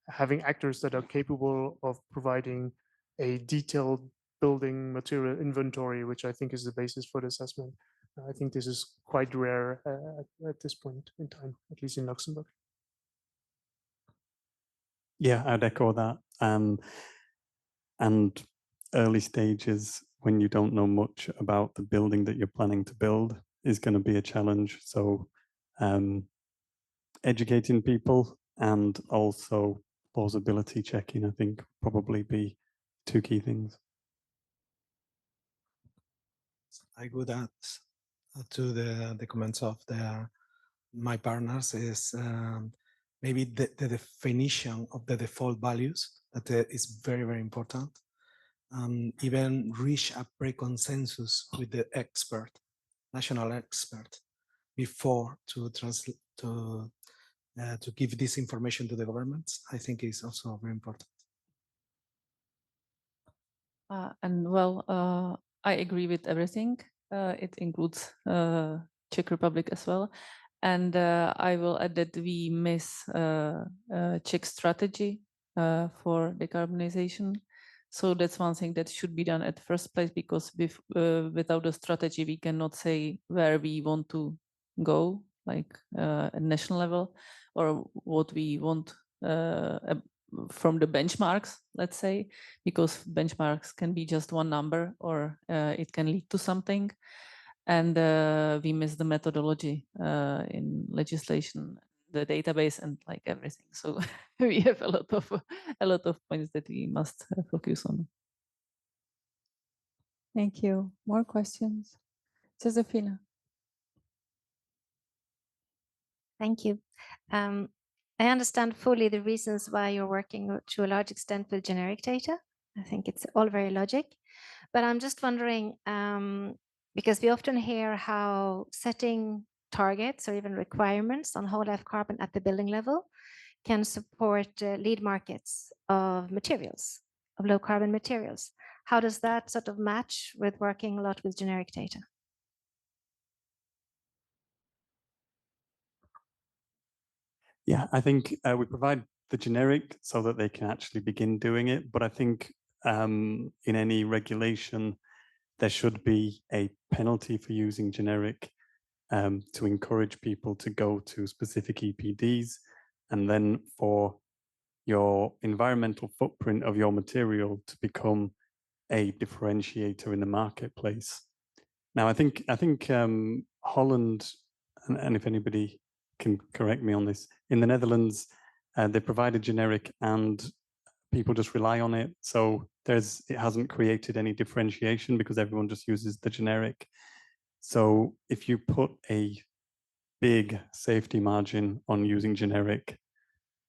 having actors that are capable of providing a detailed building material inventory, which I think is the basis for the assessment. I think this is quite rare at this point in time, at least in Luxembourg. Yeah, I'd echo that. And early stages, when you don't know much about the building that you're planning to build, is going to be a challenge. So educating people and also plausibility checking, I think, probably be 2 key things. I would add to the comments of my partners is maybe the definition of the default values that is very, very important. Even reach a pre-consensus with the expert, national expert, before to give this information to the governments, I think is also very important. And well, I agree with everything. It includes Czech Republic as well. And I will add that we miss Czech strategy for decarbonization. So that's one thing that should be done at first place, because without a strategy, we cannot say where we want to go, like at national level, or what we want from the benchmarks, let's say, because benchmarks can be just one number, or it can lead to something. And we miss the methodology in legislation, the database, and like everything. So we have a lot of points that we must focus on. Thank you. More questions? Josefina. Thank you. I understand fully the reasons why you're working to a large extent with generic data. I think it's all very logic, but I'm just wondering, because we often hear how setting targets or even requirements on whole life carbon at the building level can support lead markets of materials, of low carbon materials. How does that sort of match with working a lot with generic data? Yeah, I think we provide the generic so that they can actually begin doing it. But I think in any regulation, there should be a penalty for using generic to encourage people to go to specific EPDs, and then for your environmental footprint of your material to become a differentiator in the marketplace. Now, I think Holland, and if anybody can correct me on this, in the Netherlands, they provide a generic and people just rely on it. So it hasn't created any differentiation because everyone just uses the generic. So if you put a big safety margin on using generic,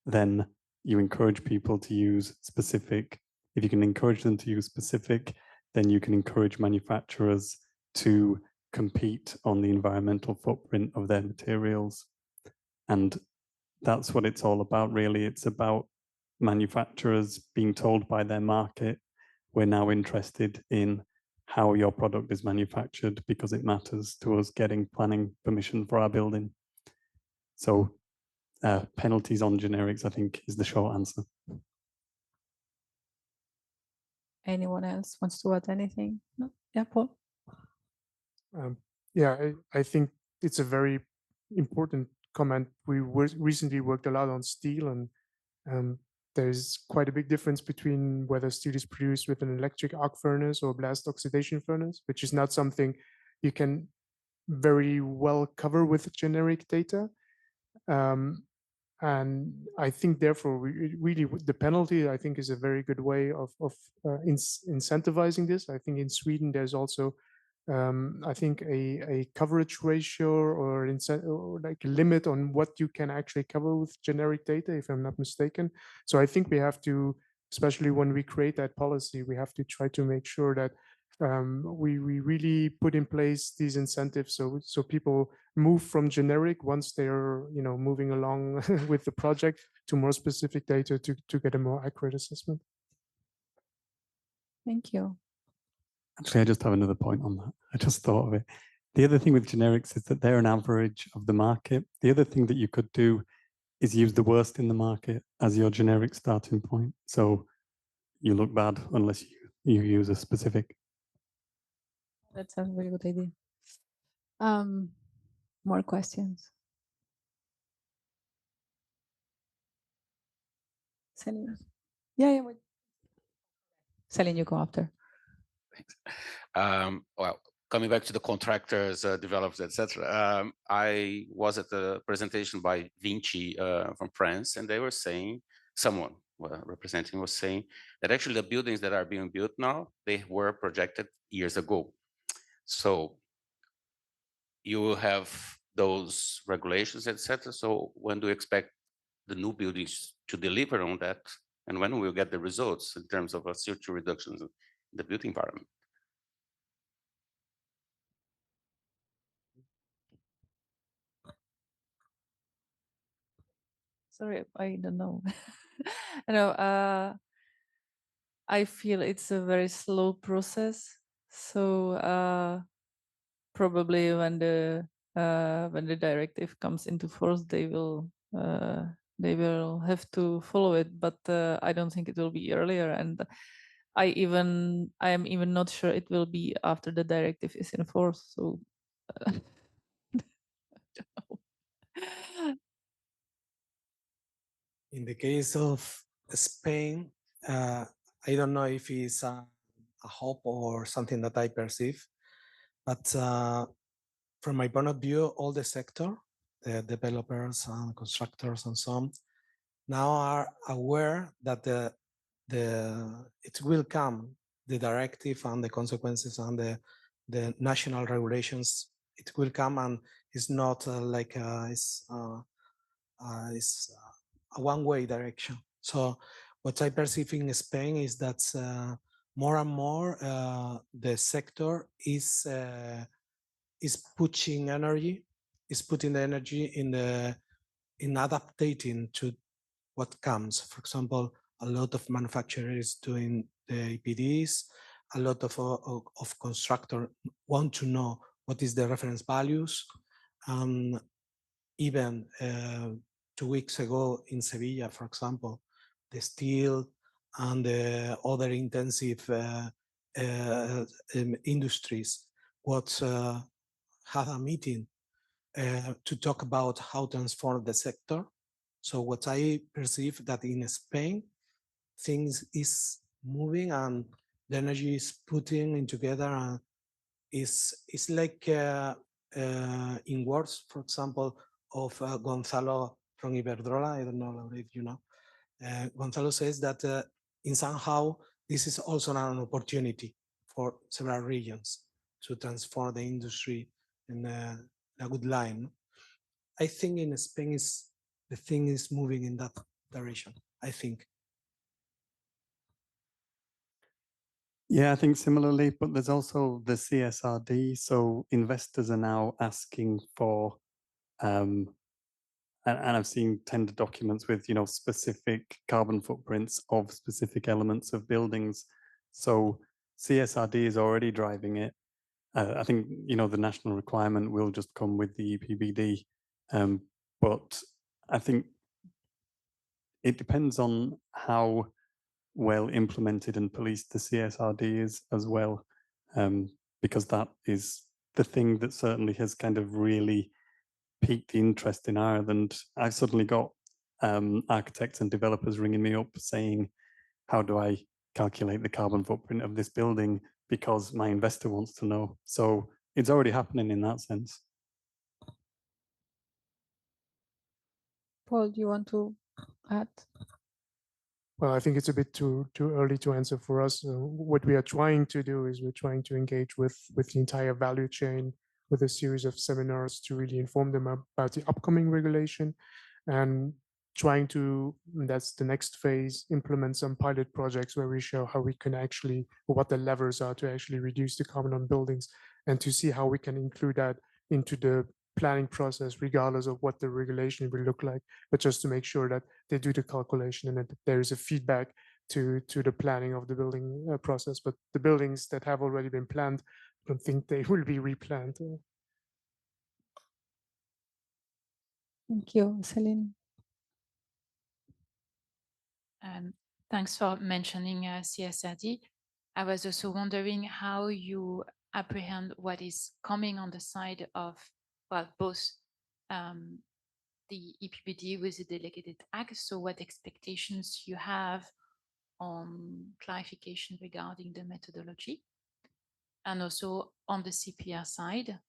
then you encourage people to use specific. If you can encourage them to use specific, then you can encourage manufacturers to compete on the environmental footprint of their materials. And that's what it's all about, really. It's about manufacturers being told by their market, we're now interested in how your product is manufactured because it matters to us getting planning permission for our building. So penalties on generics, I think, is the short answer. Anyone else wants to add anything? No? Yeah, Paul? Yeah, I think it's a very important comment. We recently worked a lot on steel, and there's quite a big difference between whether steel is produced with an electric arc furnace or blast oxidation furnace, which is not something you can very well cover with generic data. And I think, therefore, really the penalty, I think, is a very good way of incentivizing this. I think in Sweden, there's also, I think, a coverage ratio or like a limit on what you can actually cover with generic data, if I'm not mistaken. So I think we have to, especially when we create that policy, we have to try to make sure that we really put in place these incentives so people move from generic once they're moving along with the project to more specific data to get a more accurate assessment. Thank you. Actually, I just have another point on that. I just thought of it. The other thing with generics is that they're an average of the market. The other thing that you could do is use the worst in the market as your generic starting point. So you look bad unless you use a specific. That's a very good idea. More questions? Celine? Yeah. Celine, you go after. Thanks. Well, coming back to the contractors, developers, etc. I was at the presentation by Vinci from France, and they were saying, someone representing was saying that actually the buildings that are being built now, they were projected years ago. So you will have those regulations, etc. So when do you expect the new buildings to deliver on that? And when we'll get the results in terms of CO2 reductions in the built environment? Sorry, I don't know. I feel it's a very slow process. So probably when the when the directive comes into force, they will have to follow it. But I don't think it will be earlier, and I am even not sure it will be after the directive is in force. So. In the case of Spain, I don't know if it's a hope or something that I perceive, but from my point of view, all the sector, the developers and constructors and so on, now are aware that it will come, the directive and the consequences and the national regulations, it will come, and it's not it's a one-way direction. So what I perceive in Spain is that more and more the sector is putting the energy in adapting to what comes. For example, a lot of manufacturers doing the EPDs, a lot of constructors want to know what is the reference values. Even 2 weeks ago in Sevilla, for example, the steel and the other intensive industries had a meeting to talk about how to transform the sector. So what I perceive that in Spain, things is moving and the energy is putting in together, and it's like in words, for example, of Gonzalo from Iberdrola. I don't know, Laura, if you know. Gonzalo says that in somehow this is also an opportunity for several regions to transform the industry in a good line. I think in Spain the thing is moving in that direction, I think. Yeah, I think similarly, but there's also the CSRD. So investors are now asking for, and I've seen tender documents with, specific carbon footprints of specific elements of buildings. So CSRD is already driving it. I think, the national requirement will just come with the EPBD. But I think it depends on how well implemented and policed the CSRD is as well, because that is the thing that certainly has kind of really piqued the interest in Ireland. I've suddenly got architects and developers ringing me up saying, how do I calculate the carbon footprint of this building? Because my investor wants to know. So it's already happening in that sense. Paul, do you want to add? Well, I think it's a bit too early to answer for us. What we are trying to do is we're trying to engage with the entire value chain with a series of seminars to really inform them about the upcoming regulation, and trying to, that's the next phase, implement some pilot projects where we show how we can actually, what the levers are to actually reduce the carbon on buildings, and to see how we can include that into the planning process, regardless of what the regulation will look like, but just to make sure that they do the calculation and that there is a feedback to the planning of the building process. But the buildings that have already been planned, I don't think they will be replanned. Thank you, Celine. Thanks for mentioning CSRD. I was also wondering how you apprehend what is coming on the side of, well, both the EPBD with the delegated act. So what expectations you have on clarification regarding the methodology, and also on the CPR side,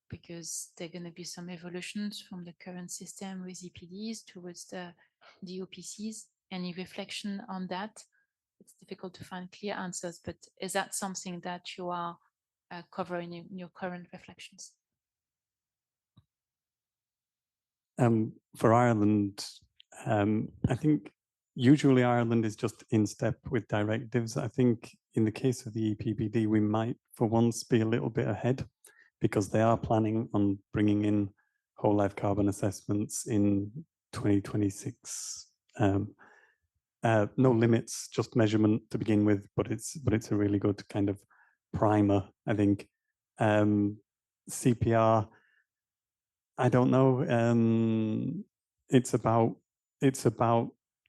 because there are going to be some evolutions from the current system with EPDs towards the DOPCs. Any reflection on that? It's difficult to find clear answers, but is that something that you are covering in your current reflections? For Ireland, I think usually Ireland is just in step with directives. I think in the case of the EPBD, we might for once be a little bit ahead, because they are planning on bringing in whole life carbon assessments in 2026. No limits, just measurement to begin with, but it's a really good kind of primer, I think. CPR, I don't know. It's about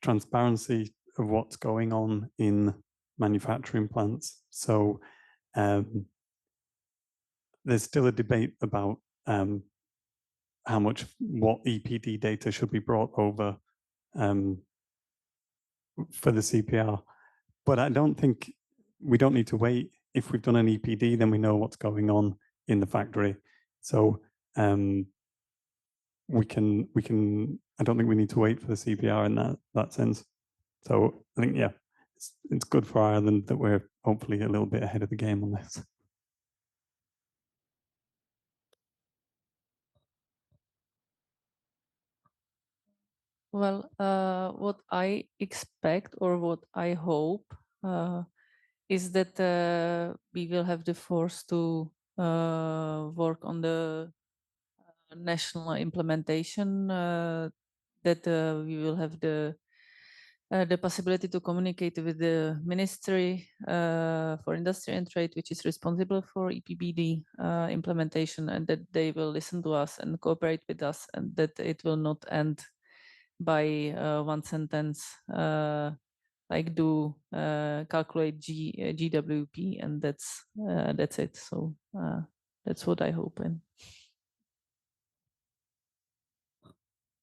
transparency of what's going on in manufacturing plants. So there's still a debate about what EPD data should be brought over for the CPR. But I don't think we don't need to wait. If we've done an EPD, then we know what's going on in the factory. So we can. I don't think we need to wait for the CPR in that sense. So I think it's good for Ireland that we're hopefully a little bit ahead of the game on this. Well, what I expect or what I hope is that we will have the force to work on the national implementation, that we will have the possibility to communicate with the Ministry for Industry and Trade, which is responsible for EPBD implementation, and that they will listen to us and cooperate with us, and that it will not end by one sentence, like calculate GWP, and that's it. So that's what I hope in.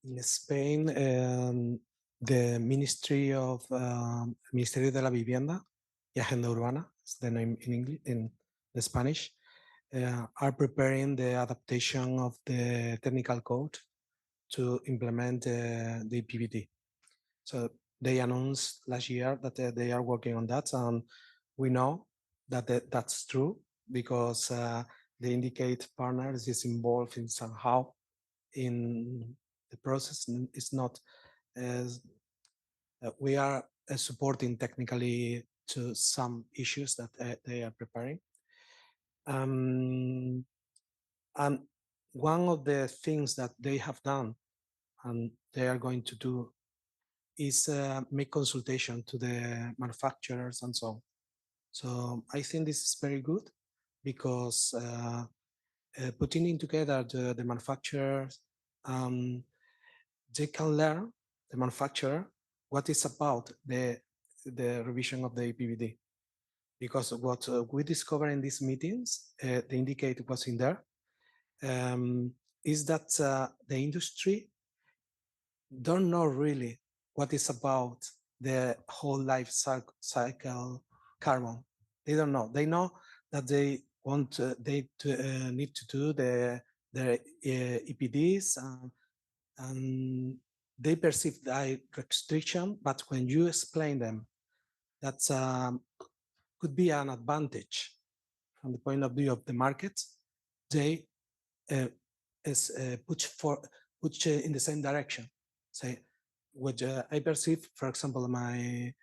In Spain, the Ministerio de la Vivienda y Agenda Urbana, is the name in English, in the Spanish, are preparing the adaptation of the technical code to implement the PVD. So they announced last year that they are working on that, and we know that that's true because the Indicate partners is involved in somehow in the process. Is not as we are supporting technically to some issues that they are preparing. And one of the things that they have done and they are going to do is make consultation to the manufacturers and so on. So I think this is very good because putting together the manufacturers, they can learn, the manufacturer, what is about the revision of the EPBD. Because what we discover in these meetings, the Indicate was in there, is that the industry don't know really what is about the whole life cycle carbon. They don't know. They know that they want need to do the EPDs and they perceive that restriction. But when you explain them, that could be an advantage from the point of view of the market, they push in the same direction. Say, what I perceive, for example, my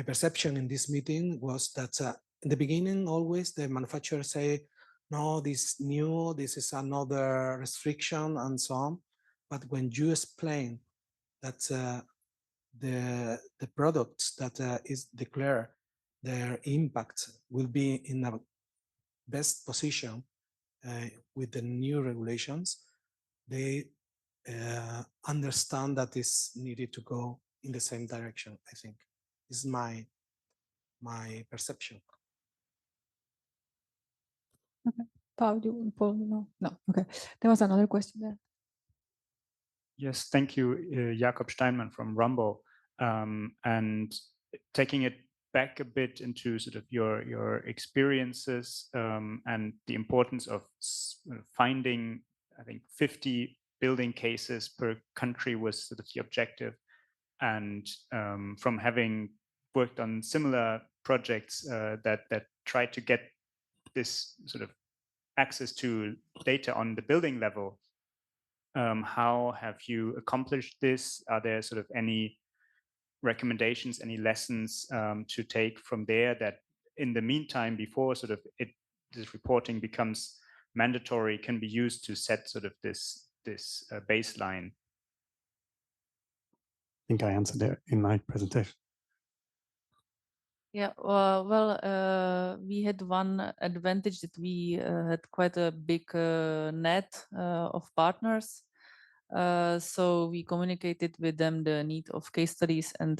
perception in this meeting was that in the beginning, always the manufacturers say, no, this new, this is another restriction and so on. But when you explain that the products that is declared, their impact will be in a best position with the new regulations, they understand that it's needed to go in the same direction. I think this is my perception. Okay, Paul, no? No. Okay, there was another question there. Yes, thank you, Jakob Steinmann from Rumbo, and taking it back a bit into sort of your experiences and the importance of finding, I think 50 building cases per country was sort of the objective, and from having worked on similar projects that try to get this sort of access to data on the building level. How have you accomplished this? Are there sort of any recommendations, any lessons to take from there that in the meantime, before sort of this reporting becomes mandatory, can be used to set sort of this baseline? I think I answered it in my presentation. Yeah, we had one advantage that we had quite a big net of partners. So we communicated with them the need of case studies, and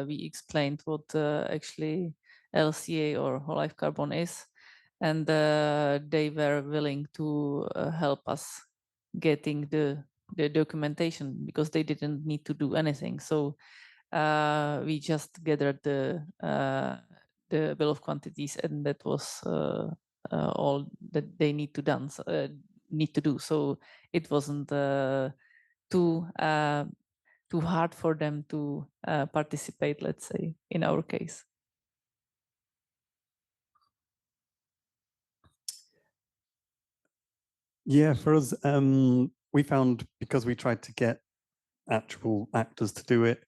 we explained what actually LCA or whole life carbon is. And they were willing to help us getting the documentation because they didn't need to do anything. So we just gathered the bill of quantities, and that was all that they need to do. So it wasn't too hard for them to participate, let's say, in our case. Yeah, for us, we found, because we tried to get actual actors to do it,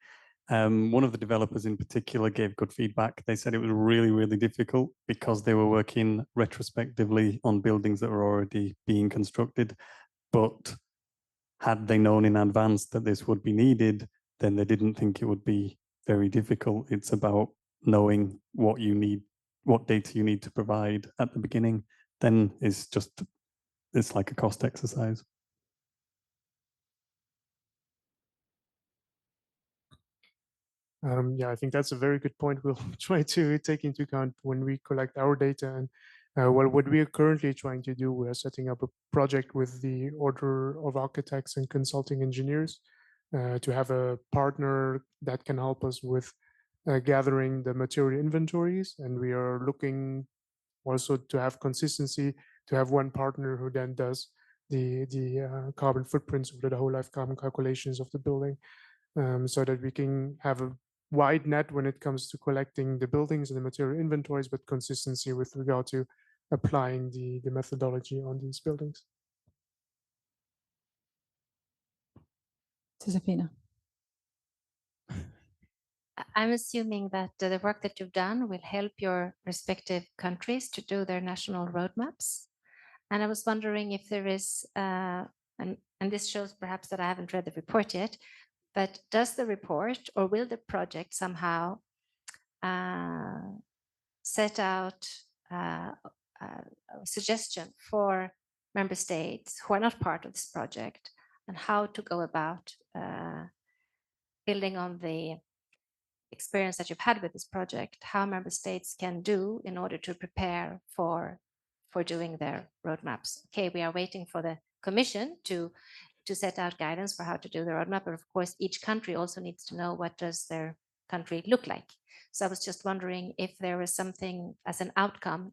one of the developers in particular gave good feedback. They said it was really, really difficult because they were working retrospectively on buildings that were already being constructed. But had they known in advance that this would be needed, then they didn't think it would be very difficult. It's about knowing what you need, what data you need to provide at the beginning. Then it's like a cost exercise. Yeah, I think that's a very good point. We'll try to take into account when we collect our data. And well, what we are currently trying to do, we are setting up a project with the Order of Architects and Consulting Engineers to have a partner that can help us with gathering the material inventories. And we are looking also to have consistency, to have one partner who then does the carbon footprints or the whole life carbon calculations of the building, so that we can have a wide net when it comes to collecting the buildings and the material inventories, but consistency with regard to applying the methodology on these buildings. Josefina. I'm assuming that the work that you've done will help your respective countries to do their national roadmaps. And I was wondering if there is, and this shows perhaps that I haven't read the report yet, but does the report or will the project somehow set out a suggestion for member states who are not part of this project and how to go about building on the experience that you've had with this project, how member states can do in order to prepare for doing their roadmaps? Okay, we are waiting for the Commission to set out guidance for how to do the roadmap, but of course each country also needs to know what does their country look like. So I was just wondering if there was something as an outcome,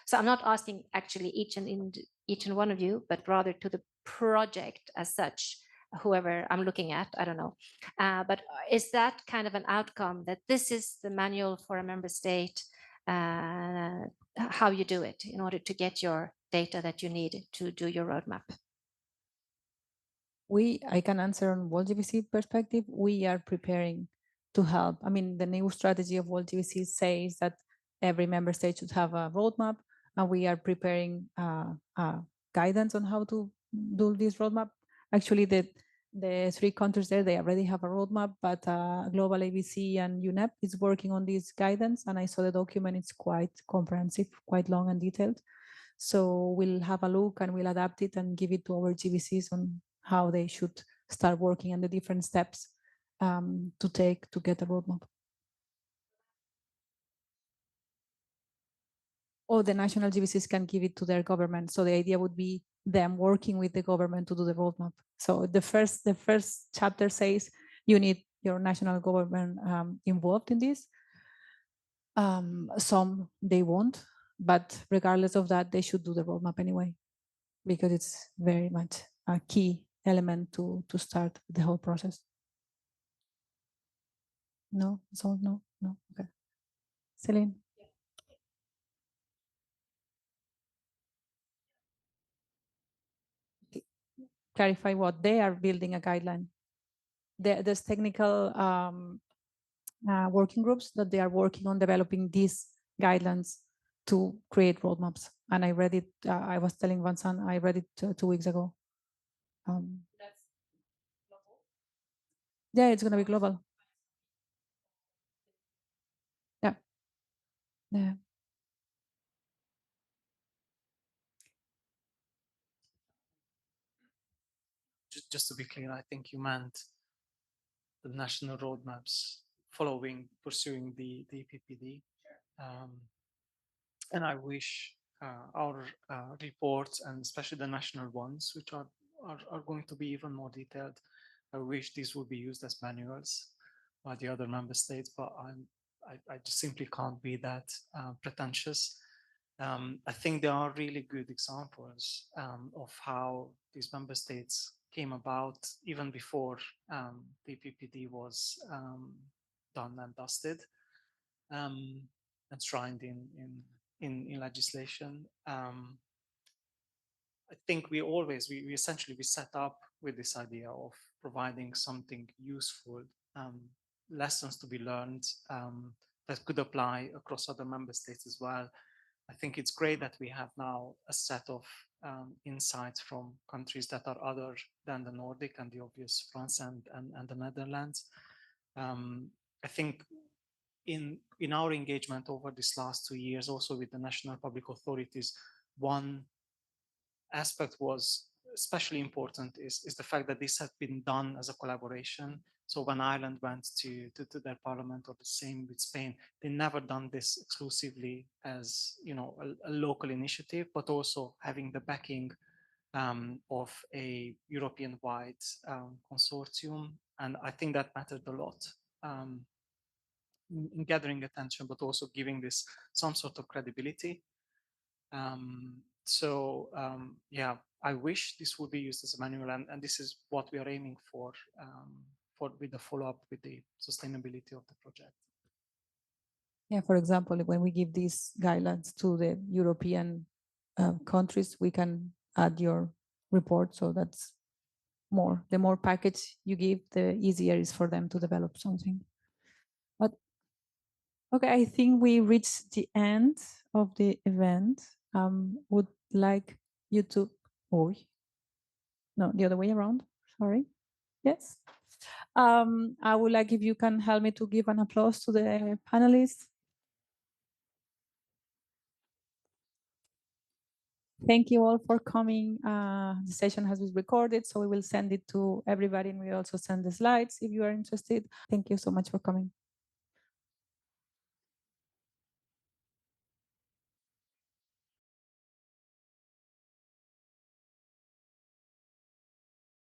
so I'm not asking actually each and one of you, but rather to the project as such, whoever I'm looking at, I don't know. But is that kind of an outcome that this is the manual for a member state, how you do it in order to get your data that you need to do your roadmap? I can answer on World GBC perspective. We are preparing to help. I mean, the new strategy of World GBC says that every member state should have a roadmap, and we are preparing guidance on how to do this roadmap. Actually, the 3 countries there, they already have a roadmap, but Global ABC and UNEP is working on this guidance, and I saw the document. It's quite comprehensive, quite long and detailed. So we'll have a look and we'll adapt it and give it to our GBCs on how they should start working on the different steps to take to get a roadmap. Or the national GBCs can give it to their government. So the idea would be them working with the government to do the roadmap. So the first chapter says you need your national government involved in this. Some they won't, but regardless of that, they should do the roadmap anyway, because it's very much a key element to start the whole process. No, so no, okay. Celine. Clarify what they are building a guideline. There's technical working groups that they are working on developing these guidelines to create roadmaps. And I read it, I was telling Vincent, I read it 2 weeks ago. Yeah, it's going to be global. Yeah, Yeah. Just to be clear, I think you meant the national roadmaps pursuing the EPPD. And I wish our reports, and especially the national ones, which are going to be even more detailed, I wish these would be used as manuals by the other member states, but I just simply can't be that pretentious. I think there are really good examples of how these member states came about even before the PPD was done and dusted, enshrined in legislation. I think we essentially set up with this idea of providing something useful, lessons to be learned that could apply across other member states as well. I think it's great that we have now a set of insights from countries that are other than the Nordic and the obvious France and the Netherlands. I think in our engagement over this last 2 years, also with the national public authorities, one aspect was especially important is the fact that this has been done as a collaboration. So when Ireland went to their parliament, or the same with Spain, they never done this exclusively as a local initiative, but also having the backing of a European-wide consortium. And I think that mattered a lot in gathering attention, but also giving this some sort of credibility. Yeah, I wish this would be used as a manual, and this is what we are aiming for with the follow-up with the sustainability of the project. Yeah, for example, when we give these guidelines to the European countries, we can add your report. So that's the more package you give, the easier it is for them to develop something. But okay, I think we reached the end of the event. Would like you to, no, the other way around, sorry. Yes. I would like if you can help me to give an applause to the panelists. Thank you all for coming. The session has been recorded, so we will send it to everybody, and we also send the slides if you are interested. Thank you so much for coming.